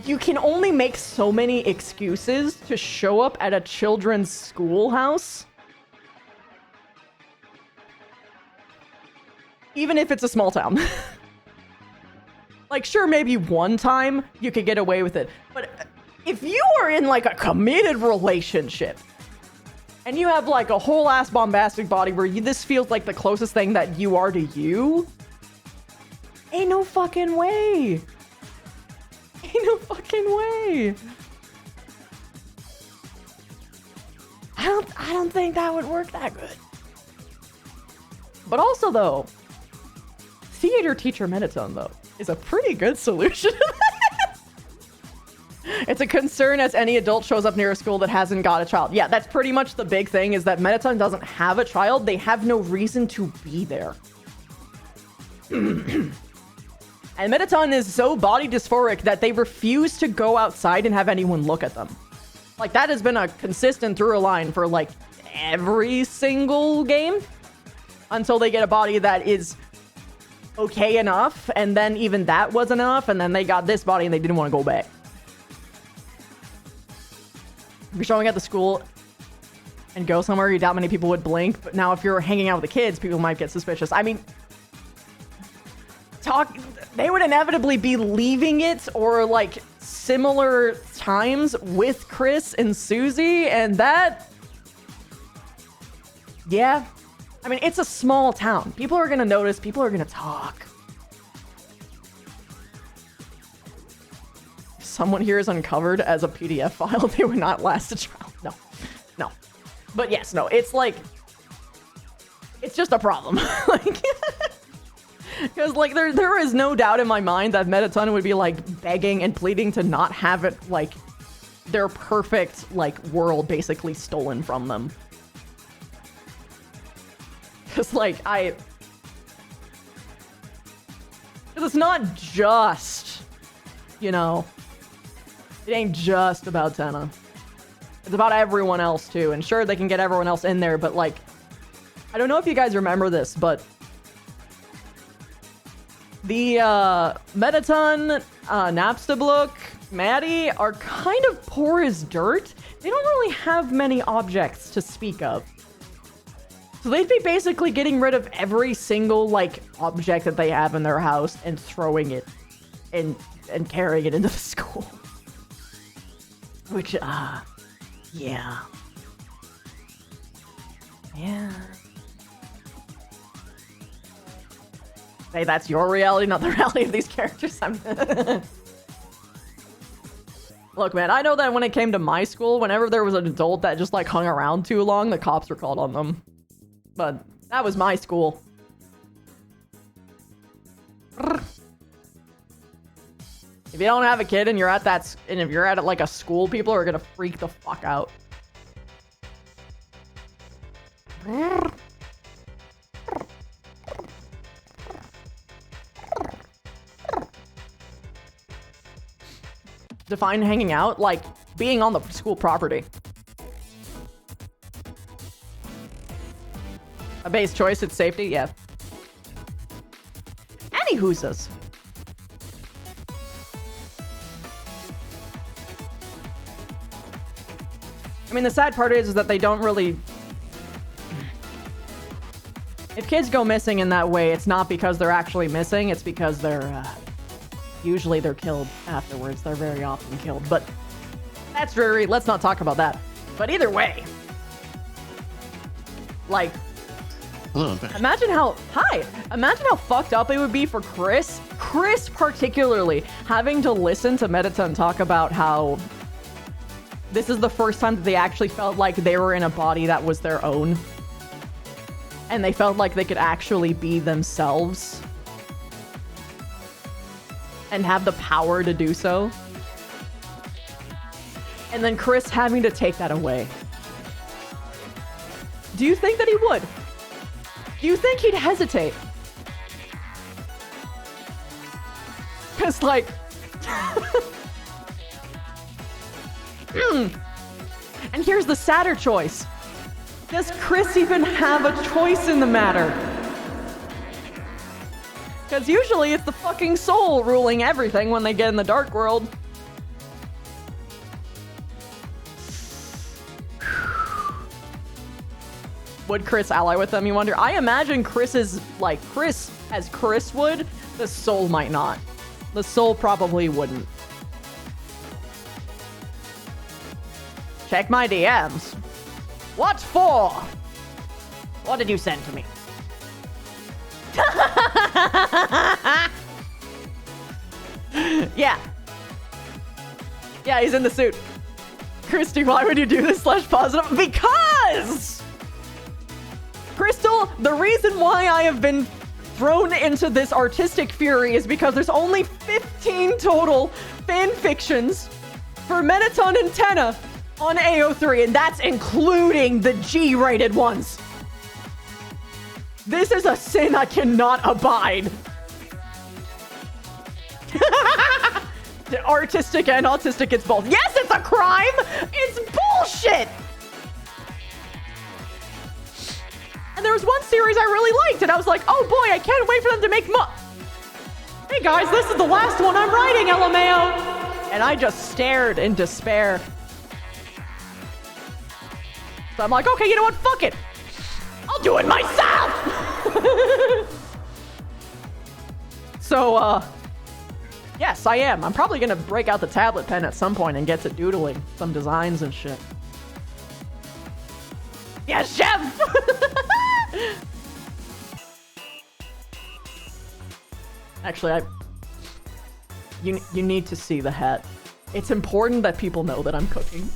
You can only make so many excuses to show up at a children's schoolhouse. Even if it's a small town. Like, sure, maybe one time you could get away with it. But if you are in, like, a committed relationship, and you have, like, a whole-ass bombastic body where this feels like the closest thing that you are to you... Ain't no fucking way. Ain't no fucking way. I don't think that would work that good. But also, though, theater teacher Mettaton, though, is a pretty good solution. It's a concern as any adult shows up near a school that hasn't got a child. Yeah, that's pretty much the big thing, is that Mettaton doesn't have a child. They have no reason to be there. And Mettaton is so body dysphoric that they refuse to go outside and have anyone look at them. Like, that has been a consistent through line for, like, every single game. Until they get a body that is okay enough, and then even that wasn't enough, and then they got this body and they didn't want to go back. If you're showing at the school and go somewhere, you doubt many people would blink. But now if you're hanging out with the kids, people might get suspicious. I mean... They would inevitably be leaving it, or like similar times with Chris and Susie, and that, yeah, I mean, it's a small town. People are gonna notice. People are gonna talk. If someone here is uncovered as a PDF file, they would not last a trial. No, but yes, no, it's like, it's just a problem. Like. Because, like, there is no doubt in my mind that Mettaton would be, like, begging and pleading to not have it, like, their perfect, like, world basically stolen from them. Because, like, it's not just, you know, it ain't just about Tenna. It's about everyone else, too. And sure, they can get everyone else in there, but, like, I don't know if you guys remember this, but... The Mettaton, Napstablook, Maddie are kind of poor as dirt. They don't really have many objects to speak of. So they'd be basically getting rid of every single, like, object that they have in their house and throwing it and carrying it into the school. Which, yeah. Yeah. Hey, that's your reality, not the reality of these characters. Look, man, I know that when it came to my school, whenever there was an adult that just, like, hung around too long, the cops were called on them. But that was my school. If you don't have a kid and you're at that, and if you're at, like, a school, people are gonna freak the fuck out. Define hanging out, like being on the school property. A base choice, it's safety, yeah. Any whoosas. I mean, the sad part is that they don't really... If kids go missing in that way, it's not because they're actually missing, it's because they're, usually they're killed afterwards. They're very often killed, but that's very... Let's not talk about that. But either way... Like... Hello, I'm back. Imagine how... Hi! Imagine how fucked up it would be for Chris. Chris particularly, having to listen to Mettaton talk about how... This is the first time that they actually felt like they were in a body that was their own. And they felt like they could actually be themselves. And have the power to do so. And then Chris having to take that away. Do you think that he would? Do you think he'd hesitate? Because, like... And here's the sadder choice. Does Chris even have a choice in the matter? Because usually it's the fucking soul ruling everything when they get in the dark world. Would Chris ally with them, you wonder? I imagine Chris is like Chris, as Chris would, the soul might not. The soul probably wouldn't. Check my DMs. What for? What did you send to me? Yeah. Yeah, he's in the suit. Christy, why would you do this /positive? Because! Crystal, the reason why I have been thrown into this artistic fury is because there's only 15 total fan fictions for Mettaton and Tenna on AO3, and that's including the G-rated ones. This is a sin I cannot abide. The artistic and autistic, it's both. Yes, it's a crime! It's bullshit! And there was one series I really liked, and I was like, oh boy, I can't wait for them to make Hey guys, this is the last one I'm writing, LMAO! And I just stared in despair. So I'm like, okay, you know what? Fuck it. I'll do it myself. So, yes, I am. I'm probably gonna break out the tablet pen at some point and get to doodling some designs and shit. Yes, chef. Actually, you need to see the hat. It's important that people know that I'm cooking.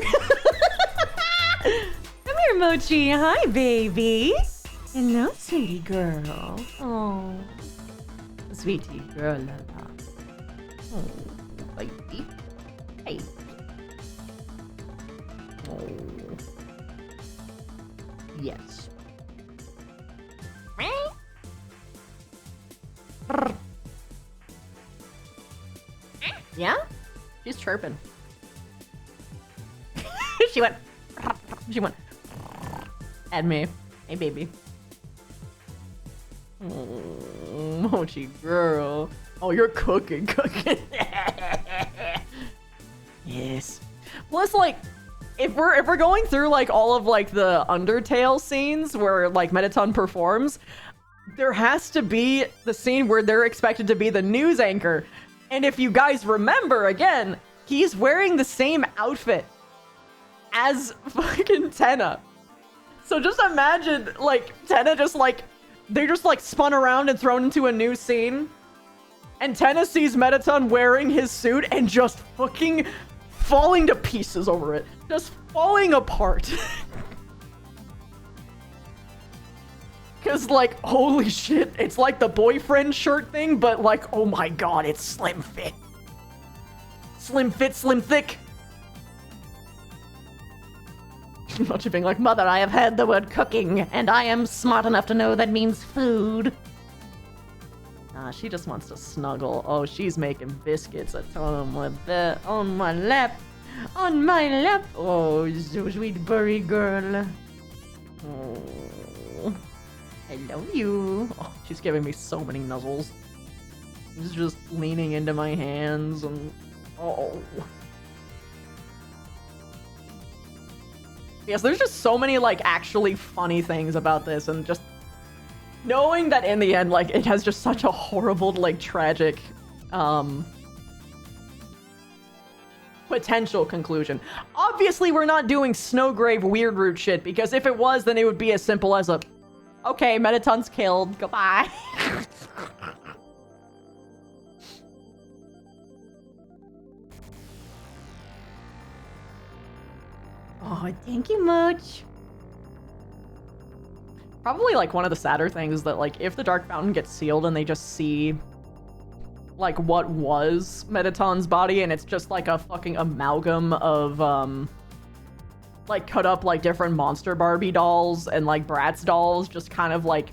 Come here, Mochi. Hi, baby. Hello, sweetie girl. Oh, sweetie girl. Oh, baby. Hey. Oh. Yes. Yeah? She's chirping. She went at me. Hey, baby. Oh, Mochi girl. Oh, you're cooking. Yes. Plus, like, if we're going through, like, all of, like, the Undertale scenes where, like, Mettaton performs, there has to be the scene where they're expected to be the news anchor. And if you guys remember, again, he's wearing the same outfit as fucking Tenna. So just imagine, like, Tenna just, like, they're just, like, spun around and thrown into a new scene. And Tenna sees Mettaton wearing his suit and just fucking falling to pieces over it. Just falling apart. Because, like, holy shit, it's like the boyfriend shirt thing, but, like, oh my god, it's slim fit. Slim fit, slim thick. Not you being like, mother, I have heard the word cooking, and I am smart enough to know that means food. Ah, she just wants to snuggle. Oh, she's making biscuits. I told him with that on my lap. On my lap. Oh, so sweet burry girl. Oh, I love you. Oh, she's giving me so many nuzzles. She's just leaning into my hands and oh. Yes, there's just so many like actually funny things about this, and just knowing that in the end, like, it has just such a horrible, like, tragic potential conclusion. Obviously, we're not doing Snowgrave weird root shit, because if it was, then it would be as simple as a, okay, Metaton's killed, goodbye. Oh, thank you much. Probably, like, one of the sadder things is that, like, if the Dark Fountain gets sealed and they just see, like, what was Metaton's body, and it's just, like, a fucking amalgam of, like, cut up, like, different Monster Barbie dolls and, like, Bratz dolls, just kind of, like,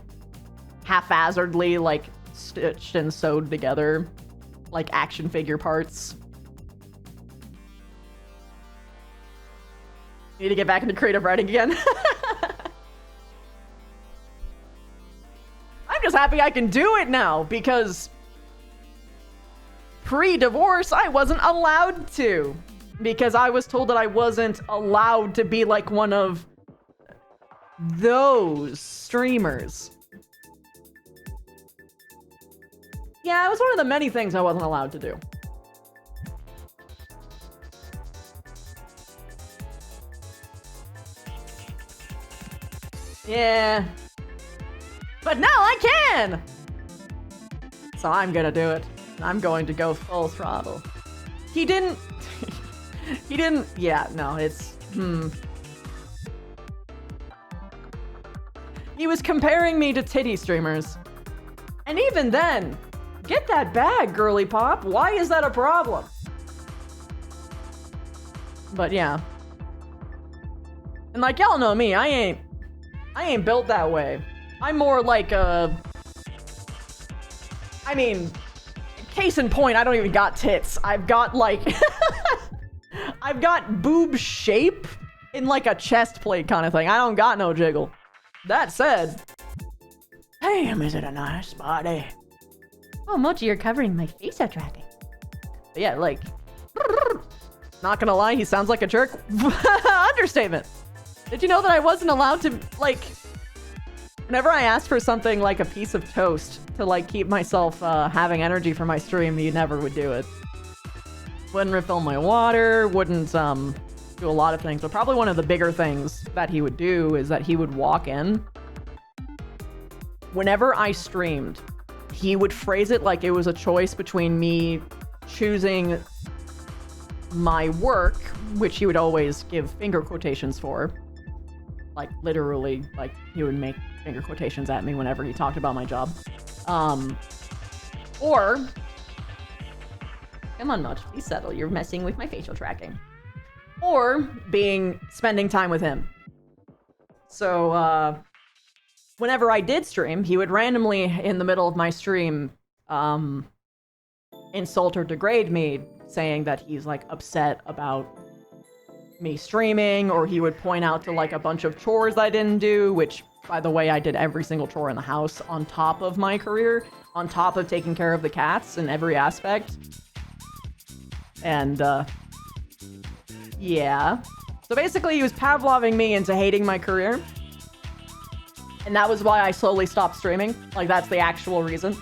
haphazardly, like, stitched and sewed together, like, action figure parts. Need to get back into creative writing again. I'm just happy I can do it now, because pre-divorce, I wasn't allowed to. Because I was told that I wasn't allowed to be like one of those streamers. Yeah, it was one of the many things I wasn't allowed to do. Yeah. But now I can! So I'm gonna do it. I'm going to go full throttle. He didn't... he didn't... Yeah, no, it's... He was comparing me to titty streamers. And even then, get that bag, girly pop. Why is that a problem? But yeah. And like, y'all know me, I ain't built that way. I'm more like a... I mean, case in point, I don't even got tits. I've got like... I've got boob shape in like a chest plate kind of thing. I don't got no jiggle. That said... Damn, is it a nice body? Oh, Mochi, you're covering my face tracking. But yeah, like... Not gonna lie, he sounds like a jerk. Understatement. Did you know that I wasn't allowed to, like... Whenever I asked for something like a piece of toast to, like, keep myself having energy for my stream, he never would do it. Wouldn't refill my water, wouldn't do a lot of things, but probably one of the bigger things that he would do is that he would walk in. Whenever I streamed, he would phrase it like it was a choice between me choosing my work, which he would always give finger quotations for. Like, literally, like, he would make finger quotations at me whenever he talked about my job. Or... Come on, Notch, please settle. You're messing with my facial tracking. Or spending time with him. So, whenever I did stream, he would randomly, in the middle of my stream, insult or degrade me, saying that he's, like, upset about me streaming, or he would point out to, like, a bunch of chores I didn't do, which, by the way, I did every single chore in the house on top of my career, on top of taking care of the cats in every aspect. And, yeah. So basically, he was Pavloving me into hating my career. And that was why I slowly stopped streaming. Like, that's the actual reason.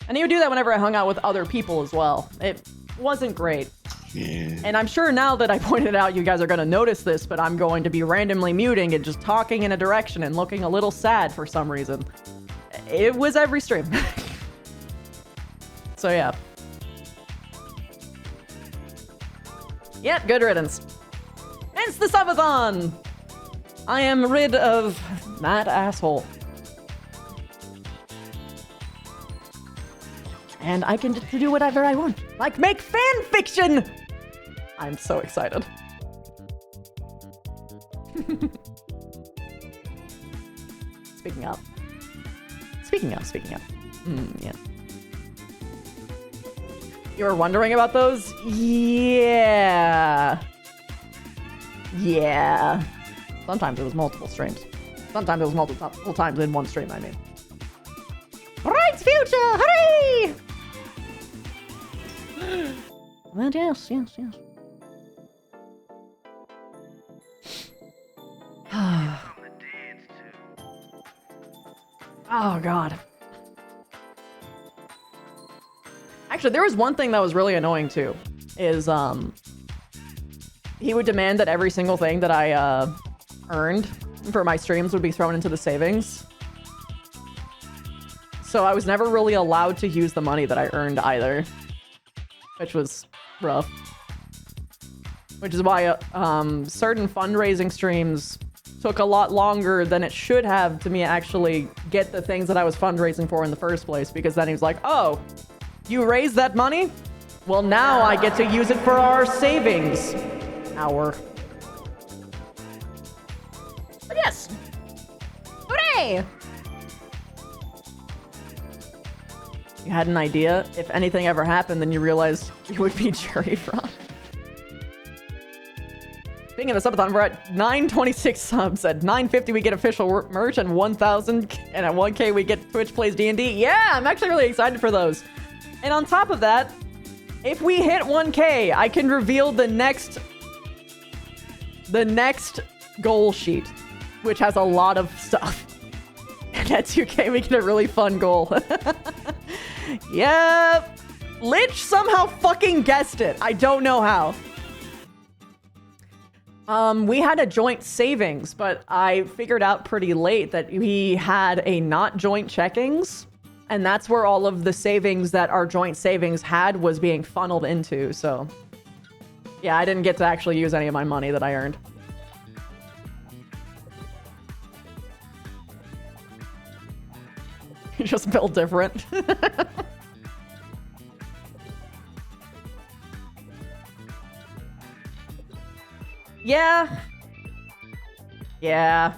And he would do that whenever I hung out with other people as well. It wasn't great. Yeah. And I'm sure now that I pointed out, you guys are going to notice this, but I'm going to be randomly muting and just talking in a direction and looking a little sad for some reason. It was every stream. So yeah. Yep, good riddance. It's the Suabthon! I am rid of that asshole. And I can just do whatever I want. Like make fan fiction! I'm so excited. Speaking up. Yeah. You were wondering about those? Yeah. Yeah. Sometimes it was multiple streams. Sometimes it was multiple times in one stream, I mean. Right, future! Hurry! Well, yes. Oh, God. Actually, there was one thing that was really annoying, too. Is, he would demand that every single thing that I, earned for my streams would be thrown into the savings. So I was never really allowed to use the money that I earned either. Which was rough. Which is why, certain fundraising streams took a lot longer than it should have to me actually get the things that I was fundraising for in the first place, because then he was like, oh, you raised that money? Well, now I get to use it for our savings hour. But yes. Hooray! You had an idea? If anything ever happened, then you realized you would be jury fraud. Speaking of the subathon, we're at 926 subs. At 950 we get official merch, and 1000 and at 1k we get Twitch Plays D&D. Yeah, I'm actually really excited for those. And on top of that, if we hit 1k, I can reveal the next goal sheet, which has a lot of stuff. And at 2k we get a really fun goal. Yep. Lich somehow fucking guessed it. I don't know how. We had a joint savings, but I figured out pretty late that we had a not joint checkings, and that's where all of the savings that our joint savings had was being funneled into, so... Yeah, I didn't get to actually use any of my money that I earned. You just built different. Yeah. Yeah.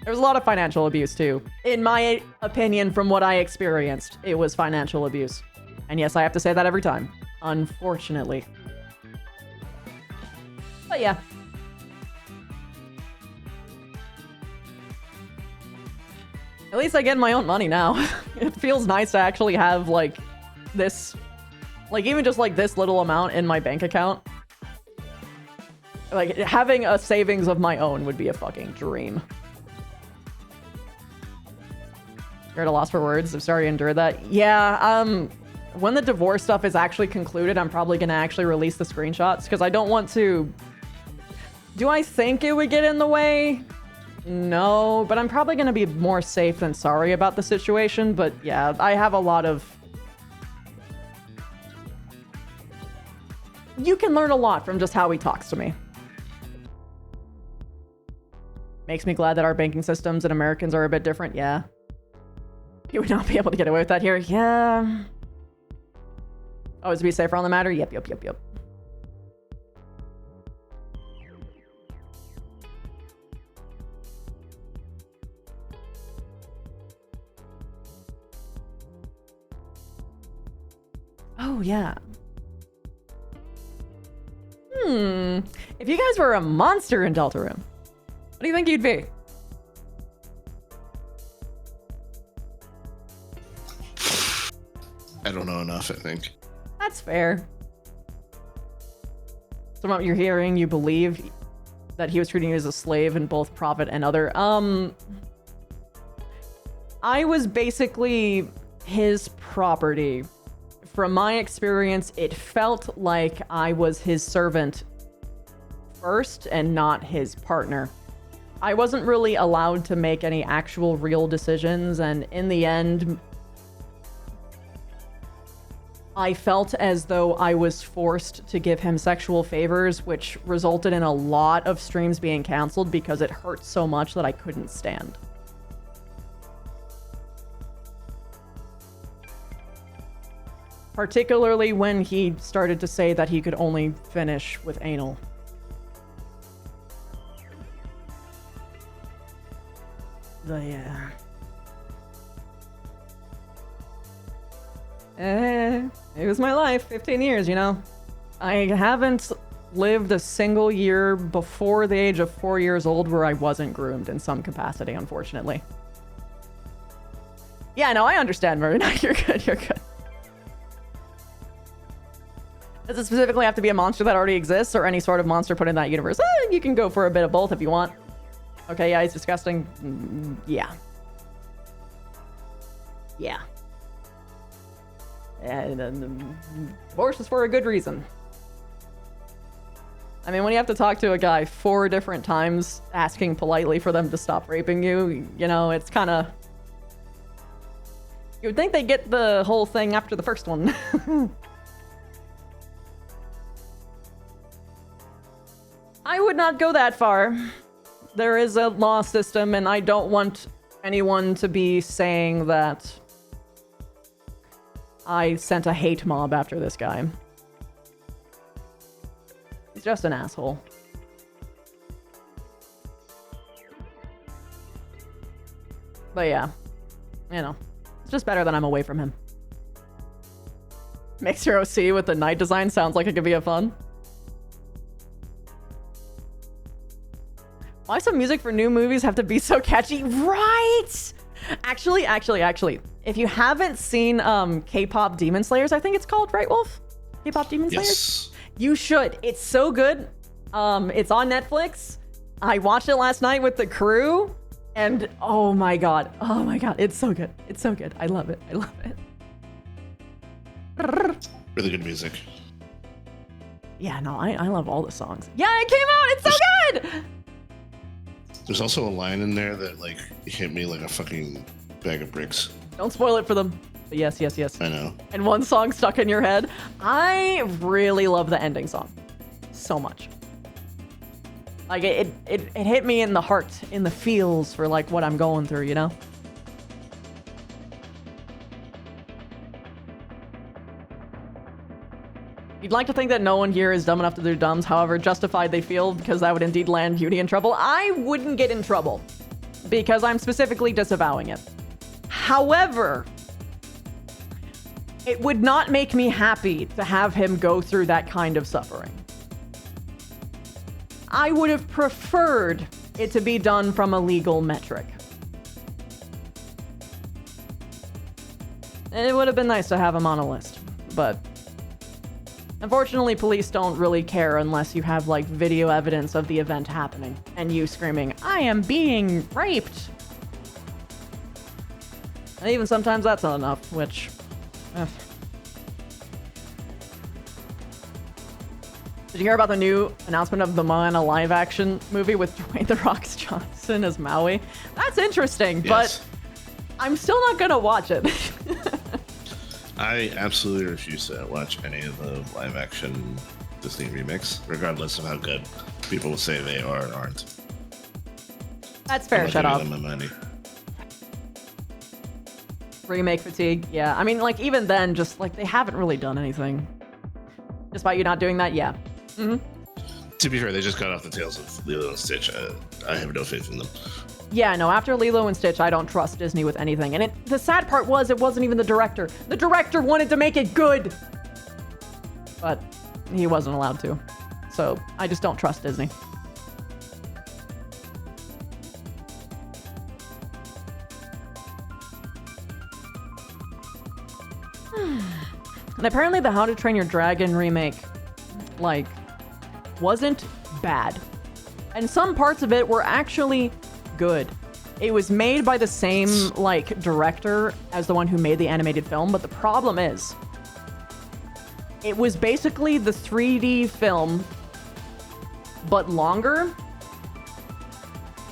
There was a lot of financial abuse, too. In my opinion, from what I experienced, it was financial abuse. And yes, I have to say that every time. Unfortunately. But yeah. At least I get my own money now. It feels nice to actually have, like, this... Like, even just, like, this little amount in my bank account. Like, having a savings of my own would be a fucking dream. You're at a loss for words. I'm sorry you endured that. Yeah, when the divorce stuff is actually concluded, I'm probably gonna actually release the screenshots, because I don't want to... Do I think it would get in the way? No, but I'm probably gonna be more safe than sorry about the situation, but yeah, I have a lot of... You can learn a lot from just how he talks to me. Makes me glad that our banking systems and Americans are a bit different, yeah. You would not be able to get away with that here, yeah. Oh, is to be safer on the matter? Yep. Oh, yeah. If you guys were a monster in Deltarune, what do you think you'd be? I don't know enough, I think. That's fair. From what you're hearing, you believe that he was treating you as a slave in both profit and other. I was basically his property. From my experience, it felt like I was his servant first and not his partner. I wasn't really allowed to make any actual real decisions, and in the end, I felt as though I was forced to give him sexual favors, which resulted in a lot of streams being canceled because it hurt so much that I couldn't stand. Particularly when he started to say that he could only finish with anal. But yeah. It was my life, 15 years, you know. I haven't lived a single year before the age of 4 years old where I wasn't groomed in some capacity, unfortunately. Yeah, no, I understand, Maroon. You're good, you're good. Does it specifically have to be a monster that already exists or any sort of monster put in that universe? You can go for a bit of both if you want. Okay, yeah, he's disgusting. Yeah. Yeah. And divorce is for a good reason. I mean, when you have to talk to a guy 4 different times asking politely for them to stop raping you, you know, it's kind of... You would think they'd get the whole thing after the first one. I would not go that far. There is a law system, and I don't want anyone to be saying that I sent a hate mob after this guy. He's just an asshole. But yeah, you know, it's just better than I'm away from him. Makes your OC with the night design sounds like it could be a fun. Why some music for new movies have to be so catchy? Right! Actually, if you haven't seen K-pop Demon Slayers, I think it's called, right, Wolf? K-pop Demon Slayers? Yes. You should. It's so good. It's on Netflix. I watched it last night with the crew, and oh my god, it's so good. It's so good. I love it. I love it. Really good music. Yeah, no, I love all the songs. Yeah, it came out. It's so good. There's also a line in there that like hit me like a fucking bag of bricks. Don't spoil it for them. But yes. I know. And one song stuck in your head. I really love the ending song so much. Like it hit me in the heart, in the feels for like what I'm going through, you know? You'd like to think that no one here is dumb enough to do dumbs, however justified they feel, because that would indeed land Judy in trouble. I wouldn't get in trouble, because I'm specifically disavowing it. However, it would not make me happy to have him go through that kind of suffering. I would have preferred it to be done from a legal metric. And it would have been nice to have him on a list, but unfortunately, police don't really care unless you have, like, video evidence of the event happening and you screaming, "I am being raped!" And even sometimes that's not enough, which... Did you hear about the new announcement of the Moana live-action movie with Dwayne "The Rock" Johnson as Maui? That's interesting, Yes. but I'm still not gonna watch it. I absolutely refuse to watch any of the live-action Disney remakes, regardless of how good people will say they are or aren't. That's fair, I'm not shut giving up. them my money. Remake fatigue, yeah. I mean, like, even then, just, like, they haven't really done anything. Despite you not doing that, yeah. Mm-hmm. To be fair, they just got off the tails of Lilo and Stitch. I have no faith in them. Yeah, no, after Lilo and Stitch, I don't trust Disney with anything. And the sad part was, it wasn't even the director. The director wanted to make it good! But he wasn't allowed to. So, I just don't trust Disney. And apparently the How to Train Your Dragon remake, like, wasn't bad. And some parts of it were actually good. It was made by the same, like, director as the one who made the animated film, but the problem is, it was basically the 3D film, but longer.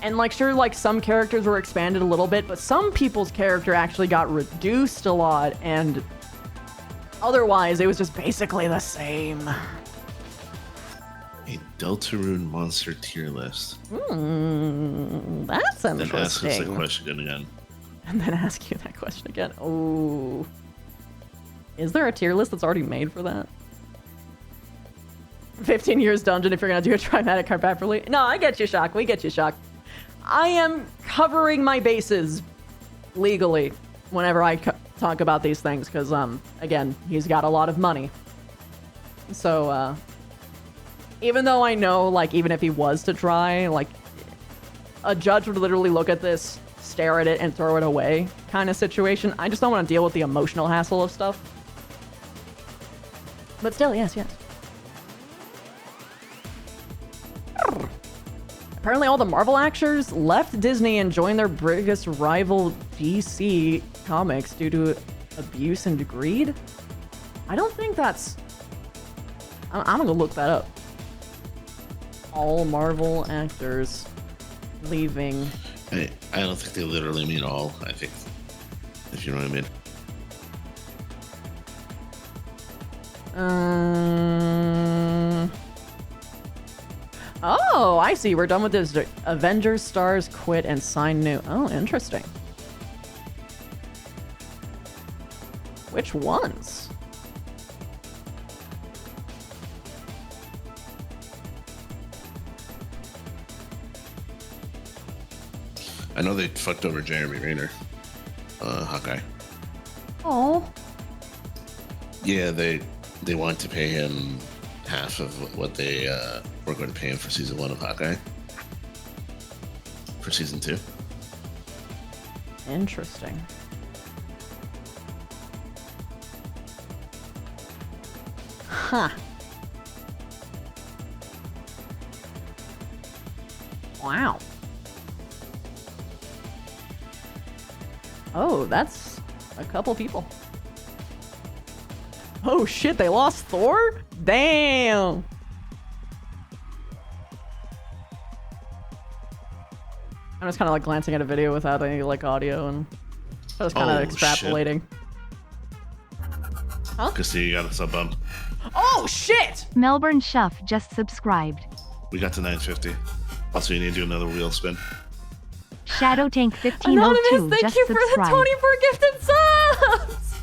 And, like, sure, like, some characters were expanded a little bit, but some people's character actually got reduced a lot, and otherwise, it was just basically the same. A Deltarune monster tier list. That's interesting. Then ask us the question again. And then ask you that question again. Oh. Is there a tier list that's already made for that? 15 years dungeon if you're gonna do a Trimatic hyperbole. No, I get you, Shock. We get you, Shock. I am covering my bases legally whenever I talk about these things because, again, he's got a lot of money. So, even though I know, like, even if he was to try, like, a judge would literally look at this, stare at it, and throw it away kind of situation. I just don't want to deal with the emotional hassle of stuff. But still, yes. Apparently all the Marvel actors left Disney and joined their biggest rival DC Comics due to abuse and greed. I don't think that's... I'm gonna look that up. All Marvel actors leaving. I don't think they literally mean all. I think, if you know what I mean. Oh, I see. We're done with this. Avengers stars quit and sign new. Oh, interesting. Which ones? I know they fucked over Jeremy Renner, Hawkeye. Oh. Yeah, they wanted to pay him half of what they were going to pay him for season 1 of Hawkeye. For season 2. Interesting. Huh. Wow. Oh, that's a couple people. Oh shit, they lost Thor? Damn! I'm just kind of like glancing at a video without any like audio and I was kind of extrapolating. Shit. Huh? Christy, you got a sub bump. Oh shit! Melbourne Shuff just subscribed. We got to 950. Also, you need to do another wheel spin. Shadow Tank Anonymous, 1502 thank just you for the subscribed. 24 gifted subs!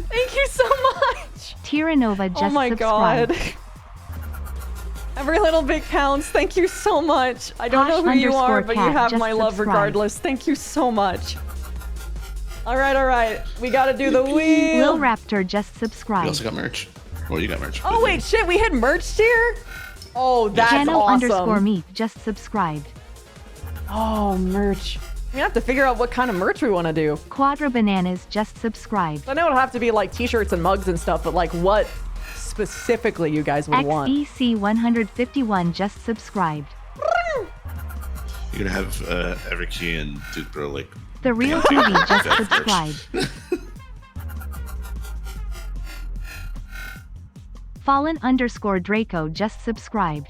Thank you so much! Tiranova just Oh my subscribed. god. Every little bit counts. Thank you so much. I don't know who you are, but you _cat have just my love subscribed. regardless. Thank you so much. Alright. We gotta do the Lil wheel. Raptor just We subscribed. also got merch. Well, you got merch. Oh wait, shit, we hit merch tier? Oh, that's Channel awesome. _me just subscribed. Oh, merch. We have to figure out what kind of merch we want to do. Quadra Bananas just subscribed. I know it'll have to be like t-shirts and mugs and stuff, but like what specifically you guys would want. XEC 151 just subscribed. You're gonna have every key and Duke Bro like. The Real TV just subscribed. Fallen _Draco just subscribed.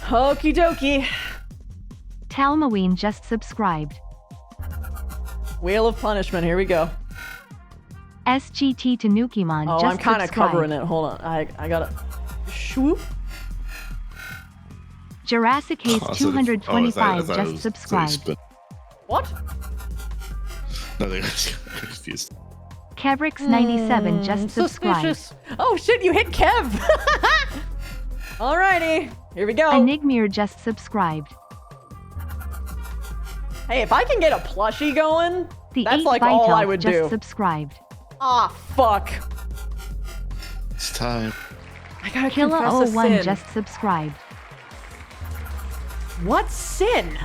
Okie dokie. Talmaween just subscribed. Wheel of Punishment, here we go. SGT Tanukimon Oh, just I'm kind of subscribed. covering it. Hold on. I gotta... Swoop. Jurassic Case Oh, so 225 I thought it just was subscribed. What? No, they got confused. Kevrix 97 just subscribed. Suspicious. Oh shit, you hit Kev! Alrighty, here we go. Enigmir just subscribed. Hey, if I can get a plushie going, The that's 8 like all Vital I would just do. subscribed. Ah, fuck. It's time. I gotta Killa confess a 01 sin. just subscribed. What sin?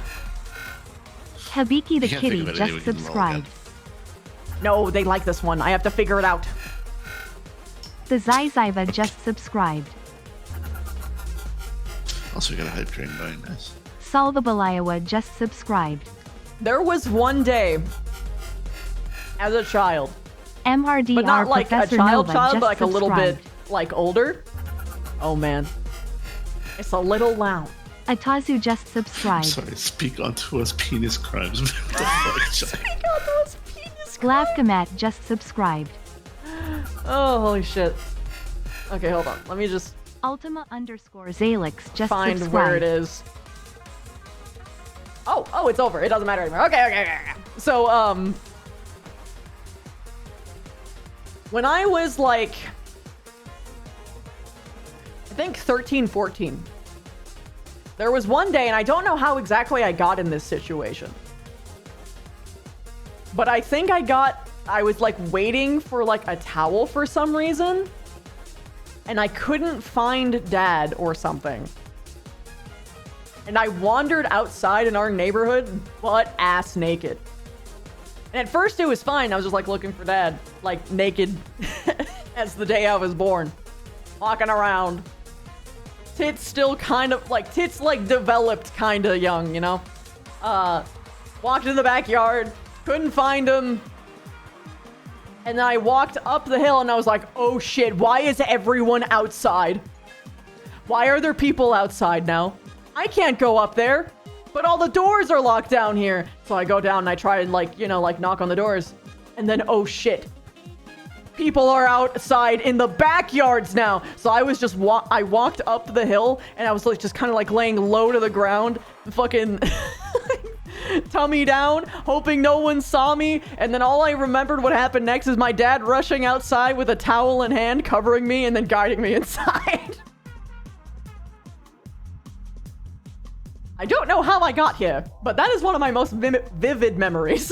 Habiki the You can't think Kitty of it, just we can roll subscribed. No, they like this one. I have to figure it out. The Zaiziva just subscribed. Also, we got a hype train going. Nice. Saul the Balayawa just subscribed. There was one day as a child, MRDR but not like Professor a child, Nova but just like a little bit subscribed. like older. Oh man, it's a little loud. Atazu just subscribed. Sorry, speak onto us penis crimes. What the fuck, Chuck? God, those penis. Glavkamat just subscribed. Oh, holy shit. Okay, hold on. Let me just Ultima _Zalix just find subscribed. where it is. Oh, it's over. It doesn't matter anymore. Okay. So, when I was like, I think 13, 14, there was one day, and I don't know how exactly I got in this situation. But I think I was like waiting for like a towel for some reason. And I couldn't find Dad or something. And I wandered outside in our neighborhood, butt ass naked. And at first it was fine. I was just like looking for Dad, like naked as the day I was born. Walking around. Tits still kind of like, tits like developed kind of young, you know? Walked in the backyard, couldn't find him. And then I walked up the hill and I was like, oh shit, why is everyone outside? Why are there people outside now? I can't go up there, but all the doors are locked down here. So I go down and I try and like, you know, like knock on the doors. And then, oh shit. People are outside in the backyards now. So I was just, I walked up the hill and I was like, just kind of like laying low to the ground, fucking tummy down, hoping no one saw me. And then all I remembered what happened next is my dad rushing outside with a towel in hand, covering me and then guiding me inside. I don't know how I got here, but that is one of my most vivid memories.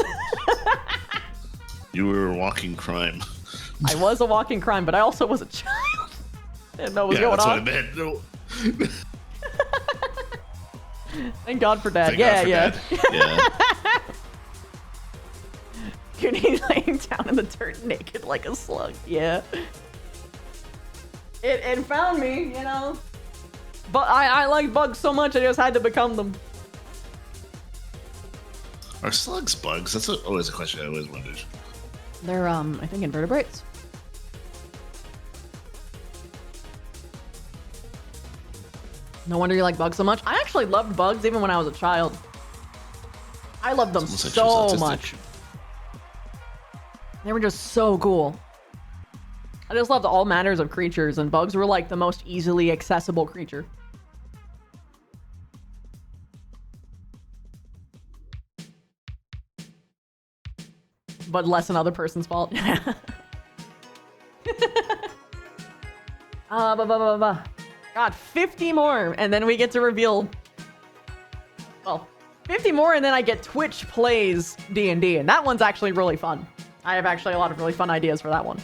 You were a walking crime. I was a walking crime, but I also was a child. Didn't know what was going on. That's what I meant. No. Thank God for Dad. Thank Yeah, God for yeah. Dad. Yeah. Goody laying down in the dirt naked like a slug. Yeah. It found me, you know. But I like bugs so much, I just had to become them. Are slugs bugs? That's always a question I always wondered. They're, I think invertebrates. No wonder you like bugs so much. I actually loved bugs even when I was a child. I loved them so much. They were just so cool. I just loved all manners of creatures, and bugs were like the most easily accessible creature. But less another person's fault. God, 50 more, and then we get to reveal... Well, 50 more, and then I get Twitch plays D&D, and that one's actually really fun. I have actually a lot of really fun ideas for that one.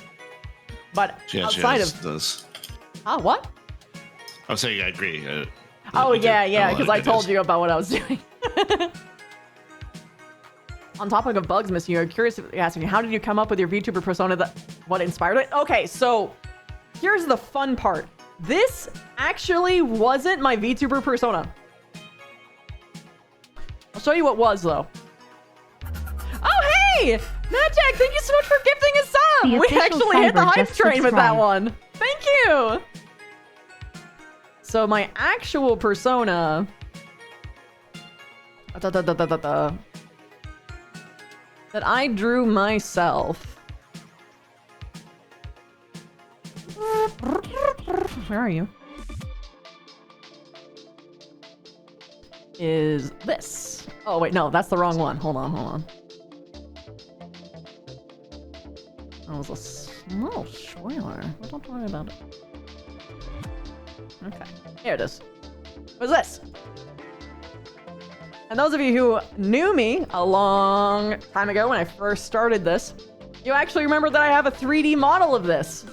But outside of... Does. What? I'm saying I agree. Oh, yeah, because I told you about what I was doing. On topic of bugs, Miss Yu, I'm curious asking you, how did you come up with your VTuber persona? What inspired it? Okay, so here's the fun part. This actually wasn't my VTuber persona. I'll show you what was, though. Oh, hey! Matt Jack, thank you so much for gifting a sub! We actually hit the hype train with that one. Thank you! So my actual persona... that I drew myself. Where are you? Is this. Oh, wait, no, that's the wrong one. Hold on. That was a small spoiler. But don't worry about it. Okay, here it is. What's this? And those of you who knew me a long time ago when I first started this, you actually remember that I have a 3D model of this.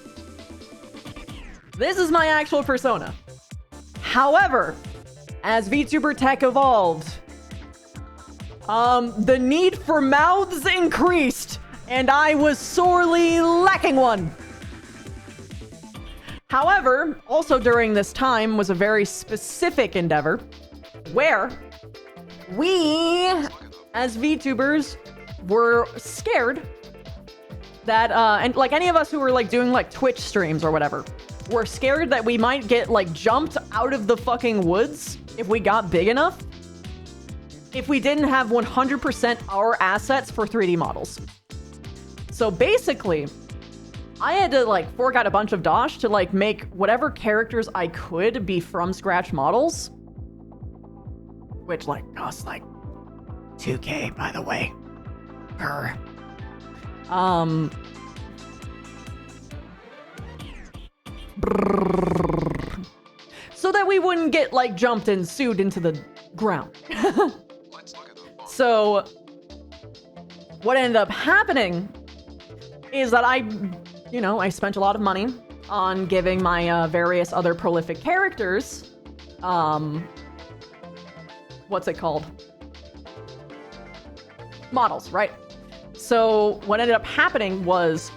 This is my actual persona. However, as VTuber tech evolved, the need for mouths increased, and I was sorely lacking one. However, also during this time was a very specific endeavor where we, as VTubers, were scared that, and like any of us who were like doing like Twitch streams or whatever, were scared that we might get like jumped out of the fucking woods if we got big enough, if we didn't have 100% our assets for 3D models. So basically, I had to like fork out a bunch of dosh to like make whatever characters I could be from scratch models. Which like costs like 2K, by the way. Per. So that we wouldn't get like jumped and sued into the ground. So what ended up happening is that I spent a lot of money on giving my various other prolific characters, what's it called? Models, right? So what ended up happening was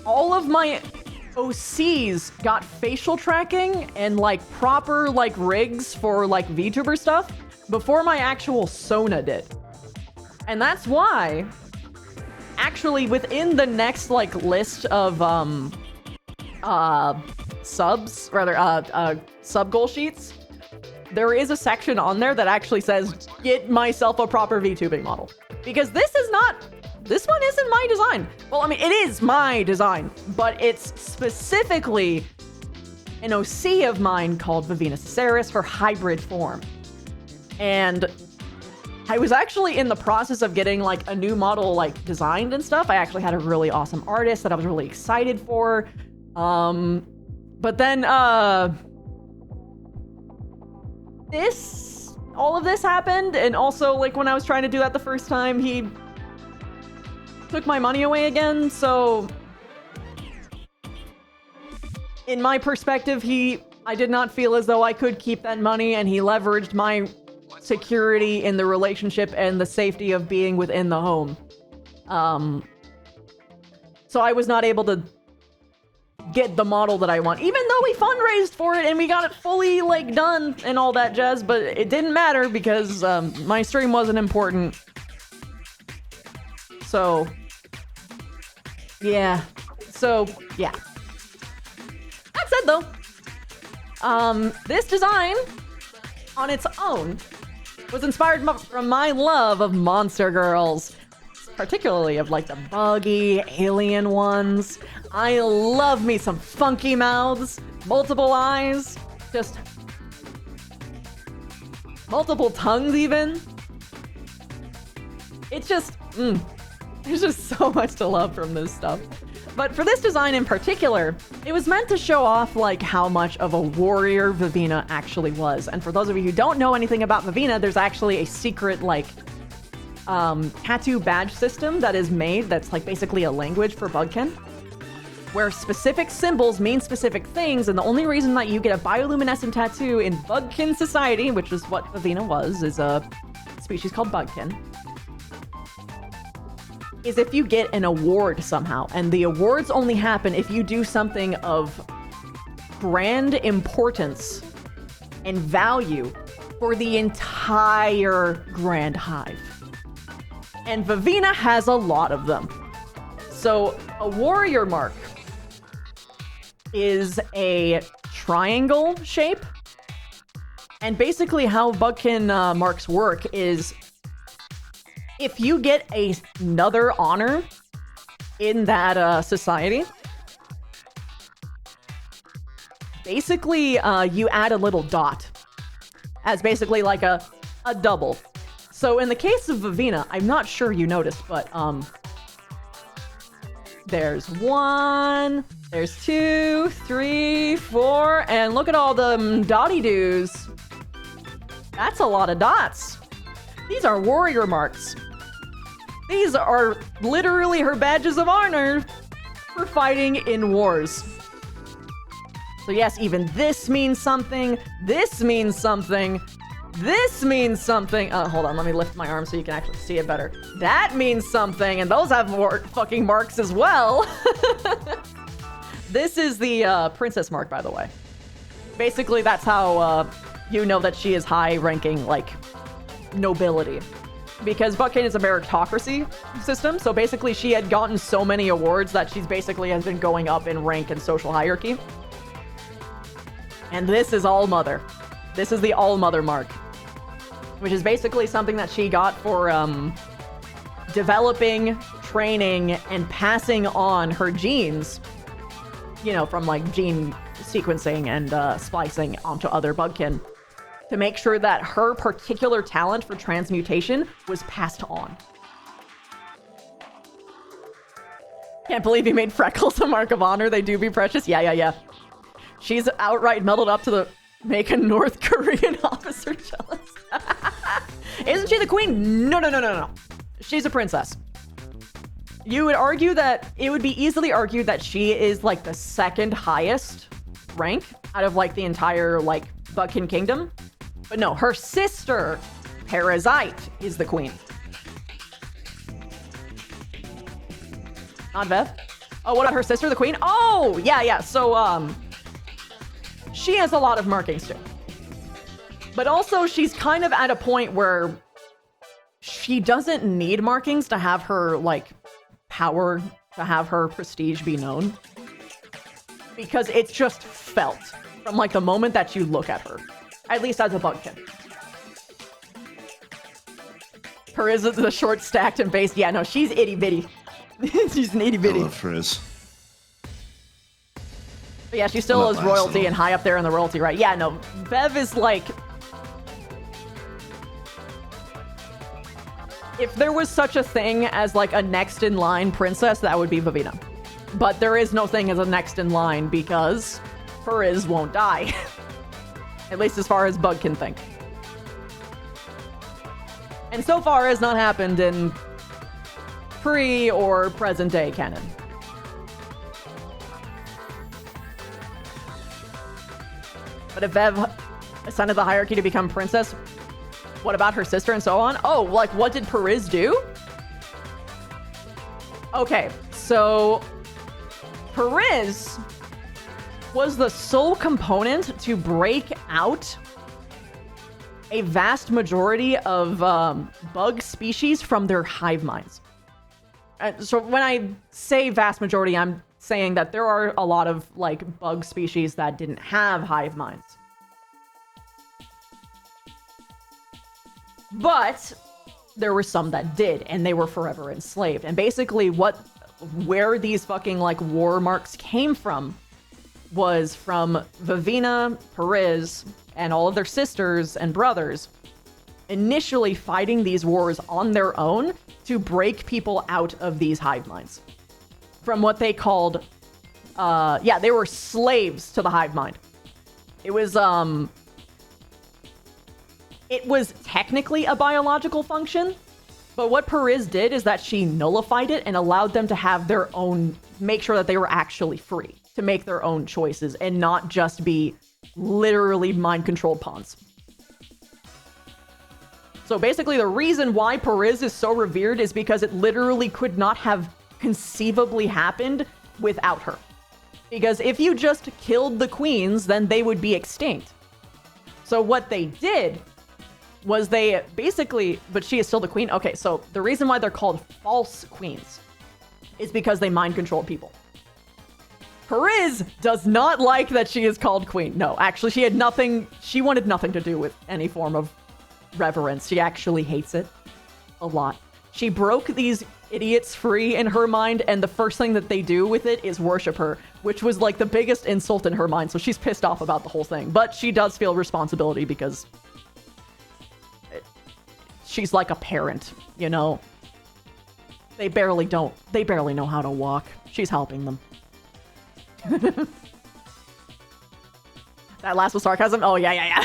all of my OCs got facial tracking and like proper like rigs for like VTuber stuff before my actual Sona did. And that's why actually within the next like list of sub goal sheets, there is a section on there that actually says get myself a proper VTubing model. Because this one isn't my design. Well, I mean, it is my design, but it's specifically an OC of mine called Vivina Cesaris, her hybrid form. And I was actually in the process of getting like a new model like designed and stuff. I actually had a really awesome artist that I was really excited for. But then all of this happened, and also like when I was trying to do that the first time, he took my money away again. So in my perspective, I did not feel as though I could keep that money, and he leveraged my security in the relationship and the safety of being within the home. So I was not able to get the model that I want, even though we fundraised for it and we got it fully like done and all that jazz, but it didn't matter because my stream wasn't important. So yeah. That said though, this design on its own was inspired from my love of monster girls, particularly of like the buggy alien ones. I love me some funky mouths, multiple eyes, just multiple tongues even. It's just, there's just so much to love from this stuff. But for this design in particular, it was meant to show off like how much of a warrior Vivina actually was. And for those of you who don't know anything about Vivina, there's actually a secret like tattoo badge system that is made that's like basically a language for Bugkin, where specific symbols mean specific things, and the only reason that you get a bioluminescent tattoo in Bugkin society, which is what Vivina was, is a species called Bugkin, is if you get an award somehow. And the awards only happen if you do something of grand importance and value for the entire Grand Hive. And Vivina has a lot of them. So a warrior mark is a triangle shape. And basically how Bugkin marks work is if you get another honor in that society, basically you add a little dot as basically like a double. So in the case of Vivina, I'm not sure you noticed, but there's 1, there's 2, 3, 4, and look at all the dotty doos. That's a lot of dots. These are warrior marks. These are literally her badges of honor for fighting in wars. So yes, even this means something. This means something. This means something. Hold on, let me lift my arm so you can actually see it better. That means something, and those have more fucking marks as well. This is the princess mark, by the way. Basically, that's how you know that she is high-ranking, like, nobility. Because Bugkin is a meritocracy system, so basically she had gotten so many awards that she's basically has been going up in rank and social hierarchy. And this is All Mother. This is the All Mother mark, which is basically something that she got for developing, training, and passing on her genes, you know, from like gene sequencing and splicing onto other Bugkin to make sure that her particular talent for transmutation was passed on. Can't believe you made freckles a mark of honor. They do be precious. Yeah. She's outright melded up to the make a North Korean officer jealous. Isn't she the queen? No. She's a princess. You would argue that it would be easily argued that she is like the second highest rank out of like the entire like Bugkin Kingdom. But no, her sister, Parasite, is the queen. Not Vev? Oh, what about her sister, the queen? Oh, yeah. So, she has a lot of markings too. But also, she's kind of at a point where she doesn't need markings to have her, like, power, to have her prestige be known. Because it's just felt from, like, the moment that you look at her. At least as a Bugkin. Her is the short, stacked, and based. Yeah, no, she's itty-bitty. She's an itty-bitty. I love Frizz. But yeah, she still is royalty and high up there in the royalty, right? Yeah, no, Vev is like... If there was such a thing as like a next-in-line princess, that would be Vivina. But there is no thing as a next-in-line because Frizz won't die. At least as far as Bug can think. And so far has not happened in pre- or present-day canon. But if Vev ascended the hierarchy to become princess, what about her sister and so on? Oh, like what did Periz do? Okay, so Periz was the sole component to break out a vast majority of bug species from their hive minds. So when I say vast majority, I'm saying that there are a lot of like bug species that didn't have hive minds. But there were some that did, and they were forever enslaved. And basically where these fucking like war marks came from was from Vivina, Periz, and all of their sisters and brothers initially fighting these wars on their own to break people out of these hive minds. From what they called, they were slaves to the hive mind. It was technically a biological function, but what Periz did is that she nullified it and allowed them to have their own, make sure that they were actually free to make their own choices and not just be literally mind-controlled pawns. So basically the reason why Periz is so revered is because it literally could not have conceivably happened without her. Because if you just killed the queens, then they would be extinct. So what they did was they basically, but she is still the queen. Okay, so the reason why they're called false queens is because they mind-controlled people. Periz does not like that she is called queen. No, actually, she wanted nothing to do with any form of reverence. She actually hates it a lot. She broke these idiots free in her mind, and the first thing that they do with it is worship her, which was like the biggest insult in her mind, so she's pissed off about the whole thing. But she does feel responsibility because she's like a parent, you know? They barely know how to walk. She's helping them. That last was sarcasm? Oh, yeah.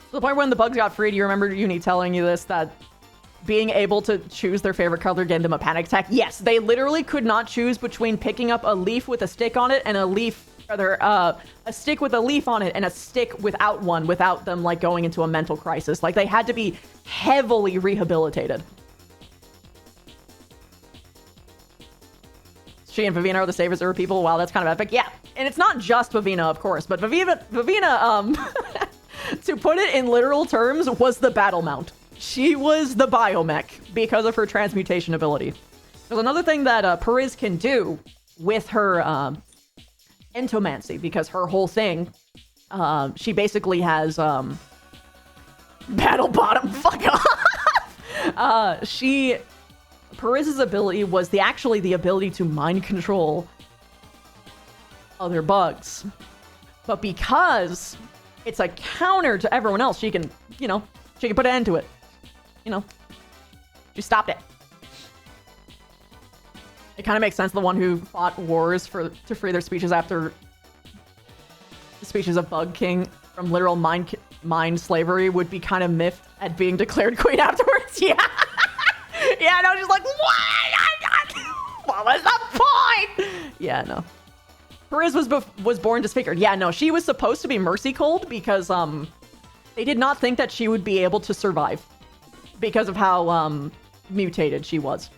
To the point when the bugs got free, do you remember Uni telling you this, that being able to choose their favorite color gave them a panic attack? Yes, they literally could not choose between picking up a leaf with a stick on it and a stick with a leaf on it and a stick without one, without them like going into a mental crisis. Like they had to be heavily rehabilitated. She and Vivina are the savers of her people. Wow, that's kind of epic. Yeah, and it's not just Vivina, of course, but Vivina, to put it in literal terms, was the battle mount. She was the biomech because of her transmutation ability. There's another thing that Periz can do with her entomancy, because her whole thing, she basically has battle bottom. Fuck off. Periz's ability was the ability to mind control other bugs. But because it's a counter to everyone else, she can put an end to it. She stopped it. It kind of makes sense, the one who fought wars to free their species after the species of Bug King from literal mind slavery would be kind of miffed at being declared queen afterwards. Yeah. Yeah, no, she's like, what was the point? Yeah, no. Perez was born disfigured. Yeah, no, she was supposed to be mercy cold because they did not think that she would be able to survive because of how mutated she was.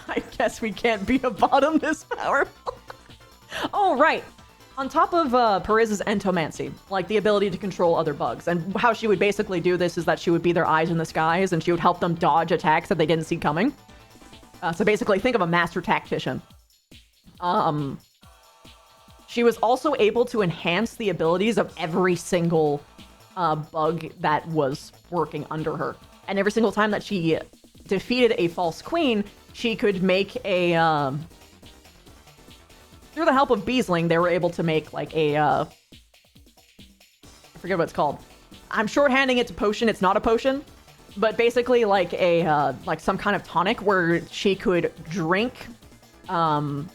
I guess we can't be a bottom this powerful. Oh, right. On top of Perez's entomancy, like the ability to control other bugs, and how she would basically do this is that she would be their eyes in the skies, and she would help them dodge attacks that they didn't see coming. So basically, think of a master tactician. She was also able to enhance the abilities of every single bug that was working under her. And every single time that she defeated a false queen, she could make a... through the help of Beesling, they were able to make like a... I forget what it's called. I'm shorthanding it to potion. It's not a potion. But basically like a like some kind of tonic where she could drink an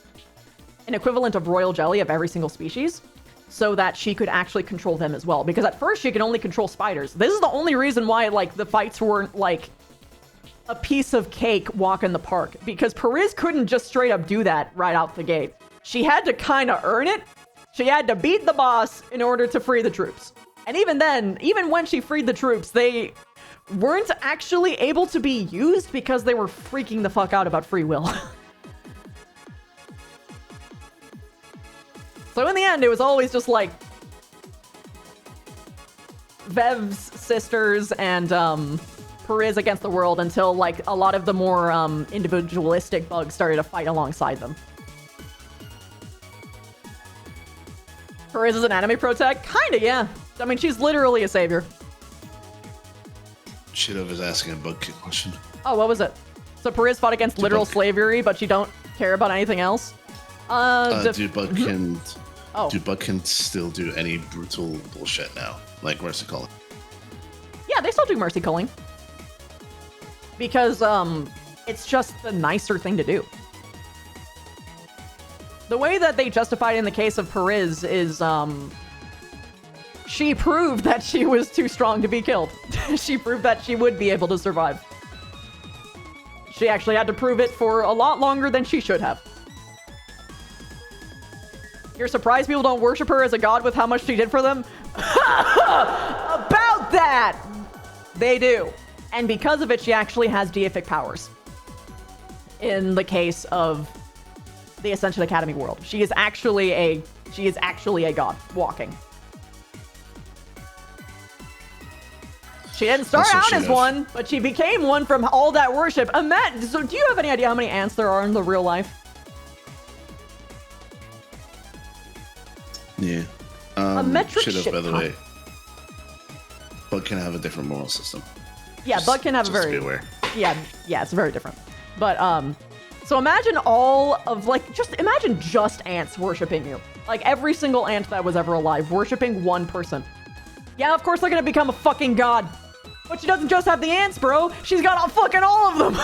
equivalent of royal jelly of every single species so that she could actually control them as well. Because at first she could only control spiders. This is the only reason why like the fights weren't like a piece of cake walk in the park, because Perez couldn't just straight up do that right out the gate. She had to kind of earn it. She had to beat the boss in order to free the troops. And even then, even when she freed the troops, they weren't actually able to be used because they were freaking the fuck out about free will. So in the end, it was always just like Vev's sisters and Perez against the world until like a lot of the more individualistic bugs started to fight alongside them. Perez is an anime protag? Kinda, yeah. I mean, she's literally a savior. Shit, I was asking a bug question. Oh, what was it? So Perez fought against literal slavery, but she don't care about anything else? Do Bugkin still do any brutal bullshit now? Like mercy calling? Yeah, they still do mercy culling. Because, it's just the nicer thing to do. The way that they justified in the case of Perez is, she proved that she was too strong to be killed. She proved that she would be able to survive. She actually had to prove it for a lot longer than she should have. You're surprised people don't worship her as a god with how much she did for them? About that! They do. And because of it, she actually has deific powers. In the case of the Ascension Academy world. She is actually a god walking. She didn't start out as one, but she became one from all that worship. So do you have any idea how many ants there are in the real life? Yeah. A metric shit shit up, by the ton. way. Bug can have a different moral system. Yeah, Bug can have a very... Just be aware. Yeah, it's very different. But, so imagine all of, like, imagine just ants worshiping you. Like, every single ant that was ever alive worshiping one person. Yeah, of course they're gonna become a fucking god. But she doesn't just have the ants, bro. She's got all of them.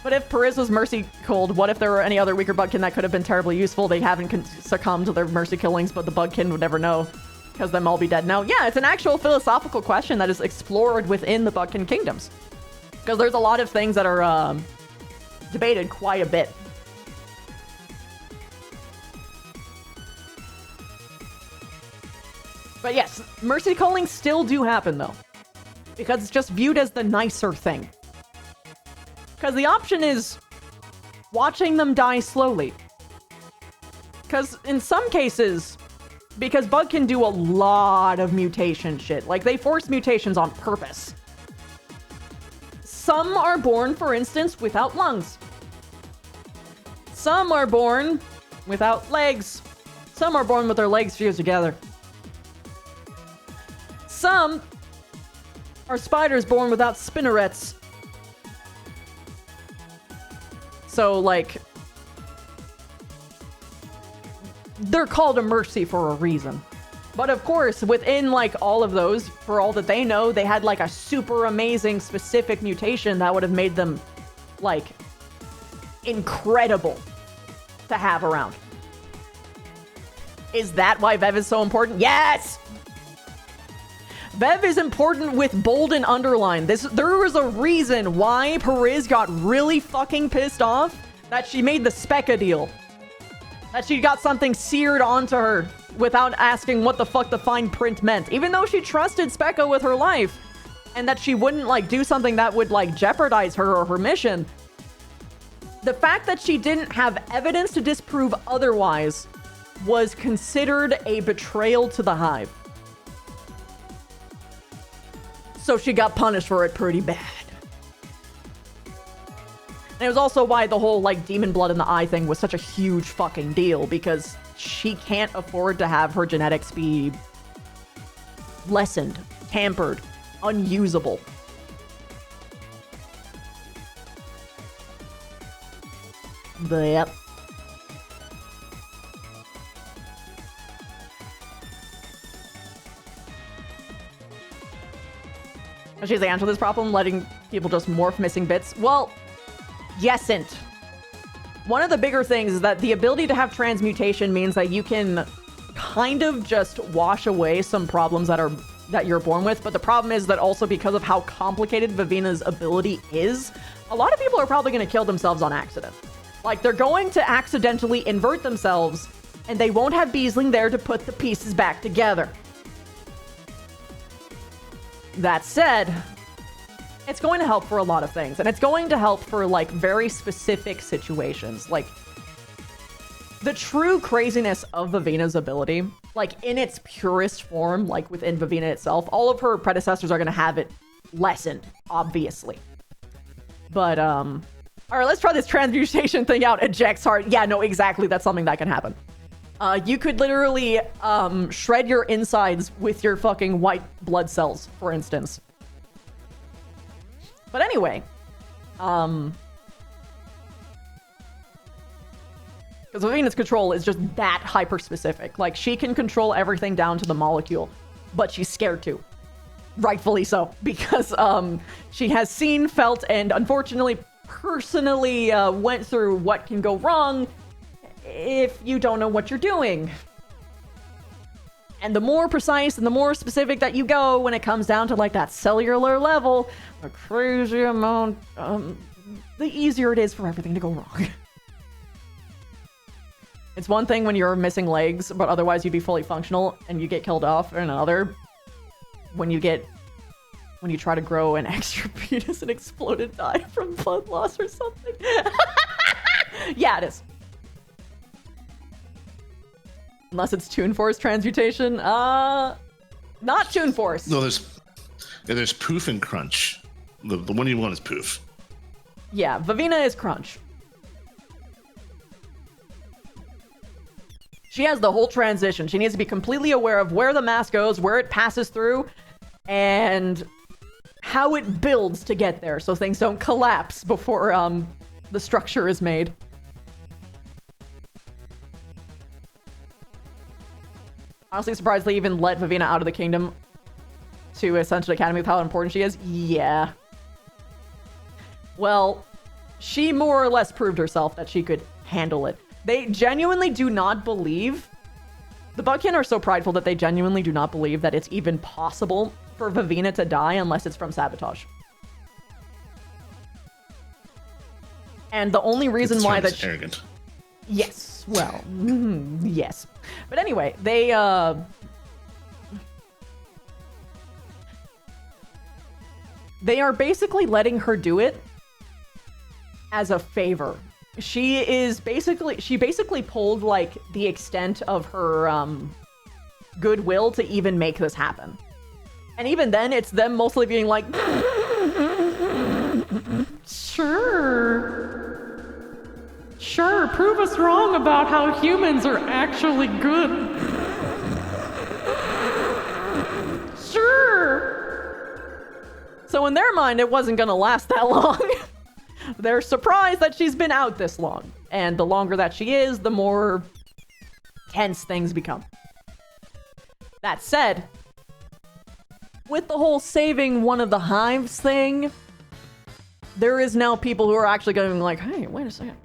But if Perez was mercy cold, what if there were any other weaker Bugkin that could have been terribly useful? They haven't succumbed to their mercy killings, but the Bugkin would never know. Because them all be dead now. Yeah, it's an actual philosophical question that is explored within the Bugkin kingdoms. Because there's a lot of things that are debated quite a bit. But yes, mercy callings still do happen though. Because it's just viewed as the nicer thing. Because the option is watching them die slowly. Because in some cases, because Bug can do a lot of mutation shit. Like, they force mutations on purpose. Some are born, for instance, without lungs. Some are born without legs. Some are born with their legs fused together. Some are spiders born without spinnerets. So, like, they're called a mercy for a reason. But of course, within, like, all of those, for all that they know, they had, like, a super amazing specific mutation that would have made them, like, incredible to have around. Is that why Vev is so important? Yes! Bev is important with bold and underline. There was a reason why Perez got really fucking pissed off that she made the Specca deal. That she got something seared onto her without asking what the fuck the fine print meant. Even though she trusted Specca with her life and that she wouldn't like do something that would like jeopardize her or her mission. The fact that she didn't have evidence to disprove otherwise was considered a betrayal to the Hive. So she got punished for it pretty bad. And it was also why the whole, like, demon blood in the eye thing was such a huge fucking deal, because she can't afford to have her genetics be lessened, tampered, unusable. But, yep. She's the answer to this problem, letting people just morph missing bits. Well, yesn't. One of the bigger things is that the ability to have transmutation means that you can kind of just wash away some problems that you're born with. But the problem is that also because of how complicated Vivina's ability is, a lot of people are probably going to kill themselves on accident. Like, they're going to accidentally invert themselves, and they won't have Beesling there to put the pieces back together. That said, it's going to help for a lot of things, and it's going to help for, like, very specific situations. Like, the true craziness of Vivina's ability, like, in its purest form, like, within Vivina itself, all of her predecessors are going to have it lessened, obviously. But, all right, let's try this transmutation thing out. Ejects heart. Yeah, no, exactly. That's something that can happen. You could literally shred your insides with your fucking white blood cells, for instance. But anyway, because Vivina's control is just that hyper-specific. Like, she can control everything down to the molecule, but she's scared to. Rightfully so, because she has seen, felt, and unfortunately personally went through what can go wrong if you don't know what you're doing. And the more precise and the more specific that you go when it comes down to, like, that cellular level, the crazy amount, the easier it is for everything to go wrong. It's one thing when you're missing legs, but otherwise you'd be fully functional and you get killed off, and another when you try to grow an extra penis and explode and die from blood loss or something. Yeah, it is. Unless it's Toon Force transmutation. Not Toon Force. No, there's Poof and Crunch. The one you want is Poof. Yeah, Vivina is Crunch. She has the whole transition. She needs to be completely aware of where the mass goes, where it passes through, and how it builds to get there so things don't collapse before the structure is made. Honestly surprised they even let Vivina out of the kingdom to Ascension Academy with how important she is. Yeah. Well, she more or less proved herself that she could handle it. They genuinely do not believe... The Bugkin are so prideful that they genuinely do not believe that it's even possible for Vivina to die unless it's from sabotage. And the only reason why that... arrogant. Yes, well, yes. But anyway, they are basically letting her do it as a favor. She basically pulled, like, the extent of her goodwill to even make this happen. And even then, it's them mostly being like, Sure, prove us wrong about how humans are actually good. Sure. So in their mind, it wasn't gonna last that long. They're surprised that she's been out this long. And the longer that she is, the more tense things become. That said, with the whole saving one of the hives thing, there is now people who are actually going like, hey, wait a second.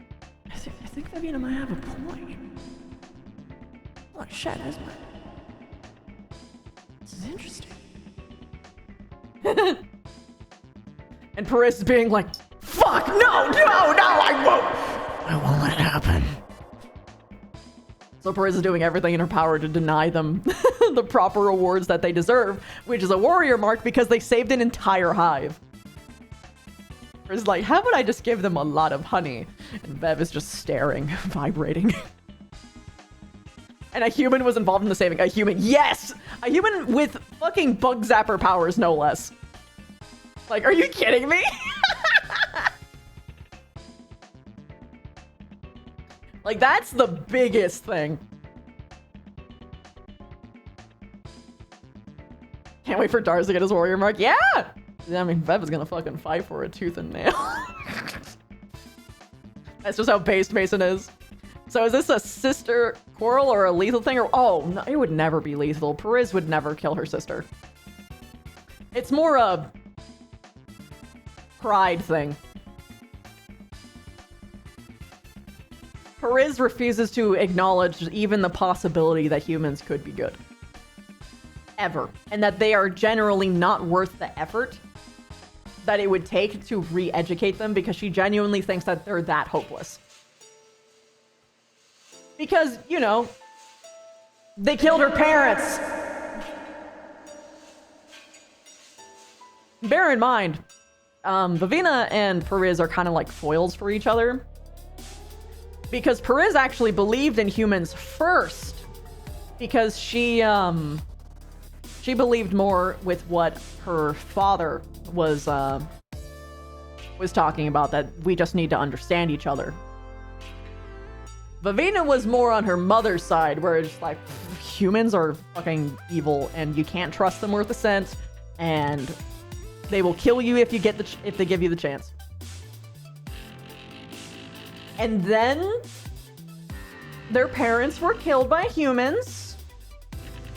I think Vivina might have a point. Oh shit, this is interesting. And Perez being like, fuck, no, I won't. I won't let it happen. So Perez is doing everything in her power to deny them the proper rewards that they deserve, which is a warrior mark because they saved an entire hive. Perez is like, how about I just give them a lot of honey? And Bev is just staring, vibrating. And a human was involved in the saving. A human, yes! A human with fucking bug zapper powers, no less. Like, are you kidding me? Like, that's the biggest thing. Can't wait for Darz to get his warrior mark. Yeah! I mean, Bev is gonna fucking fight for it tooth and nail. That's just how based Mason is. So is this a sister quarrel or a lethal thing? Or oh, no, it would never be lethal. Perez would never kill her sister. It's more a pride thing. Perez refuses to acknowledge even the possibility that humans could be good. Ever. And that they are generally not worth the effort that it would take to re-educate them because she genuinely thinks that they're that hopeless. Because, you know, they killed her parents. Bear in mind, Vivina and Perez are kind of like foils for each other. Because Perez actually believed in humans first. Because she believed more with what her father was talking about, that we just need to understand each other. Vivina was more on her mother's side, where it's like, humans are fucking evil, and you can't trust them worth a cent, and they will kill you if they give you the chance. And then their parents were killed by humans,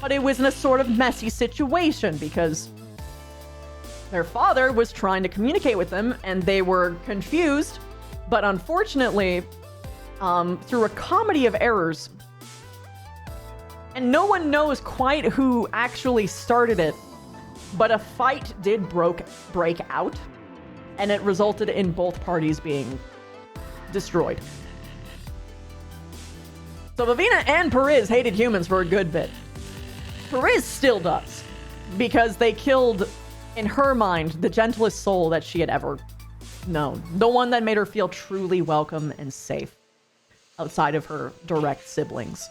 but it was in a sort of messy situation because their father was trying to communicate with them and they were confused, but unfortunately, through a comedy of errors, and no one knows quite who actually started it, but a fight did break out, and it resulted in both parties being destroyed. So Vivina and Perez hated humans for a good bit. Perez still does, because they killed, in her mind, the gentlest soul that she had ever known. The one that made her feel truly welcome and safe outside of her direct siblings.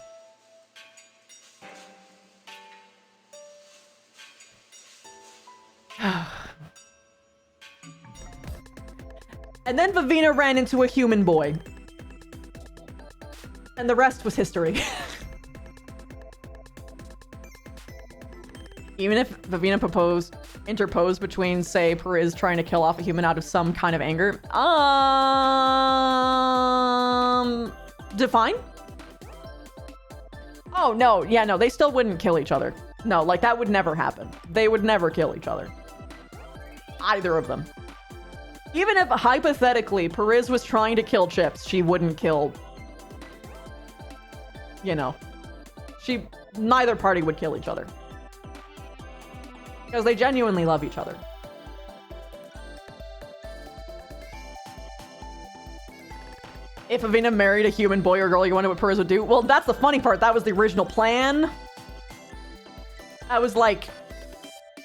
And then Vivina ran into a human boy. And the rest was history. Even if Vivina interposed between, say, Perez trying to kill off a human out of some kind of anger. Define? Oh, no. Yeah, no. They still wouldn't kill each other. No, like, that would never happen. They would never kill each other. Either of them. Even if, hypothetically, Perez was trying to kill Chips, she wouldn't kill... You know. Neither party would kill each other. Because they genuinely love each other. If Avina married a human boy or girl, you wonder what Perez would do? Well, that's the funny part. That was the original plan. That was like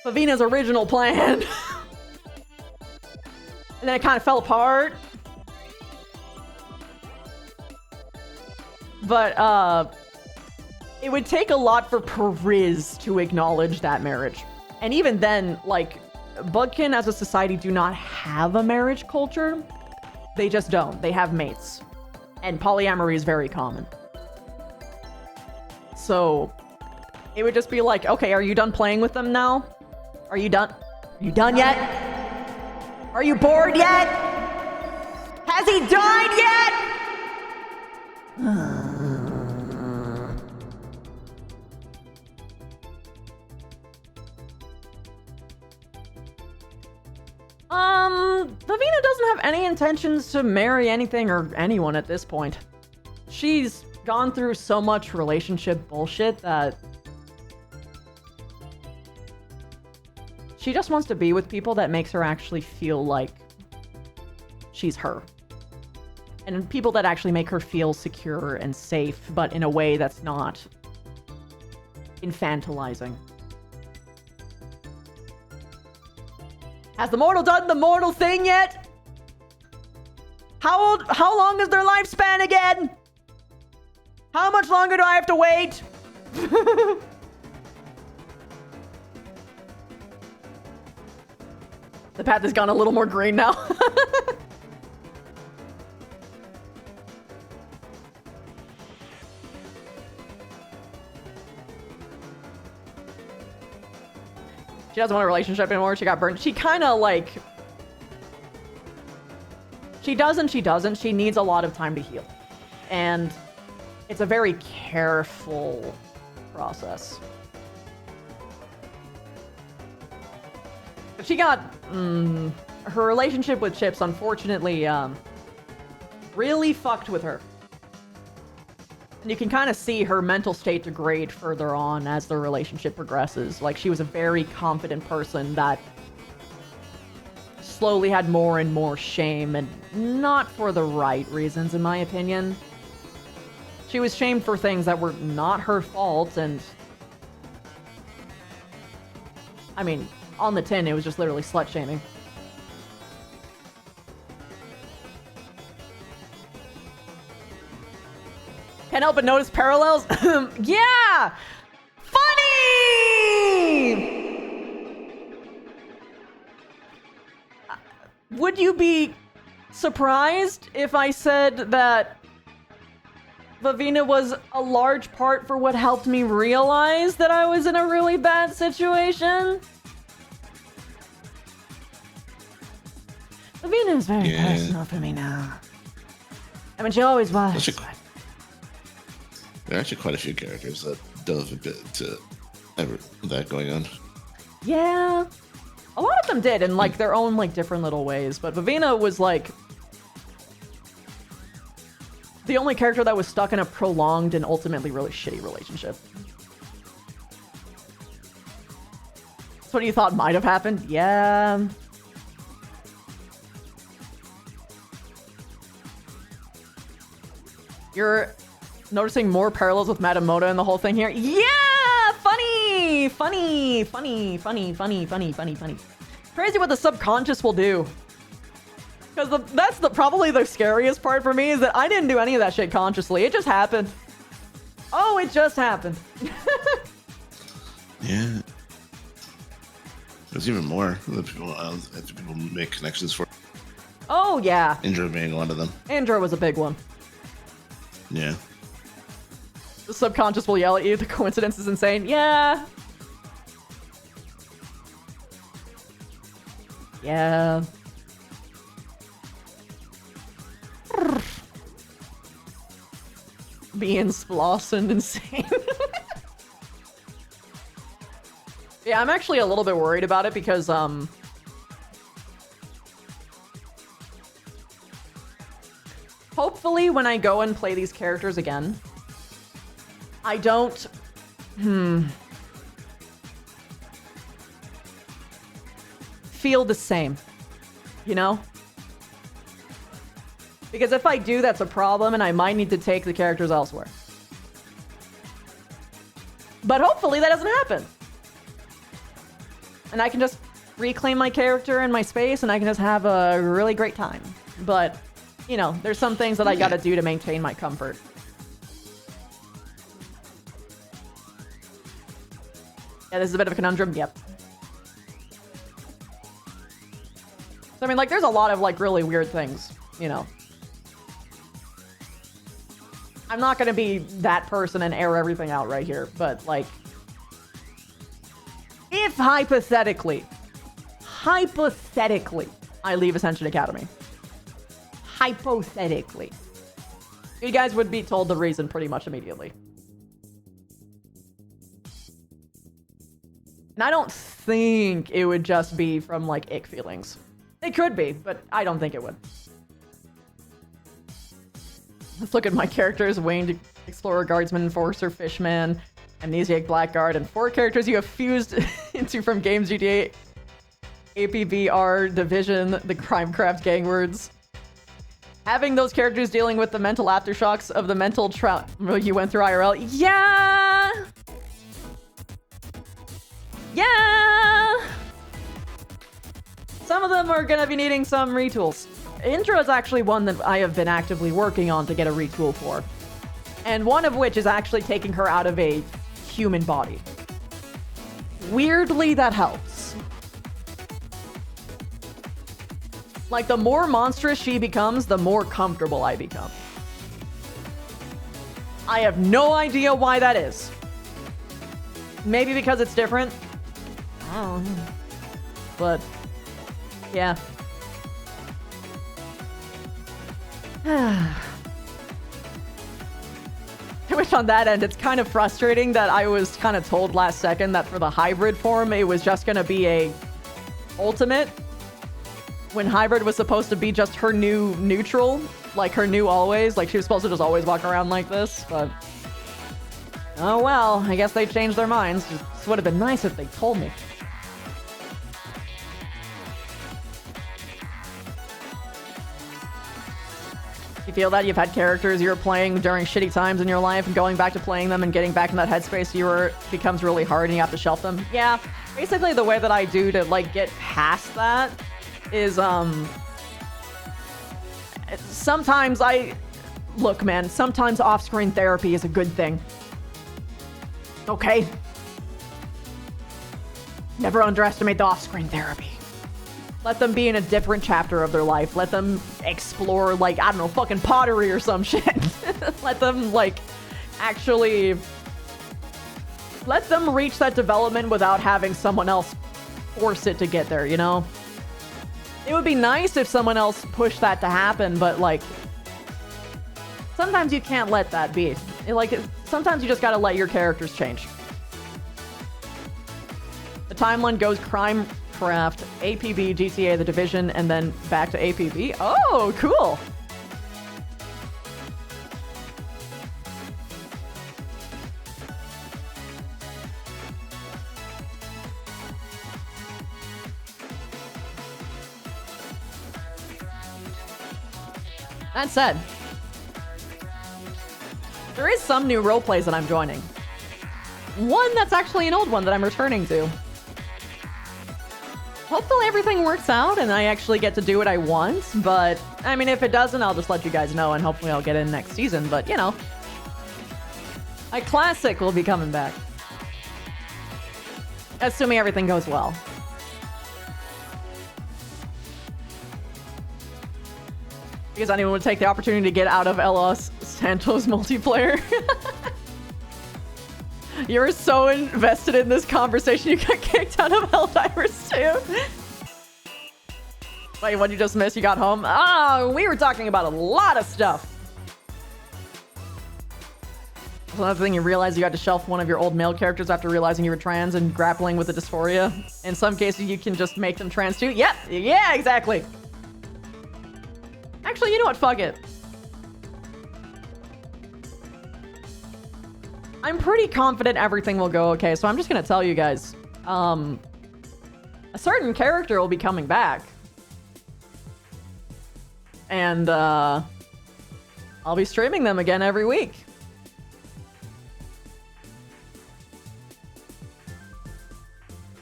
Avina's original plan. And then it kind of fell apart. But, it would take a lot for Perez to acknowledge that marriage. And even then, like, Bugkin as a society do not have a marriage culture. They just don't. They have mates. And polyamory is very common. So, it would just be like, okay, are you done playing with them now? Are you done? Are you done yet? Are you bored yet? Has he died yet? Vivina doesn't have any intentions to marry anything or anyone at this point. She's gone through so much relationship bullshit that She just wants to be with people that makes her actually feel like she's her. And people that actually make her feel secure and safe, but in a way that's not infantilizing. Has the mortal done the mortal thing yet? How long is their lifespan again? How much longer do I have to wait? The path has gone a little more green now. She doesn't want a relationship anymore. She got burned. She kind of like... She does and she doesn't. She needs a lot of time to heal. And it's a very careful process. She got... her relationship with Chips, unfortunately, really fucked with her. And you can kind of see her mental state degrade further on as the relationship progresses. Like, she was a very confident person that slowly had more and more shame, and not for the right reasons, in my opinion. She was shamed for things that were not her fault, and... I mean, on the tin, it was just literally slut-shaming. Can't help but notice parallels. Yeah! Funny! Would you be surprised if I said that Vavina was a large part for what helped me realize that I was in a really bad situation? Vavina is very personal for me now. I mean, she always was. There are actually quite a few characters that dove a bit to that going on. Yeah. A lot of them did in like their own like different little ways, but Vavina was like the only character that was stuck in a prolonged and ultimately really shitty relationship. That's what you thought might have happened? Yeah. You're noticing more parallels with Madame Moda and the whole thing here? Yeah! Funny! Funny! Funny! Funny! Funny! Funny! Funny! Funny! Crazy what the subconscious will do. Because that's probably the scariest part for me, is that I didn't do any of that shit consciously. It just happened. Oh, it just happened. Yeah. There's even more that people make connections for. Oh, yeah. Indra being one of them. Indra was a big one. Yeah. The subconscious will yell at you. The coincidence is insane. Yeah. Yeah. Being Splossen insane. Yeah, I'm actually a little bit worried about it because, hopefully when I go and play these characters again, I don't... feel the same. You know? Because if I do, that's a problem, and I might need to take the characters elsewhere. But hopefully that doesn't happen. And I can just reclaim my character and my space, and I can just have a really great time. But, you know, there's some things that I gotta do to maintain my comfort. Yeah, this is a bit of a conundrum. Yep. So, I mean, like, there's a lot of, like, really weird things, you know. I'm not gonna be that person and air everything out right here, but, like, if hypothetically, I leave Ascension Academy. Hypothetically. You guys would be told the reason pretty much immediately. And I don't think it would just be from, like, ick feelings. It could be, but I don't think it would. Let's look at my characters. Winged Explorer, Guardsman, Enforcer, Fishman, Amnesiac, Blackguard, and 4 characters you have fused into from games GTA APBR, Division, the Crimecraft gang words. Having those characters dealing with the mental aftershocks of the mental trauma you went through IRL. Yeah! Yeah! Some of them are gonna be needing some retools. Indra is actually one that I have been actively working on to get a retool for. And one of which is actually taking her out of a human body. Weirdly, that helps. Like, the more monstrous she becomes, the more comfortable I become. I have no idea why that is. Maybe because it's different. I don't know. But, yeah. Which on that end, it's kind of frustrating that I was kind of told last second that for the hybrid form, it was just going to be a ultimate. When hybrid was supposed to be just her new neutral, like her new always, like she was supposed to just always walk around like this, but oh well, I guess they changed their minds. This would have been nice if they told me. You feel that you've had characters you were playing during shitty times in your life and going back to playing them and getting back in that headspace you were becomes really hard and you have to shelf them? Yeah, basically the way that I do to like get past that is sometimes look, man, sometimes off-screen therapy is a good thing. Okay? Never underestimate the off-screen therapy. Let them be in a different chapter of their life. Let them explore, like, I don't know, fucking pottery or some shit. Let them, like, actually... Let them reach that development without having someone else force it to get there, you know? It would be nice if someone else pushed that to happen, but, like... Sometimes you can't let that be. Sometimes you just gotta let your characters change. The timeline goes Crimecraft, APB, GTA, The Division, and then back to APB. Oh, cool! That said, there is some new roleplays that I'm joining. One that's actually an old one that I'm returning to. Hopefully everything works out and I actually get to do what I want, but I mean, if it doesn't, I'll just let you guys know and hopefully I'll get in next season, but you know. A classic will be coming back. Assuming everything goes well. Because anyone would take the opportunity to get out of Los Santos multiplayer. You were so invested in this conversation, you got kicked out of Helldivers too. Wait, what'd you just miss? You got home? Oh, we were talking about a lot of stuff. Another thing, you realize you had to shelf one of your old male characters after realizing you were trans and grappling with the dysphoria. In some cases, you can just make them trans too. Yep, yeah, exactly. Actually, you know what? Fuck it. I'm pretty confident everything will go okay, so I'm just gonna tell you guys. A certain character will be coming back. And, I'll be streaming them again every week.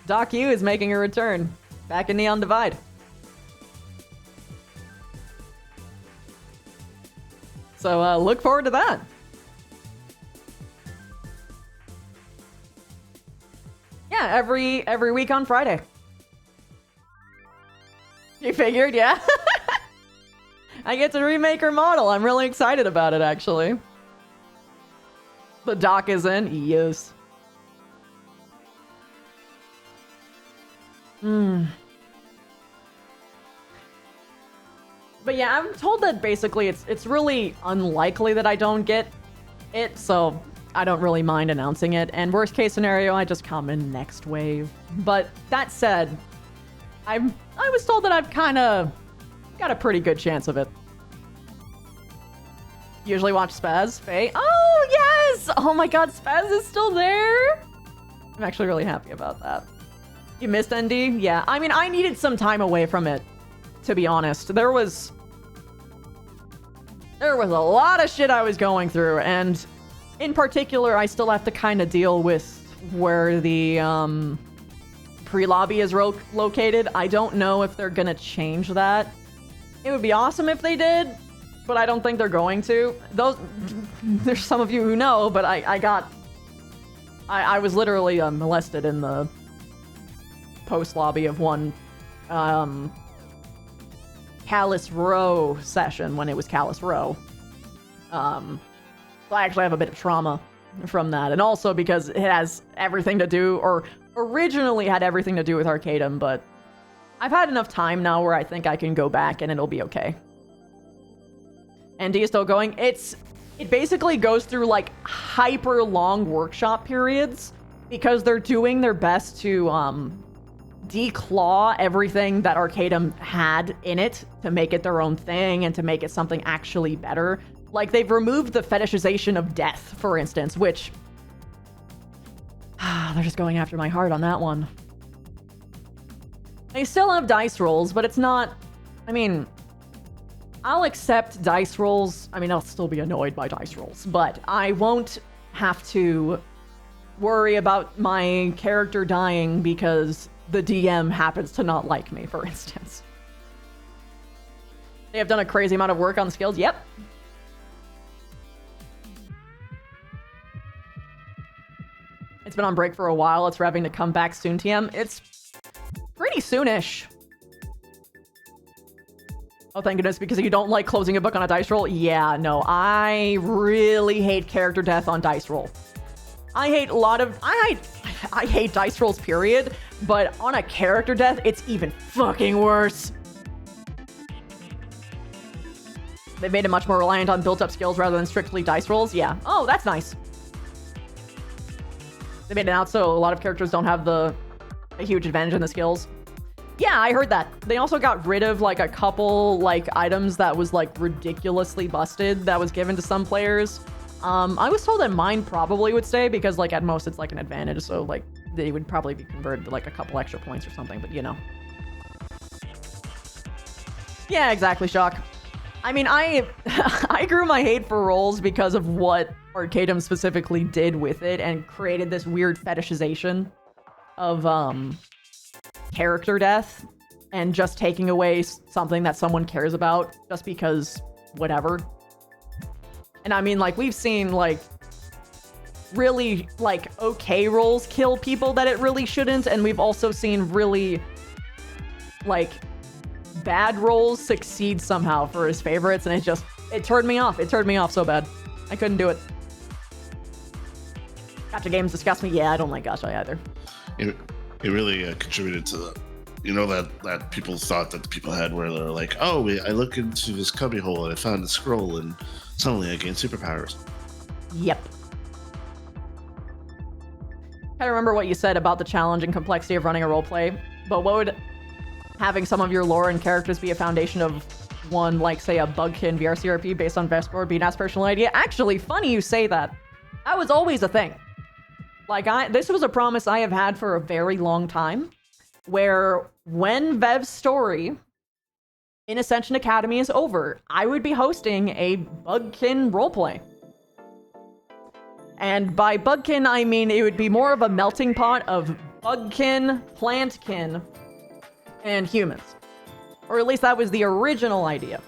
Doc U is making a return. Back in Neon Divide. So, look forward to that. Yeah, every week on Friday. You figured, yeah? I get to remake her model. I'm really excited about it, actually. The doc is in? Yes. But yeah, I'm told that basically it's really unlikely that I don't get it, so I don't really mind announcing it. And worst case scenario, I just come in next wave. But that said, I was told that I've kind of got a pretty good chance of it. Usually watch Spaz, Faye. Oh, yes! Oh my god, Spaz is still there! I'm actually really happy about that. You missed ND? Yeah. I mean, I needed some time away from it, to be honest. There was a lot of shit I was going through, and in particular, I still have to kind of deal with where the pre-lobby is located. I don't know if they're gonna change that. It would be awesome if they did, but I don't think they're going to. There's some of you who know, but I was literally molested in the post lobby of one Callus Row session when it was Callus Row. So I actually have a bit of trauma from that, and also because it has everything to do, or originally had everything to do with Arcadum, but I've had enough time now where I think I can go back and it'll be okay. ND is still going. It basically goes through like hyper long workshop periods because they're doing their best to declaw everything that Arcadum had in it to make it their own thing and to make it something actually better. Like, they've removed the fetishization of death, for instance, which... they're just going after my heart on that one. They still have dice rolls, but it's not... I mean, I'll accept dice rolls. I mean, I'll still be annoyed by dice rolls, but I won't have to worry about my character dying because the DM happens to not like me, for instance. They have done a crazy amount of work on skills. Yep. It's been on break for a while. It's revving to come back soon, TM. It's pretty soonish. Oh, thank goodness, because you don't like closing a book on a dice roll? Yeah, no, I really hate character death on dice roll. I hate dice rolls, period, but on a character death, it's even fucking worse. They've made it much more reliant on built-up skills rather than strictly dice rolls. Yeah. Oh, that's nice. They made it out so a lot of characters don't have a huge advantage in the skills. Yeah, I heard that. They also got rid of like a couple like items that was like ridiculously busted that was given to some players. I was told that mine probably would stay because like at most it's like an advantage, so like they would probably be converted to like a couple extra points or something, but you know. Yeah, exactly, Shock. I mean, I grew my hate for rolls because of what Arcadum specifically did with it and created this weird fetishization of character death and just taking away something that someone cares about just because whatever. And I mean, like, we've seen like really like okay rolls kill people that it really shouldn't, and we've also seen really like bad rolls succeed somehow for his favorites, and it turned me off. It turned me off so bad. I couldn't do it. Gacha games disgust me. Yeah, I don't like gacha either. It really contributed to the, you know, that people thought that the people had where they're like, oh, I look into this cubbyhole and I found a scroll and suddenly I gained superpowers. Yep. I remember what you said about the challenge and complexity of running a roleplay, but what would having some of your lore and characters be a foundation of one, like, say, a Bugkin VRCRP based on Vesper be an aspirational idea? Actually, funny you say that. That was always a thing. Like, this was a promise I have had for a very long time, where when Vev's story in Ascension Academy is over, I would be hosting a Bugkin roleplay. And by Bugkin, I mean it would be more of a melting pot of Bugkin, Plantkin, and humans. Or at least that was the original idea.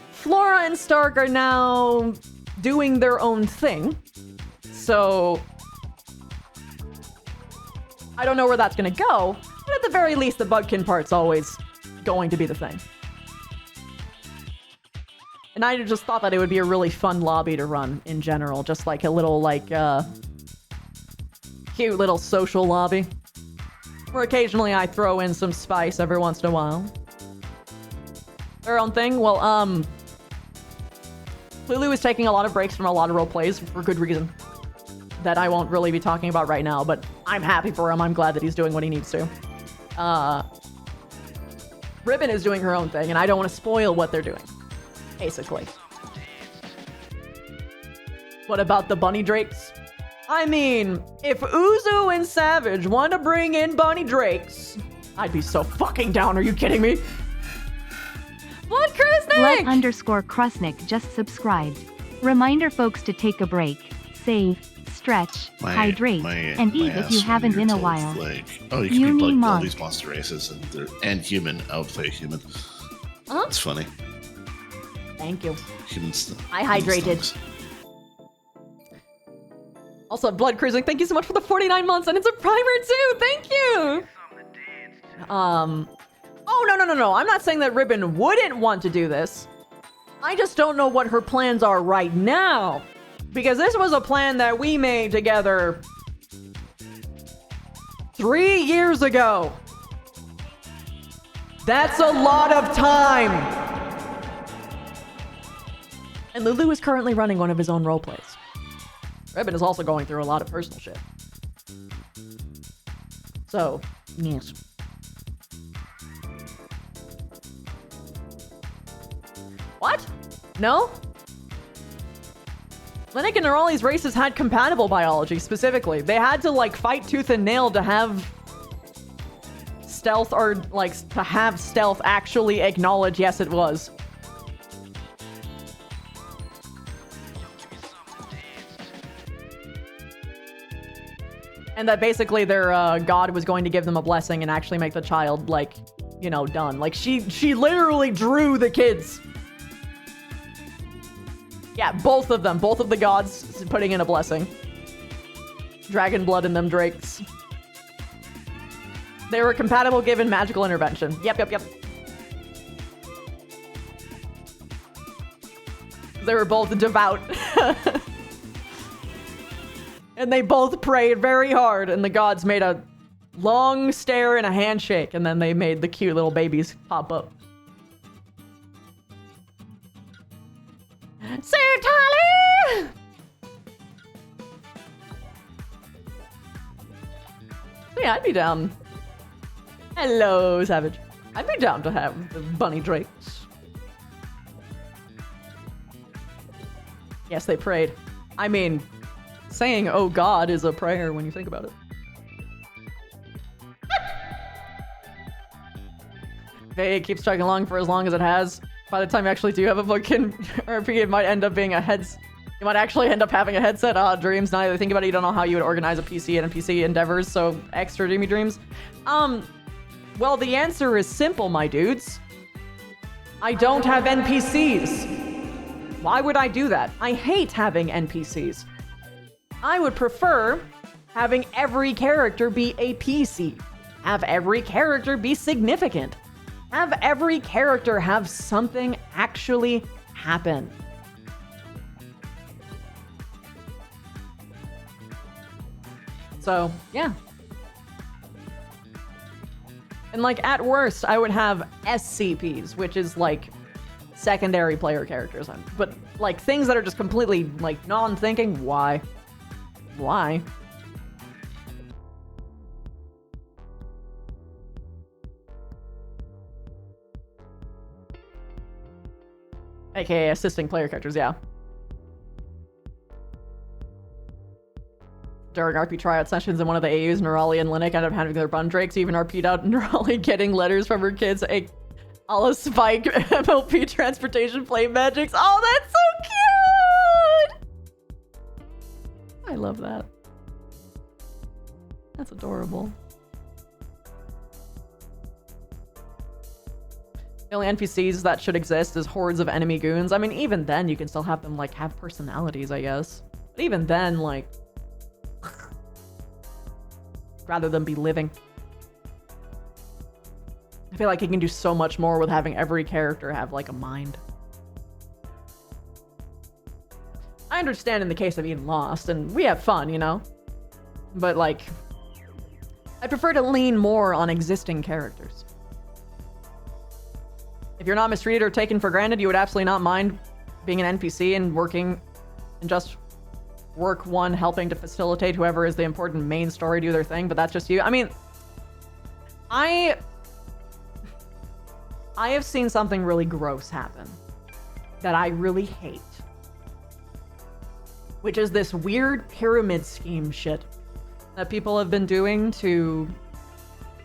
Flora and Stark are now doing their own thing, so I don't know where that's gonna go, but at the very least the Bugkin part's always going to be the thing. And I just thought that it would be a really fun lobby to run in general, just like a little, like, cute little social lobby. Where occasionally I throw in some spice every once in a while. Their own thing? Well, Lulu is taking a lot of breaks from a lot of role plays for good reason. That I won't really be talking about right now, but I'm happy for him. I'm glad that he's doing what he needs to. Ribbon is doing her own thing, and I don't want to spoil what they're doing. Basically. What about the bunny drakes? I mean, if Uzu and Savage want to bring in bunny drakes, I'd be so fucking down. Are you kidding me? Blood Blood Krusnik! underscore Krusnik just subscribed. Reminder folks to take a break, save, stretch, hydrate, and eat if you haven't in a while. Like, oh, you can be like all Monk. these monster races and human. Outplay human. Huh? It's funny. Thank you. Humans. I hydrated. Also, Blood Cruising, thank you so much for the 49 months, and it's a primer too. Thank you. Oh no! I'm not saying that Ribbon wouldn't want to do this. I just don't know what her plans are right now, because this was a plan that we made together 3 years ago. That's a lot of time. And Lulu is currently running one of his own roleplays. Ribbon is also going through a lot of personal shit. So, yes. What? No? Linux and Nerali's races had compatible biology, specifically. They had to, like, fight tooth and nail to have stealth, or, like, to have stealth actually acknowledge, yes, it was. And that basically their god was going to give them a blessing and actually make the child, like, you know, done. Like, she literally drew the kids. Yeah, both of them. Both of the gods putting in a blessing. Dragon blood in them drakes. They were compatible given magical intervention. Yep. They were both devout. And they both prayed very hard, and the gods made a long stare and a handshake, and then they made the cute little babies pop up. Sir Tally! Yeah, I'd be down. Hello, Savage. I'd be down to have the bunny drakes. Yes, they prayed. I mean, saying, oh God, is a prayer when you think about it. Hey, it keeps chugging along for as long as it has. By the time you actually do have a fucking RP, it might end up being a headset. You might actually end up having a headset. Ah, dreams. Now that I think about it, you don't know how you would organize a PC and NPC endeavors, so extra dreamy dreams. Well, the answer is simple, my dudes. I don't have NPCs. Why would I do that? I hate having NPCs. I would prefer having every character be a PC. Have every character be significant. Have every character have something actually happen. So, yeah. And like, at worst, I would have SCPs, which is like secondary player characters. But like things that are just completely like non-thinking, why? Why? AKA assisting player characters, yeah. During RP tryout sessions in one of the AUs, Nerali and Linux ended up having their bun drakes, even RP'd out Nerali getting letters from her kids, a la Spike MLP transportation flame magics. Oh, that's so cute! I love that. That's adorable. The only NPCs that should exist is hordes of enemy goons. I mean, even then, you can still have them, like, have personalities, I guess. But even then, like, rather than be living. I feel like you can do so much more with having every character have, like, a mind. I understand in the case of being lost, and we have fun, you know? But, like, I prefer to lean more on existing characters. If you're not mistreated or taken for granted, you would absolutely not mind being an NPC and working and just work one helping to facilitate whoever is the important main story do their thing, but that's just you. I mean, I have seen something really gross happen that I really hate, which is this weird pyramid scheme shit that people have been doing to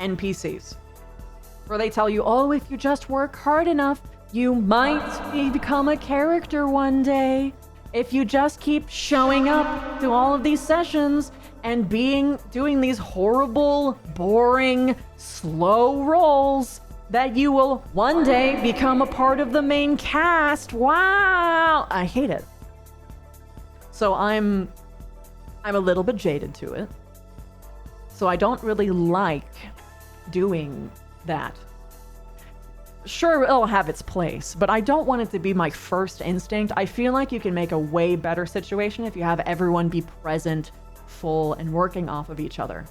NPCs. where they tell you, oh, if you just work hard enough, you might become a character one day. If you just keep showing up to all of these sessions and doing these horrible, boring, slow roles, that you will one day become a part of the main cast. Wow! I hate it. So I'm a little bit jaded to it. So I don't really like doing that. Sure, it'll have its place, but I don't want it to be my first instinct. I feel like you can make a way better situation if you have everyone be present, full, and working off of each other.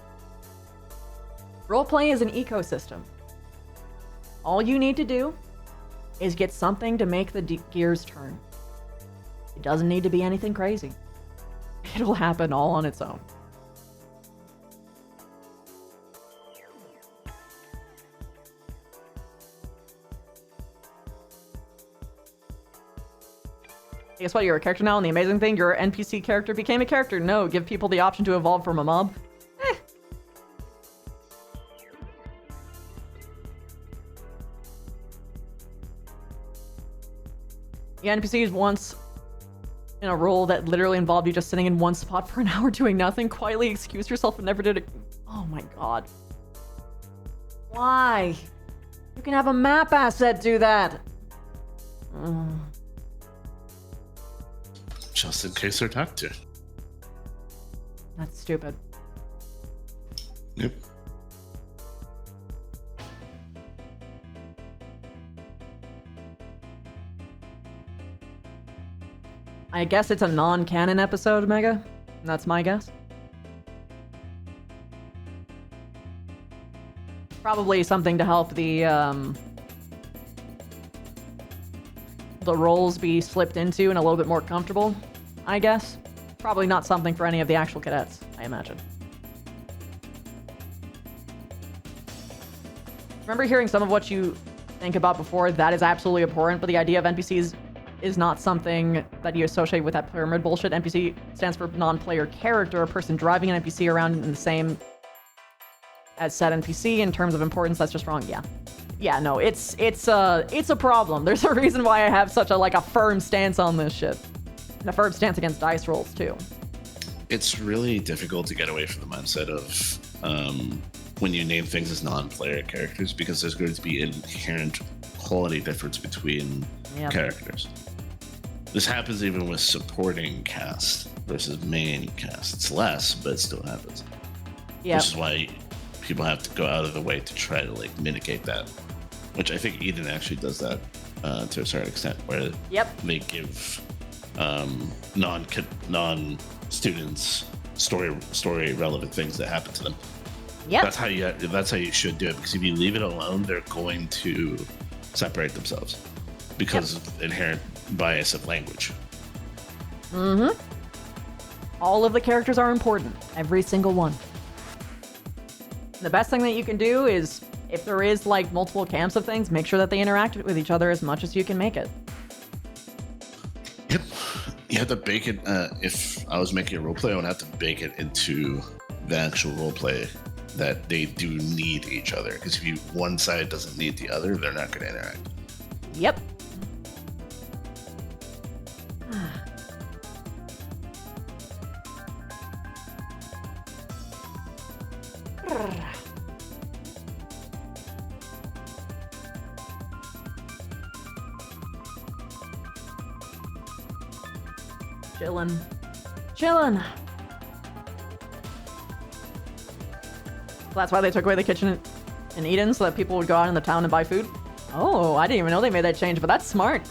Roleplay is an ecosystem. All you need to do is get something to make the gears turn. It doesn't need to be anything crazy. It'll happen all on its own. Guess what? You're a character now, and the amazing thing, your NPC character became a character. No, give people the option to evolve from a mob. The NPCs once in a role that literally involved you just sitting in one spot for an hour doing nothing, quietly excused yourself and never did it. Oh my god. Why? You can have a map asset do that. Just in case they're talked to. That's stupid. Yep. I guess it's a non-canon episode, Mega. That's my guess. Probably something to help the roles be slipped into and a little bit more comfortable, I guess. Probably not something for any of the actual cadets, I imagine. Remember hearing some of what you think about before? That is absolutely abhorrent, but the idea of NPCs is not something that you associate with that pyramid bullshit. NPC stands for non-player character, a person driving an NPC around in the same as said NPC in terms of importance. That's just wrong. Yeah, no, it's a problem. There's a reason why I have such a firm stance on this shit. And a firm stance against dice rolls too. It's really difficult to get away from the mindset of when you name things as non-player characters, because there's going to be an inherent quality difference between characters. This happens even with supporting cast versus main cast. It's less, but it still happens. Yeah. Which is why people have to go out of the way to try to mitigate that. Which I think Eden actually does that to a certain extent, where they give non-students story relevant things that happen to them. Yep. That's how you should do it, because if you leave it alone, they're going to separate themselves because of inherent bias of language. Mm-hmm. All of the characters are important. Every single one. The best thing that you can do is, if there is multiple camps of things, make sure that they interact with each other as much as you can make it. Yep. You have to bake it. If I was making a roleplay, I would have to bake it into the actual roleplay that they do need each other. Because if one side doesn't need the other, they're not going to interact. Yep. Chillin'. That's why they took away the kitchen in Eden, so that people would go out in the town and buy food? Oh, I didn't even know they made that change, but that's smart.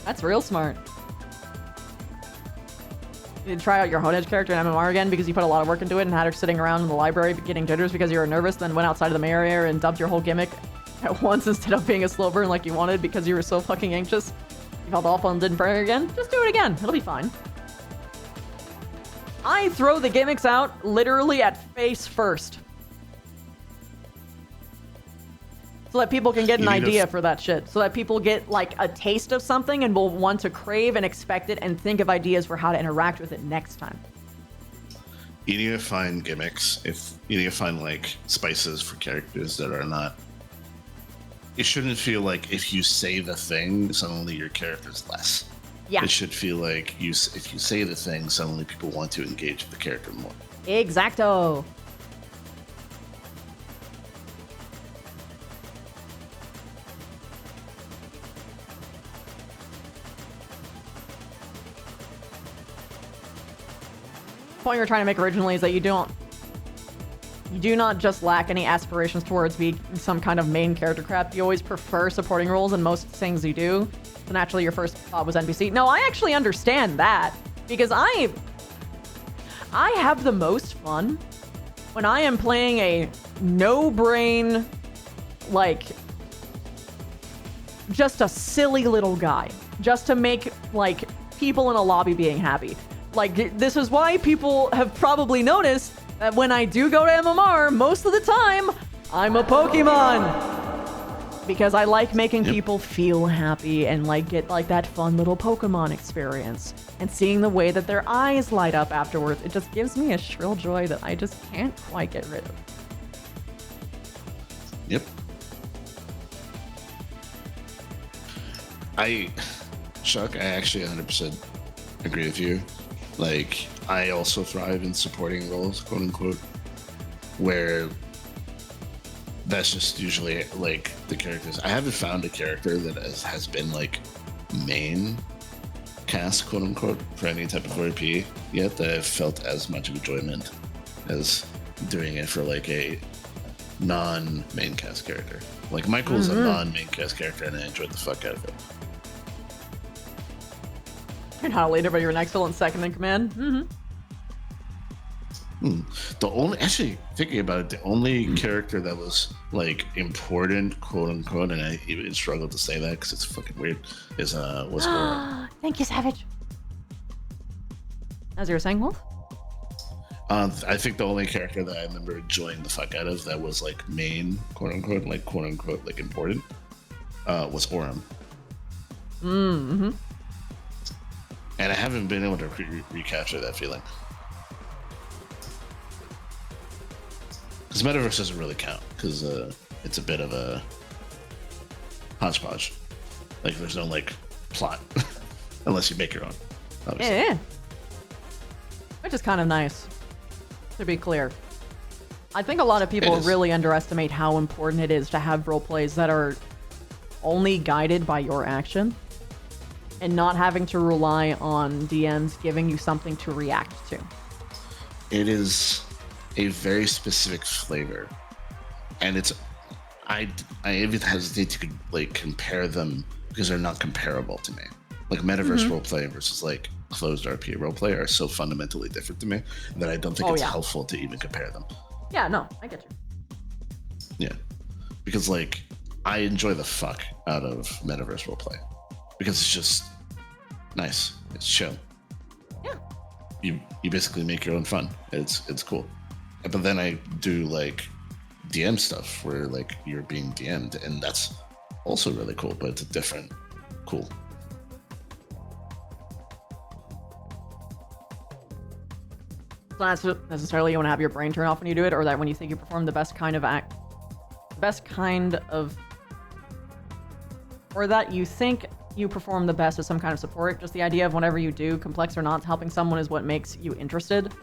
That's real smart. You did try out your Honedge character in MMR again because you put a lot of work into it and had her sitting around in the library getting jitters because you were nervous, then went outside of the main area and dumped your whole gimmick at once instead of being a slow burn like you wanted because you were so fucking anxious. You felt awful and didn't burn her again? Just do it again. It'll be fine. I throw the gimmicks out literally at face first. So that people can get an idea for that shit. So that people get a taste of something and will want to crave and expect it and think of ideas for how to interact with it next time. You need to find gimmicks. You need to find spices for characters that are not it shouldn't feel like if you say the thing, suddenly your character's less. Yeah. It should feel like if you say the thing, suddenly people want to engage with the character more. Exacto. The point you're trying to make originally is that you do not just lack any aspirations towards being some kind of main character crap. You always prefer supporting roles in most things you do. So naturally your first thought was NPC. No, I actually understand that because I have the most fun when I am playing a no-brain, like, just a silly little guy, just to make, like, people in a lobby being happy. Like, this is why people have probably noticed that when I do go to MMR, most of the time, I'm a Pokemon. Because I like making people feel happy and, like, get, like, that fun little Pokemon experience. And seeing the way that their eyes light up afterwards, it just gives me a shrill joy that I just can't quite get rid of. Yep. Chuck, I actually 100% agree with you. Like, I also thrive in supporting roles, quote unquote, where that's just usually like the characters. I haven't found a character that has been like main cast, quote unquote, for any type of RP yet that I've felt as much of enjoyment as doing it for like a non-main cast character. Like Michael's a non-main cast character and I enjoyed the fuck out of it. You're not later, but you're an excellent second in command. The only, actually thinking about it, the only character that was like important, quote unquote, and I even struggled to say that because it's fucking weird, was Aura. Thank you, Savage. As you were saying, Wolf? I think the only character that I remember enjoying the fuck out of that was like main, quote unquote, like important, was Aurum. Mm-hmm. And I haven't been able to recapture that feeling. Because Metaverse doesn't really count, because it's a bit of a hodgepodge. Like, there's no, like, plot. Unless you make your own, obviously. Yeah. Which is kind of nice, to be clear. I think a lot of people really underestimate how important it is to have role plays that are only guided by your action. And not having to rely on DMs giving you something to react to. It is a very specific flavor, and it's I even hesitate to like compare them because they're not comparable to me. Like Metaverse roleplay versus like closed RP roleplay are so fundamentally different to me that I don't think it's helpful to even compare them. Yeah, no, I get you. Yeah, because like I enjoy the fuck out of Metaverse roleplay. Because it's just nice. It's chill. Yeah. You basically make your own fun. It's cool. But then I do like DM stuff where like you're being DM'd, and that's also really cool, but it's a different cool. It's not necessarily you want to have your brain turn off when you do it, or that when you think you perform the best kind of or that you think you perform the best as some kind of support. Just the idea of whenever you do, complex or not, helping someone is what makes you interested.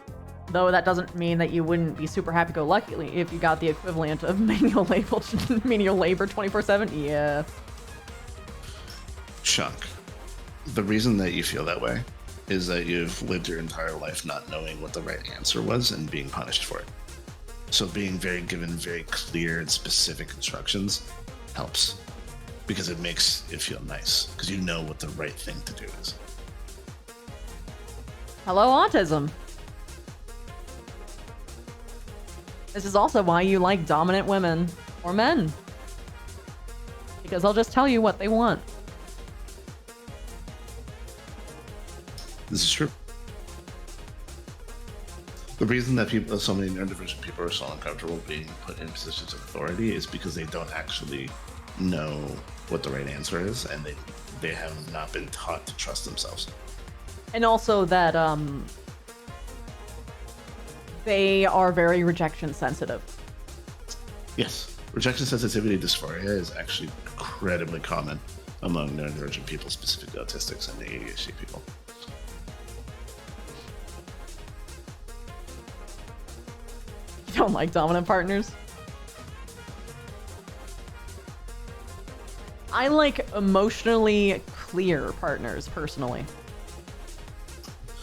Though that doesn't mean that you wouldn't be super happy-go-lucky if you got the equivalent of manual labor 24/7. Yeah. Chuck, the reason that you feel that way is that you've lived your entire life not knowing what the right answer was and being punished for it. So being given very clear and specific instructions helps. Because it makes it feel nice. Because you know what the right thing to do is. Hello, autism. This is also why you like dominant women or men. Because they'll just tell you what they want. This is true. The reason that so many neurodivergent people are so uncomfortable being put in positions of authority is because they don't actually know what the right answer is, and they have not been taught to trust themselves. And also that they are very rejection sensitive. Yes, rejection sensitivity dysphoria is actually incredibly common among neurodivergent people, specifically autistics and ADHD people. You don't like dominant partners? I like emotionally clear partners, personally.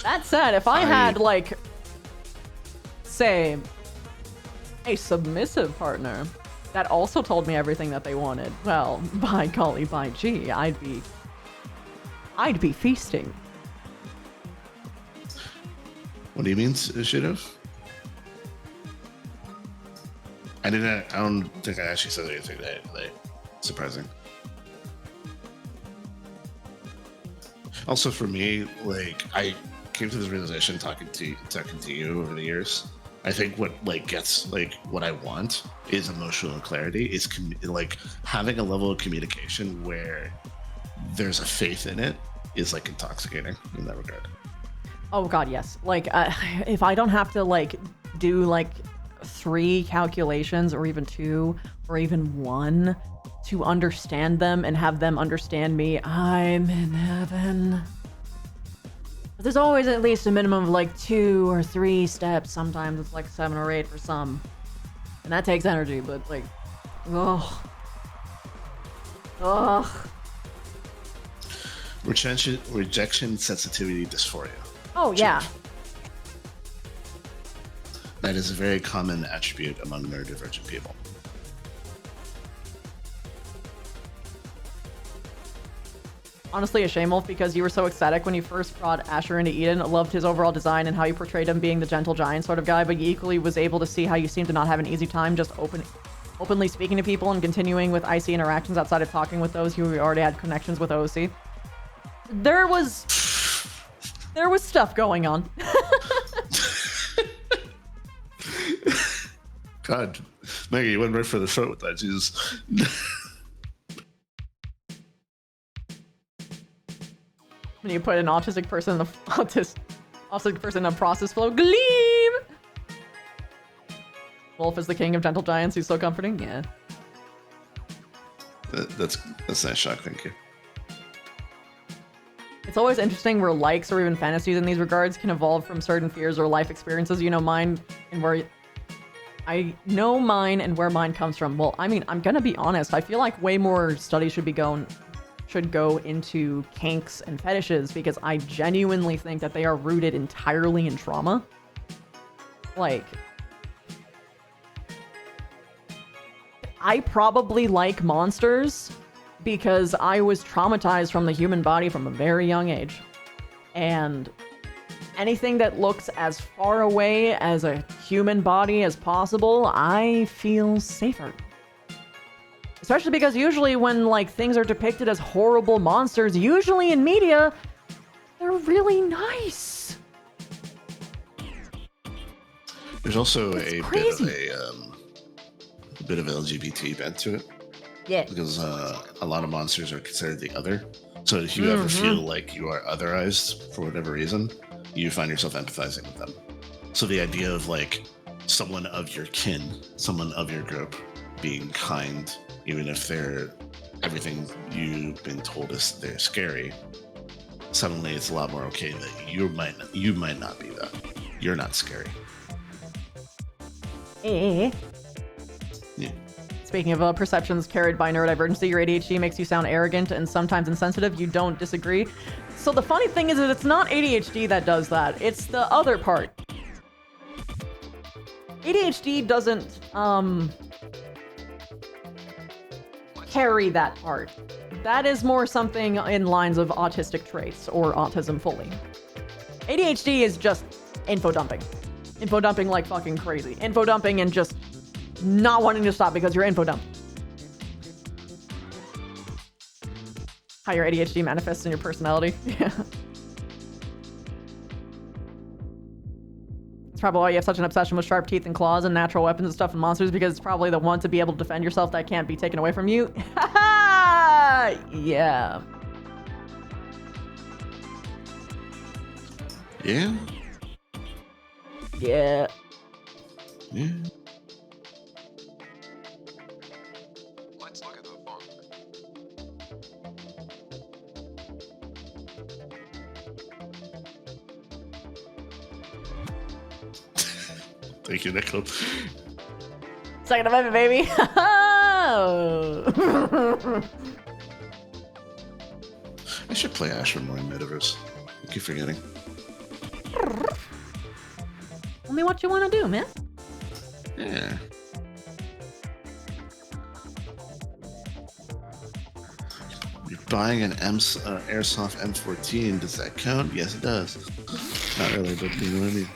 That said, if I had, like, say, a submissive partner that also told me everything that they wanted, well, by golly, by gee, I'd be feasting. What do you mean, Shido? I don't think I actually said anything that surprising. Also, for me, like, I came to this realization talking to you over the years. I think what like gets like what I want is emotional clarity. Is like having a level of communication where there's a faith in it is like intoxicating in that regard. Oh God, yes. Like if I don't have to like do like 3 calculations or even 2 or even 1 to understand them and have them understand me, I'm in heaven. But there's always at least a minimum of like 2 or 3 steps. Sometimes it's like 7 or 8 for some. And that takes energy, but like, ugh. Rejection sensitivity dysphoria. Oh, yeah. That is a very common attribute among neurodivergent people. Honestly, a shame wolf, because you were so ecstatic when you first brought Asher into Eden. I loved his overall design and how you portrayed him being the gentle giant sort of guy, but you equally was able to see how you seem to not have an easy time just openly speaking to people and continuing with IC interactions outside of talking with those who already had connections with OC. There was stuff going on. God, Maggie, you went right for the throat with that, Jesus. When you put an autistic person in the autistic person in a process flow, gleam. Wolf is the king of gentle giants. He's so comforting. Yeah. That's a nice shock. Thank you. It's always interesting where likes or even fantasies in these regards can evolve from certain fears or life experiences. You know, mine and where I know mine and where mine comes from. Well, I mean, I'm gonna be honest. I feel like way more studies should go into kinks and fetishes, because I genuinely think that they are rooted entirely in trauma. Like, I probably like monsters because I was traumatized from the human body from a very young age. And anything that looks as far away as a human body as possible, I feel safer. Especially because usually when, like, things are depicted as horrible monsters, usually in media, they're really nice. There's also a bit of LGBT bent to it. Yeah. Because a lot of monsters are considered the other. So if you ever feel like you are otherized for whatever reason, you find yourself empathizing with them. So the idea of, like, someone of your kin, someone of your group being kind, even if everything you've been told is they're scary, suddenly it's a lot more okay that you might not be that. You're not scary. Yeah. Speaking of perceptions carried by neurodivergency, your ADHD makes you sound arrogant and sometimes insensitive. You don't disagree. So the funny thing is that it's not ADHD that does that. It's the other part. ADHD doesn't, carry that part. That is more something in lines of autistic traits or autism fully. ADHD is just info dumping. Info dumping like fucking crazy. Info dumping and just not wanting to stop because you're info dumped. How your ADHD manifests in your personality. Yeah. It's probably why you have such an obsession with sharp teeth and claws and natural weapons and stuff and monsters, because it's probably the one to be able to defend yourself that can't be taken away from you. Yeah. Yeah. Yeah. Yeah. Thank you, Nickel. Second Amendment, baby. I should play Asher more in Metaverse. I keep forgetting. Tell me what you want to do, man. Yeah. You're buying an Airsoft M14. Does that count? Yes, it does. Not really, but you know what I mean.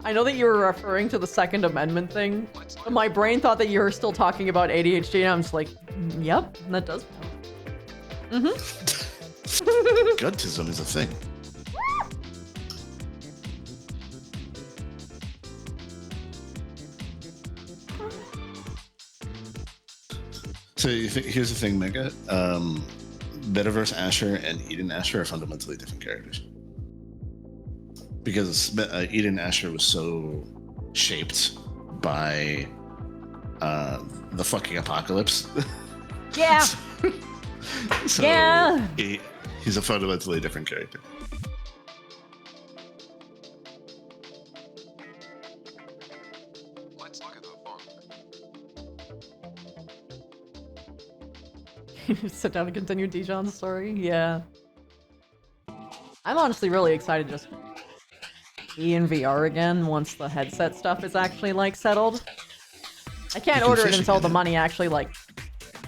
I know that you were referring to the Second Amendment thing. My brain thought that you were still talking about ADHD, and I'm just like, yep, that does count. Guttism is a thing. So here's the thing, Mega. Metaverse Asher and Eden Asher are fundamentally different characters. Because Eden Asher was so shaped by the fucking apocalypse. Yeah. So yeah. He's a fundamentally different character. Let's look at the phone. Sit down and continue Dijon's story. Yeah. I'm honestly really excited to just be in VR again once the headset stuff is actually like settled. I can't order it until the money actually like,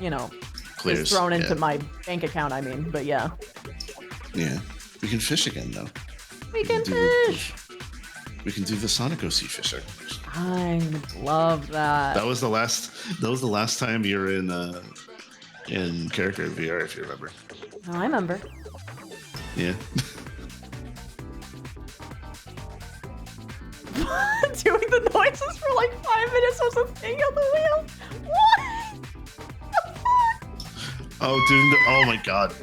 you know, Clears, is thrown into my bank account, I mean, but yeah. Yeah. We can fish again though. We can fish! We can do the Sonic OC fisher. I love that. That was the last time you were in character in VR, if you remember. Oh, I remember. Yeah. Doing the noises for like 5 minutes was a thing on the wheel. What? Oh my god.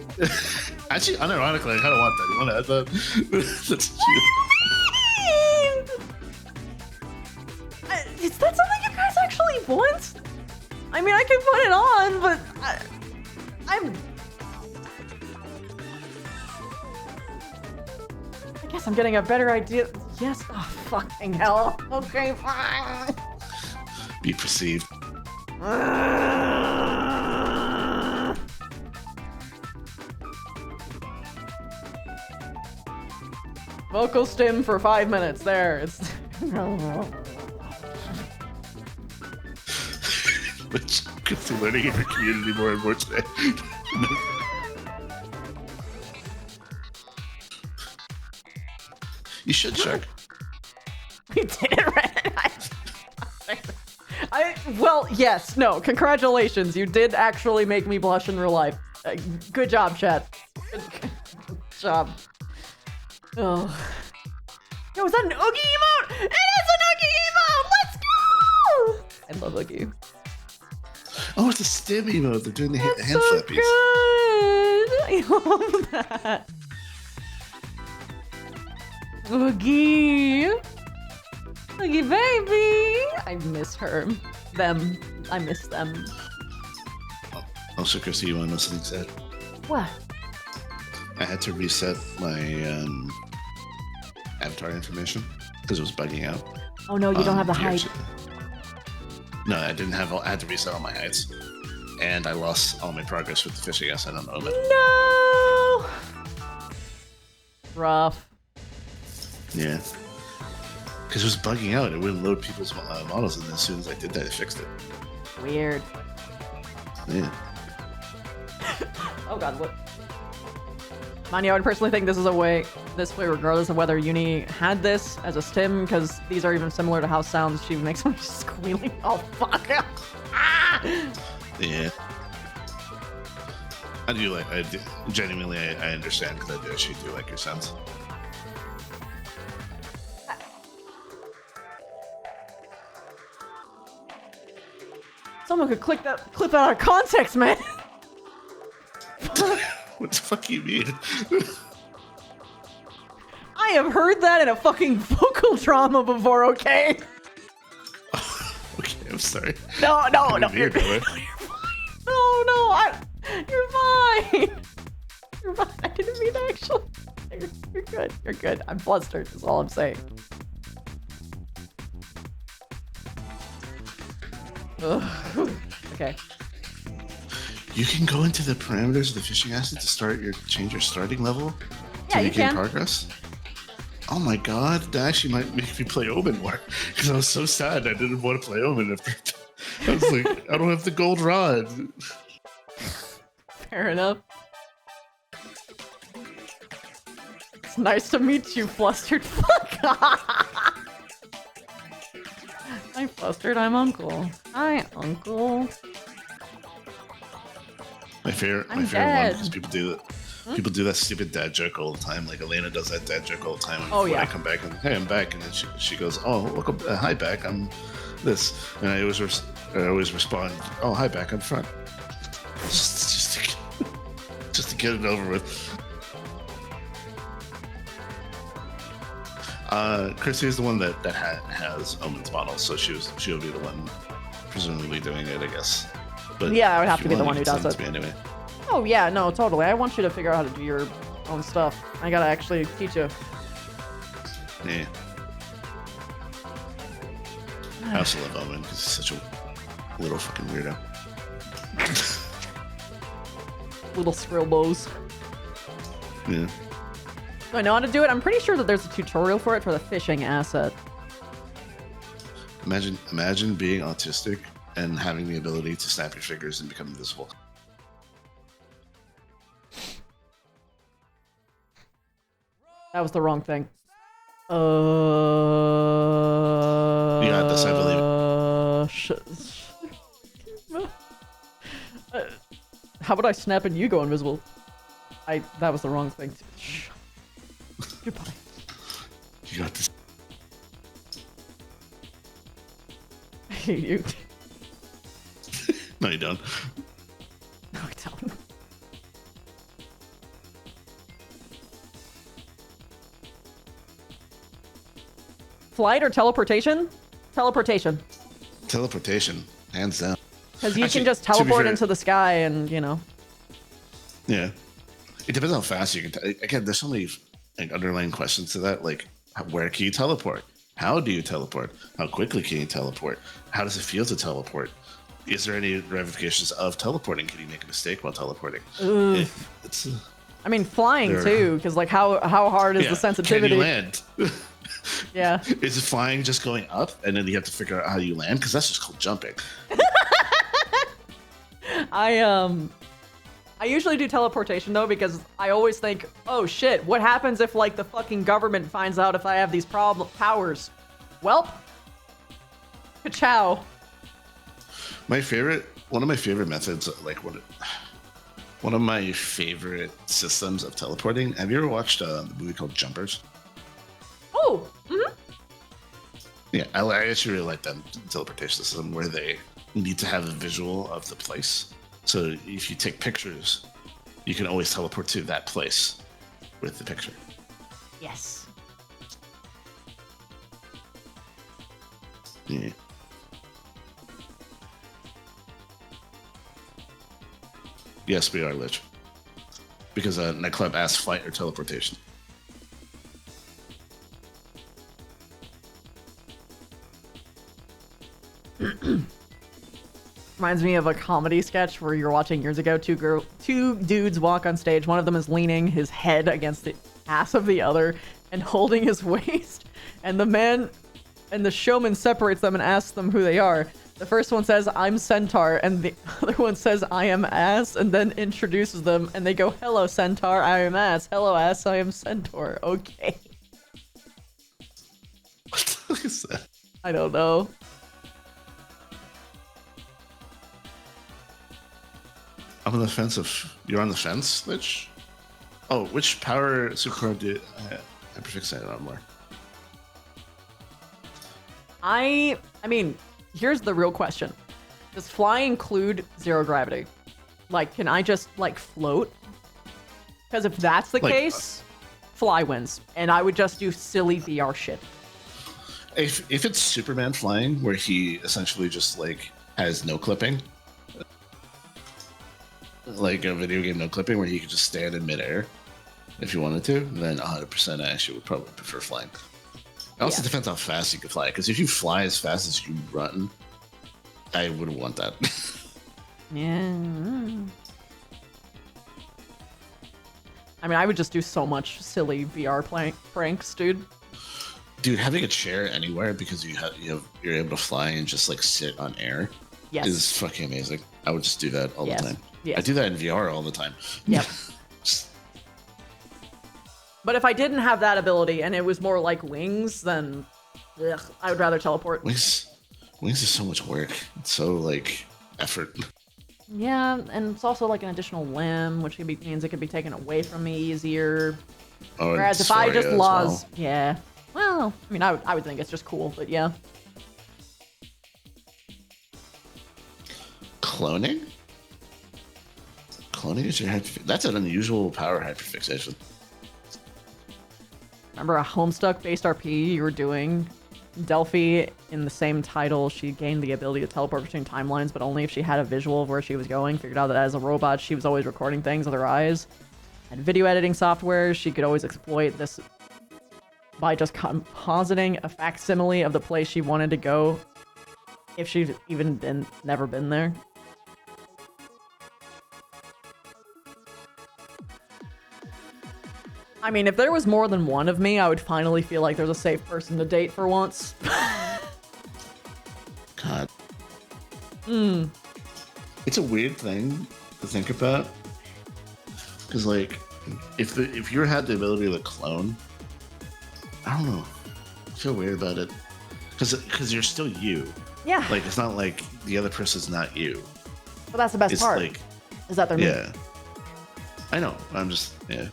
Actually, unironically, I kind of want that. You want to add that? That's cute. Is that something you guys actually want? I mean, I can put it on, but I guess I'm getting a better idea. Yes. Oh, fucking hell. Okay, fine. Be perceived. Vocal stim for 5 minutes. There. It's. Which gets to learning in your community more and more today. You should, Shark. We did it right. Well, yes, no, congratulations. You did actually make me blush in real life. Good job, chat. Good job. Oh. Yo, is that an Oogie emote? It is an Oogie emote! Let's go! I love Oogie. Oh, it's a stim emote. They're doing the hand so flappies. Good. I love that. Oogie. Oogie baby. I miss her. Them. I miss them. Also, Chrissy, you want to know something sad? What? I had to reset my avatar information because it was bugging out. Oh no, you don't have the height. No, I didn't have. I had to reset all my heights, and I lost all my progress with the fishing asset on Omen. No. Rough. Yeah, because it was bugging out. It wouldn't load people's models, and as soon as I did that, it fixed it. Weird. Yeah. Oh god, what? Mani, I would personally think this way regardless of whether Uni had this as a stim, because these are even similar to how sounds she makes when she's squealing. Oh fuck! Yeah. I genuinely, I understand, because I do actually do like your sounds. Someone could clip that out of context, man. What the fuck you mean? I have heard that in a fucking vocal drama before, okay? Okay, I'm sorry. No. You're fine. No, you're fine. You're fine. I didn't mean to actually. You're good. You're good. I'm flustered. That's all I'm saying. Ugh. Okay. You can go into the parameters of the fishing asset to change your starting level. Yeah, you can. Progress. Oh my god, that actually might make me play Omen more. Because I was so sad I didn't want to play Omen after. I was like, I don't have the gold rod. Fair enough. It's nice to meet you, flustered fuck. I'm flustered, I'm Uncle. Hi, Uncle. My favorite one, because people do that. People do that stupid dad joke all the time. Like Elena does that dad joke all the time. And when I come back and hey, I'm back, and then she goes, oh, welcome, hi back, I'm this, and I always respond, oh, hi back, I'm front. Just to get it over with. Chrissy is the one that has Omen's model, so she'll be the one presumably doing it, I guess. But yeah, I would have to be the one who does it. Anyway. Oh yeah, no, totally. I want you to figure out how to do your own stuff. I gotta actually teach you. Yeah. I also love Omen because he's such a little fucking weirdo. Little Skrillbos. Yeah. Do I know how to do it? I'm pretty sure that there's a tutorial for it for the fishing asset. Imagine being autistic and having the ability to snap your fingers and become invisible. That was the wrong thing. You got this, I believe. How about I snap and you go invisible? That was the wrong thing. Goodbye. You got this. I hate you. No, you don't. No, I don't. Flight or teleportation? Teleportation. Teleportation, hands down. Because you can just teleport into the sky and, you know. Yeah. It depends how fast you can. Again, there's so many underlying questions to that. Like, where can you teleport? How do you teleport? How quickly can you teleport? How does it feel to teleport? Is there any ramifications of teleporting? Can you make a mistake while teleporting? I mean, flying too, because like how hard is the sensitivity? Can you land? Yeah. Is it flying just going up, and then you have to figure out how you land? Because that's just called jumping. I usually do teleportation though, because I always think, oh shit, what happens if like the fucking government finds out if I have these powers? Welp. Ka-chow. One of my favorite methods, like one of my favorite systems of teleporting. Have you ever watched a movie called Jumpers? Oh, mm-hmm. Yeah, I actually really like that teleportation system where they need to have a visual of the place. So if you take pictures, you can always teleport to that place with the picture. Yes. Yeah. Yes, we are, Lich. Because Nightclub asked flight or teleportation. Reminds me of a comedy sketch where you're watching years ago. Two dudes walk on stage. One of them is leaning his head against the ass of the other and holding his waist. And the showman separates them and asks them who they are. The first one says, I'm Centaur, and the other one says, I am ass, and then introduces them, and they go, hello, Centaur, I am ass. Hello, ass, I am Centaur. Okay. What the fuck is that? I don't know. I'm on the fence of... You're on the fence, Lich? Oh, which power supercard do I prefixate on more? I mean... Here's the real question. Does fly include zero gravity? Like, can I just, like, float? Because if that's the case, fly wins. And I would just do silly VR shit. If it's Superman flying, where he essentially just, like, has no clipping, like a video game no clipping, where he could just stand in midair if you wanted to, then 100% I actually would probably prefer flying. It also depends how fast you can fly, because if you fly as fast as you run, I wouldn't want that. Yeah. I mean, I would just do so much silly VR pranks, dude. Dude, having a chair anywhere because you're able to fly and just like sit on air is fucking amazing. I would just do that all the time. Yes. I do that in VR all the time. Yep. But if I didn't have that ability and it was more like wings, then I would rather teleport. Wings is so much work. It's so like effort. Yeah, and it's also like an additional limb, which means it could be taken away from me easier. Oh, whereas if I just lost, well, I mean, I would think it's just cool, but yeah. Cloning? Cloning is your hyperfixation. That's an unusual power hyperfixation. Remember a Homestuck-based RP you were doing? Delphi, in the same title, she gained the ability to teleport between timelines, but only if she had a visual of where she was going. Figured out that as a robot, she was always recording things with her eyes. And video editing software, she could always exploit this by just compositing a facsimile of the place she wanted to go, if she'd even never been there. I mean, if there was more than one of me, I would finally feel like there's a safe person to date for once. God. It's a weird thing to think about. Because, like, if you had the ability to clone, I don't know. I feel weird about it. Because you're still you. Yeah. Like, it's not like the other person's not you. But that's the best part. Like, is that they're me. Yeah. I know. I'm just, yeah.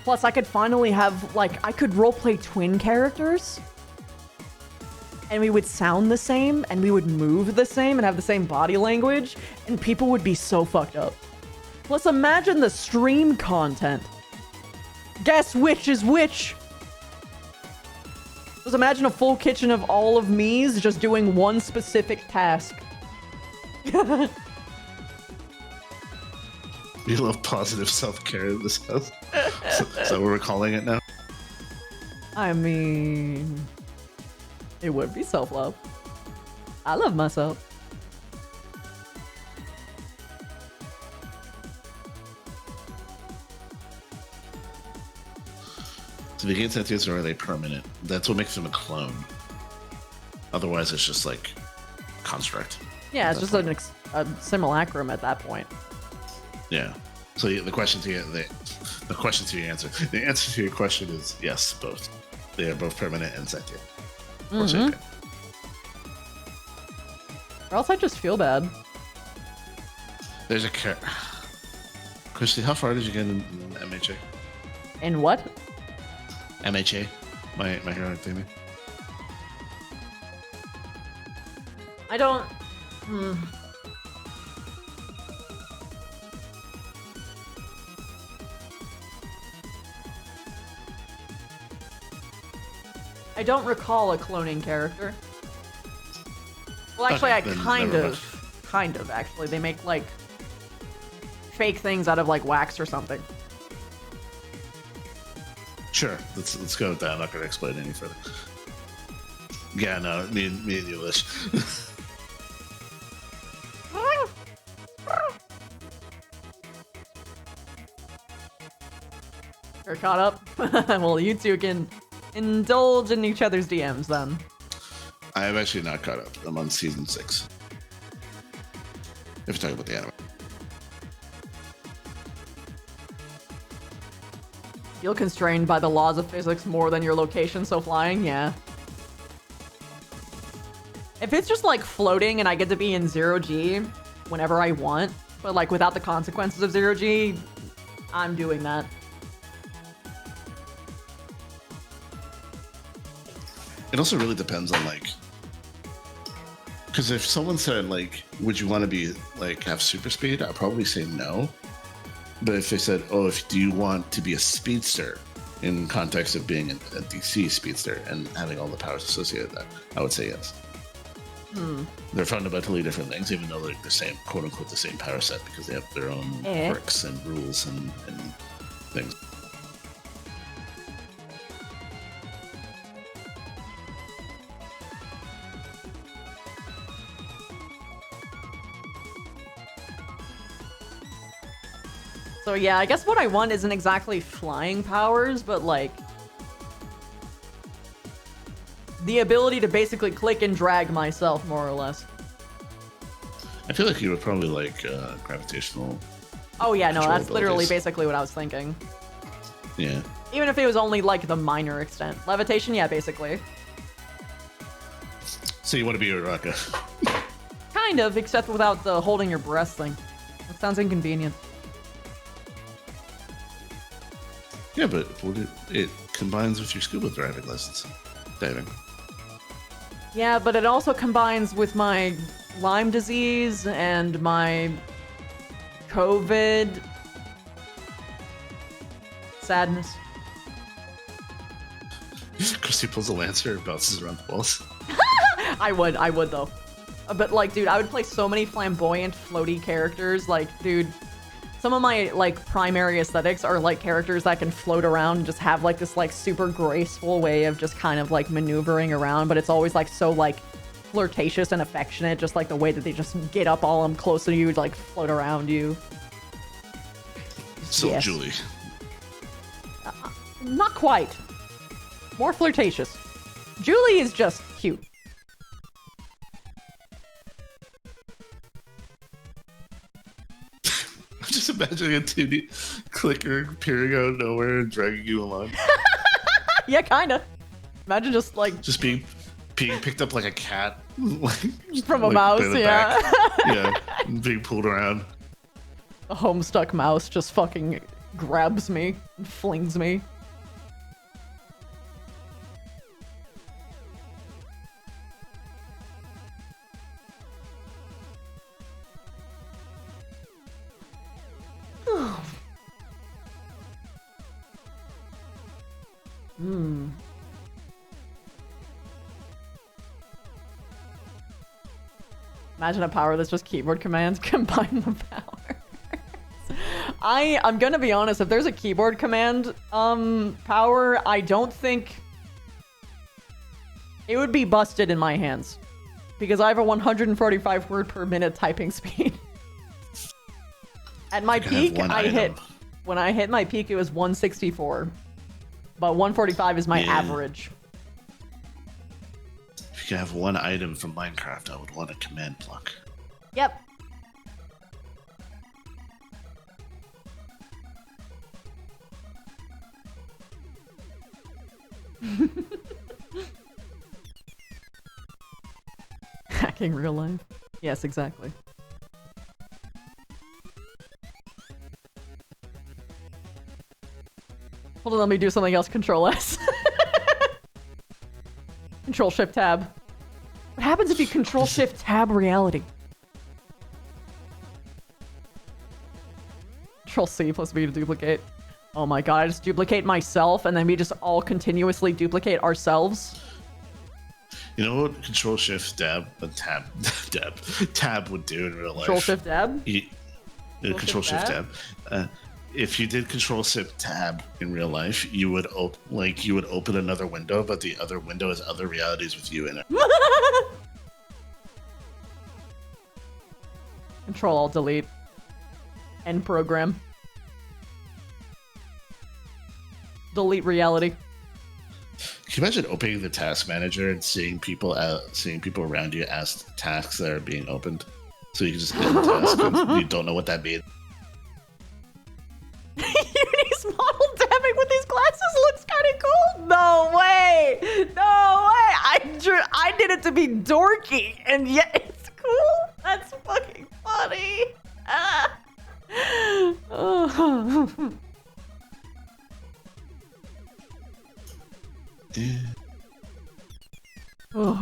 Plus, I could finally have, like, I could roleplay twin characters. And we would sound the same, and we would move the same, and have the same body language, and people would be so fucked up. Plus, imagine the stream content. Guess which is which? Just imagine a full kitchen of all of me's just doing one specific task. We love positive self-care in this house. So what we're calling it now? I mean, it would be self-love. I love myself. So the gain tattoos, are they permanent? That's what makes them a clone. Otherwise, it's just like construct. Yeah, it's just a simulacrum at that point. Yeah. So the question to your answer. The answer to your question is yes, both. They are both permanent and sentient. Mm-hmm. Or else I just feel bad. There's a Christy, how far did you get in MHA? In what? MHA, my Hero Academia. I don't. I don't recall a cloning character. Well, actually, Okay, I kind of, actually. They make, like, fake things out of, like, wax or something. Sure, let's go with that. I'm not going to explain any further. Yeah, no, me and you, Lish. You're caught up? Well, you two can indulge in each other's DMs then. I am actually not caught up. I'm on season 6. If you're talking about the anime. Feel constrained by the laws of physics more than your location, so flying, yeah. If it's just like floating and I get to be in 0G whenever I want, but like without the consequences of 0G, I'm doing that. It also really depends on like, because if someone said like, would you want to be like have super speed? I'd probably say no. But if they said, oh, do you want to be a speedster in context of being a DC speedster and having all the powers associated with that, I would say yes. They're fundamentally different things, even though they're the same, quote unquote, the same power set, because they have their own quirks and rules and things. So yeah, I guess what I want isn't exactly flying powers, but like the ability to basically click and drag myself, more or less. I feel like you would probably like gravitational. Oh yeah, no, that's literally basically what I was thinking. Yeah. Even if it was only like the minor extent. Levitation, yeah, basically. So you want to be a Raka? Kind of, except without the holding your breath thing. That sounds inconvenient. Yeah, but it combines with your scuba diving lessons. Diving. Yeah, but it also combines with my Lyme disease and my COVID sadness. Christy pulls a lancer and bounces around the walls. I would though. But like, dude, I would play so many flamboyant, floaty characters. Like, dude, some of my like primary aesthetics are like characters that can float around and just have like this like super graceful way of just kind of like maneuvering around, but it's always like so like flirtatious and affectionate, just like the way that they just get up all close to you, like float around you. So yes. Julie. Not quite. More flirtatious. Julie is just cute. I'm just imagining a 2D clicker appearing out of nowhere and dragging you along. Yeah, kinda. Imagine just like... Just being picked up like a cat. From a mouse, yeah. Yeah, being pulled around. A homestuck mouse just fucking grabs me and flings me. Imagine a power that's just keyboard commands. Combine the powers. I'm gonna be honest, if there's a keyboard command power, I don't think it would be busted in my hands. Because I have a 145 word per minute typing speed. At my peak, when I hit my peak, it was 164. But 145 is my average. If you could have one item from Minecraft, I would want a command block. Yep. Hacking real life. Yes, exactly. Hold on, let me do something else. Control S. Control Shift Tab. What happens if you Control Shift Tab reality? Control C plus V to duplicate. Oh my god, I just duplicate myself and then we just all continuously duplicate ourselves. You know what Control Shift Tab would do in real life? Control Shift Tab? Control Shift Tab. If you did Control Shift Tab in real life, you would open another window, but the other window has other realities with you in it. Control Alt Delete. End program. Delete reality. Can you imagine opening the task manager and seeing people around you ask tasks that are being opened, so you can just end the task and you don't know what that means. Uni's model dabbing with these glasses looks kind of cool. No way! No way! I did it to be dorky, and yet it's cool. That's fucking funny. I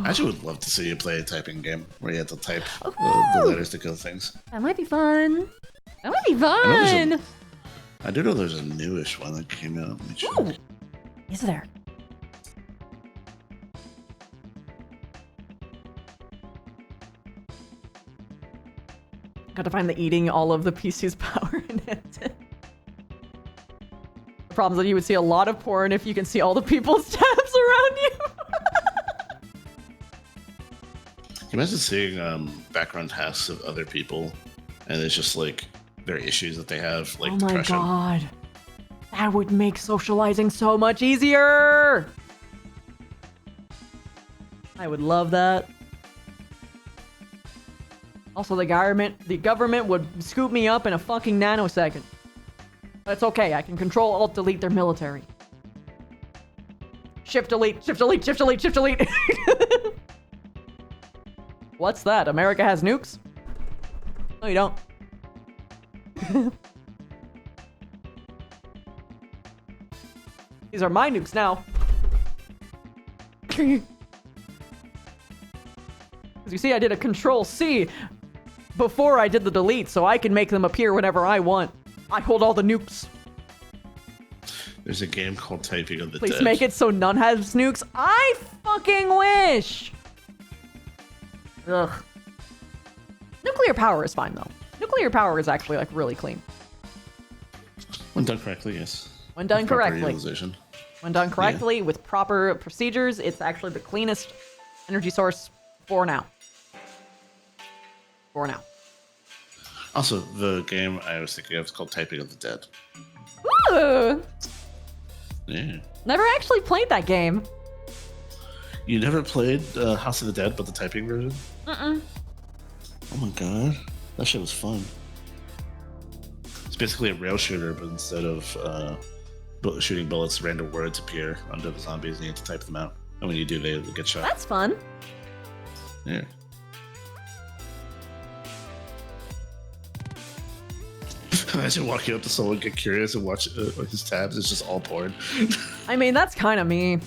actually would love to see you play a typing game where you have to type the letters to kill things. That might be fun. That might be fun. I do know there's a newish one that came out. Ooh. Is there? Got to find the eating all of the PC's power in it. The problem is that you would see a lot of porn if you can see all the people's tabs around you. Can you imagine seeing background tasks of other people, and it's just like their issues that they have, like depression. Oh my god. That would make socializing so much easier. I would love that. Also, the government would scoop me up in a fucking nanosecond. But it's okay, I can control alt delete their military. Shift delete, shift delete, shift delete, shift delete. What's that? America has nukes? No, you don't. These are my nukes now. As you see, I did a Control-C before I did the delete, so I can make them appear whenever I want. I hold all the nukes. There's a game called Typing of the Please Dead. make it so none has nukes. I fucking wish! Ugh. Nuclear power is fine, though. Nuclear power is actually, like, really clean. When done correctly, yes. When done With proper correctly. utilization. When done correctly, with proper procedures, it's actually the cleanest energy source for now. For now. Also, the game I was thinking of is called Typing of the Dead. Ooh! Yeah. Never actually played that game. You never played House of the Dead, but the typing version? Mm-mm. Oh my god. That shit was fun. It's basically a rail shooter, but instead of shooting bullets, random words appear under the zombies and you have to type them out. And when you do, they get shot. That's fun. Yeah. Imagine walking up to someone, get curious, and watch his tabs. It's just all porn. I mean, that's kind of me.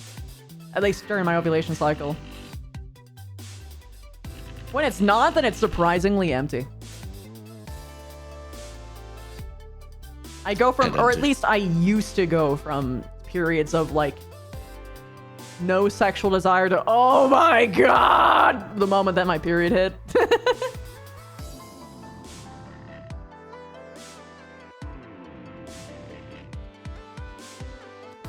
At least during my ovulation cycle. When it's not, then it's surprisingly empty. I go from, or at least I used to go from periods of like no sexual desire to, oh my god, the moment that my period hit.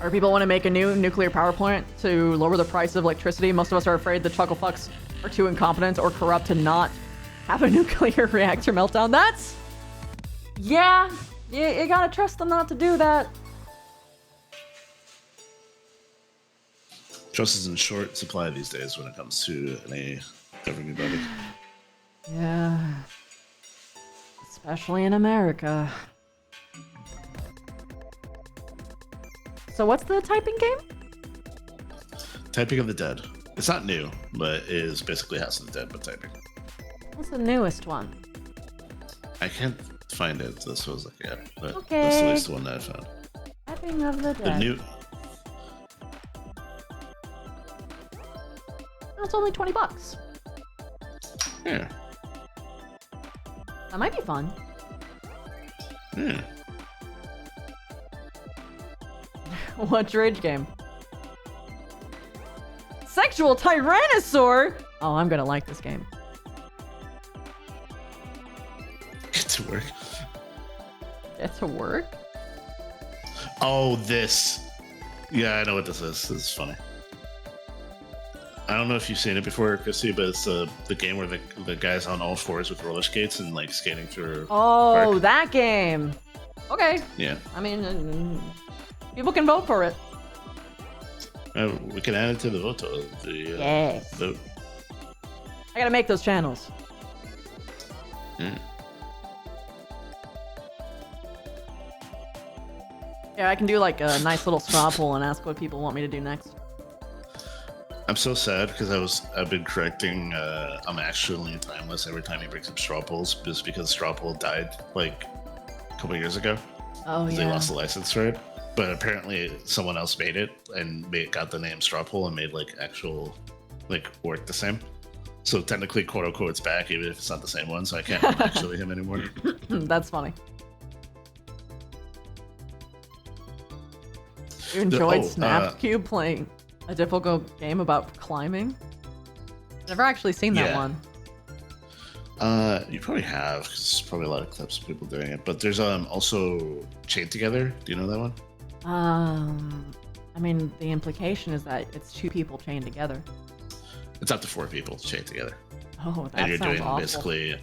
Or people want to make a new nuclear power plant to lower the price of electricity. Most of us are afraid the chuckle fucks are too incompetent or corrupt to not have a nuclear reactor meltdown. That's... yeah, you gotta trust them not to do that. Trust is in short supply these days when it comes to any government body. Yeah. Especially in America. So what's the typing game? Typing of the Dead. It's not new, but it is basically House of the Dead, but typing. What's the newest one? I can't find it. This was like, yeah, but Okay. that's at least the one that I found. Typing of the The Dead. new... Oh, it's only $20. Yeah. That might be fun. Yeah. What's your age game? Sexual Tyrannosaur? Oh, I'm gonna like this game. Get to work. Get to work? Oh, this. Yeah, I know what this is. This is funny. I don't know if you've seen it before, Chrissy, but it's the game where the guy's on all fours with roller skates and like skating through. Oh, park. that game. Okay. Yeah. I mean, people can vote for it. We can add it to the vote. Yes. Vote. I gotta make those channels. Yeah. Yeah, I can do like a nice little straw poll and ask what people want me to do next. I'm so sad because I've been correcting. I'm actually timeless every time he brings up straw polls, just because straw poll died like a couple years ago. Oh They yeah. lost the license for it, but apparently someone else made it and got the name straw poll and made like actual like work the same. So technically, quote unquote, it's back, even if it's not the same one. So I can't actually him anymore. That's funny. You enjoyed Snap Cube playing a difficult game about climbing? Never actually seen that Yeah. one. You probably have, because there's probably a lot of clips of people doing it. But there's also Chained Together. Do you know that one? I mean, the implication is that it's 2 people chained together. It's up to 4 people chained together. Oh, that and you're sounds doing awful. basically,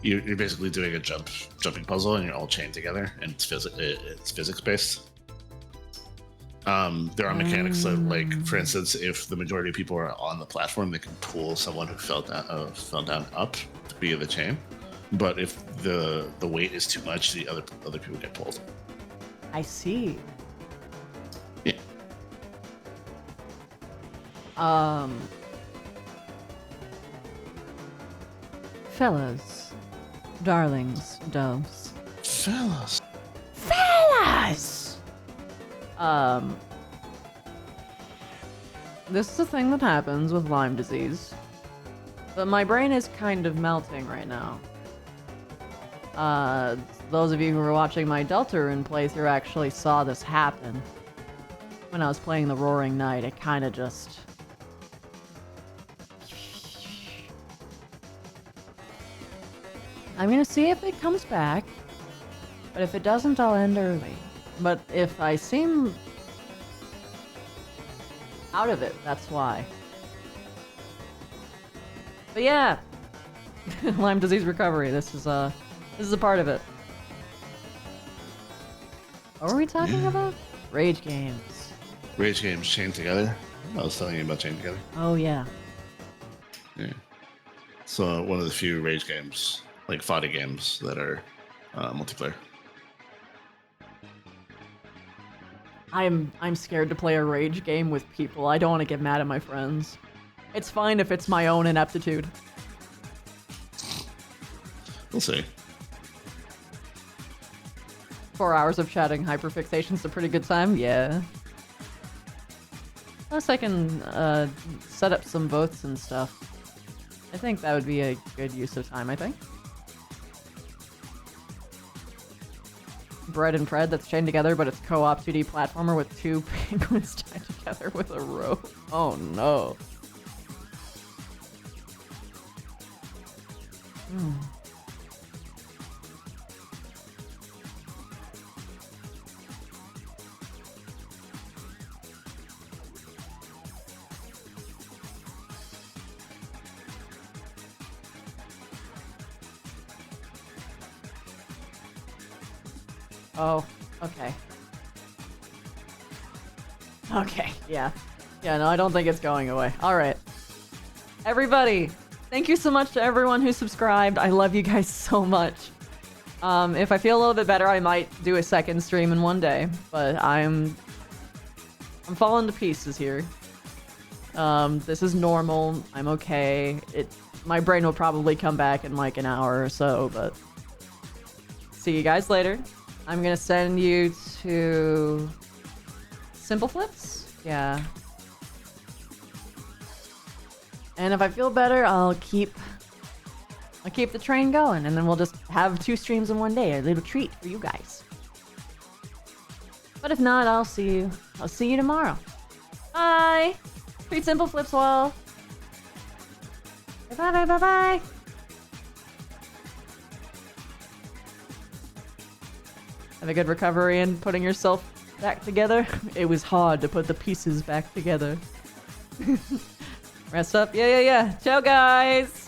you're basically doing a jumping puzzle, and you're all chained together, and it's physics based. There are mechanics that, like, for instance, if the majority of people are on the platform, they can pull someone who fell down up to be in the chain. But if the weight is too much, the other people get pulled. I see. Yeah. Fellas, darlings, doves. Fellas. This is a thing that happens with Lyme disease. But my brain is kind of melting right now. Those of you who were watching my Deltarune playthrough actually saw this happen. When I was playing the Roaring Night, it kind of just... I'm gonna see if it comes back. But if it doesn't, I'll end early. But if I seem out of it, that's why. But yeah, Lyme disease recovery. This is a part of it. What were we talking about? Rage games. Rage games Chained Together. I was telling you about Chained Together. Oh yeah. Yeah. So one of the few rage games, like fighting games, that are multiplayer. I'm scared to play a rage game with people. I don't want to get mad at my friends. It's fine if it's my own ineptitude. We'll see. 4 hours of chatting hyperfixation's a pretty good time, yeah. Unless I can set up some votes and stuff. I think that would be a good use of time, I think. Bread and Fred that's chained together, but it's co-op 2D platformer with 2 penguins tied together with a rope. Oh no. Oh, okay. Okay, yeah. Yeah, no, I don't think it's going away. Alright. Everybody, thank you so much to everyone who subscribed. I love you guys so much. If I feel a little bit better, I might do a second stream in one day. But I'm falling to pieces here. This is normal. I'm okay. My brain will probably come back in like an hour or so, but... See you guys later. I'm gonna send you to Simple Flips? Yeah. And if I feel better, I'll keep the train going, and then we'll just have 2 streams in one day, a little treat for you guys. But if not, I'll see you tomorrow. Bye! Treat Simple Flips well. Bye bye bye bye! Have a good recovery and putting yourself back together. It was hard to put the pieces back together. Rest up. Yeah. Ciao, guys.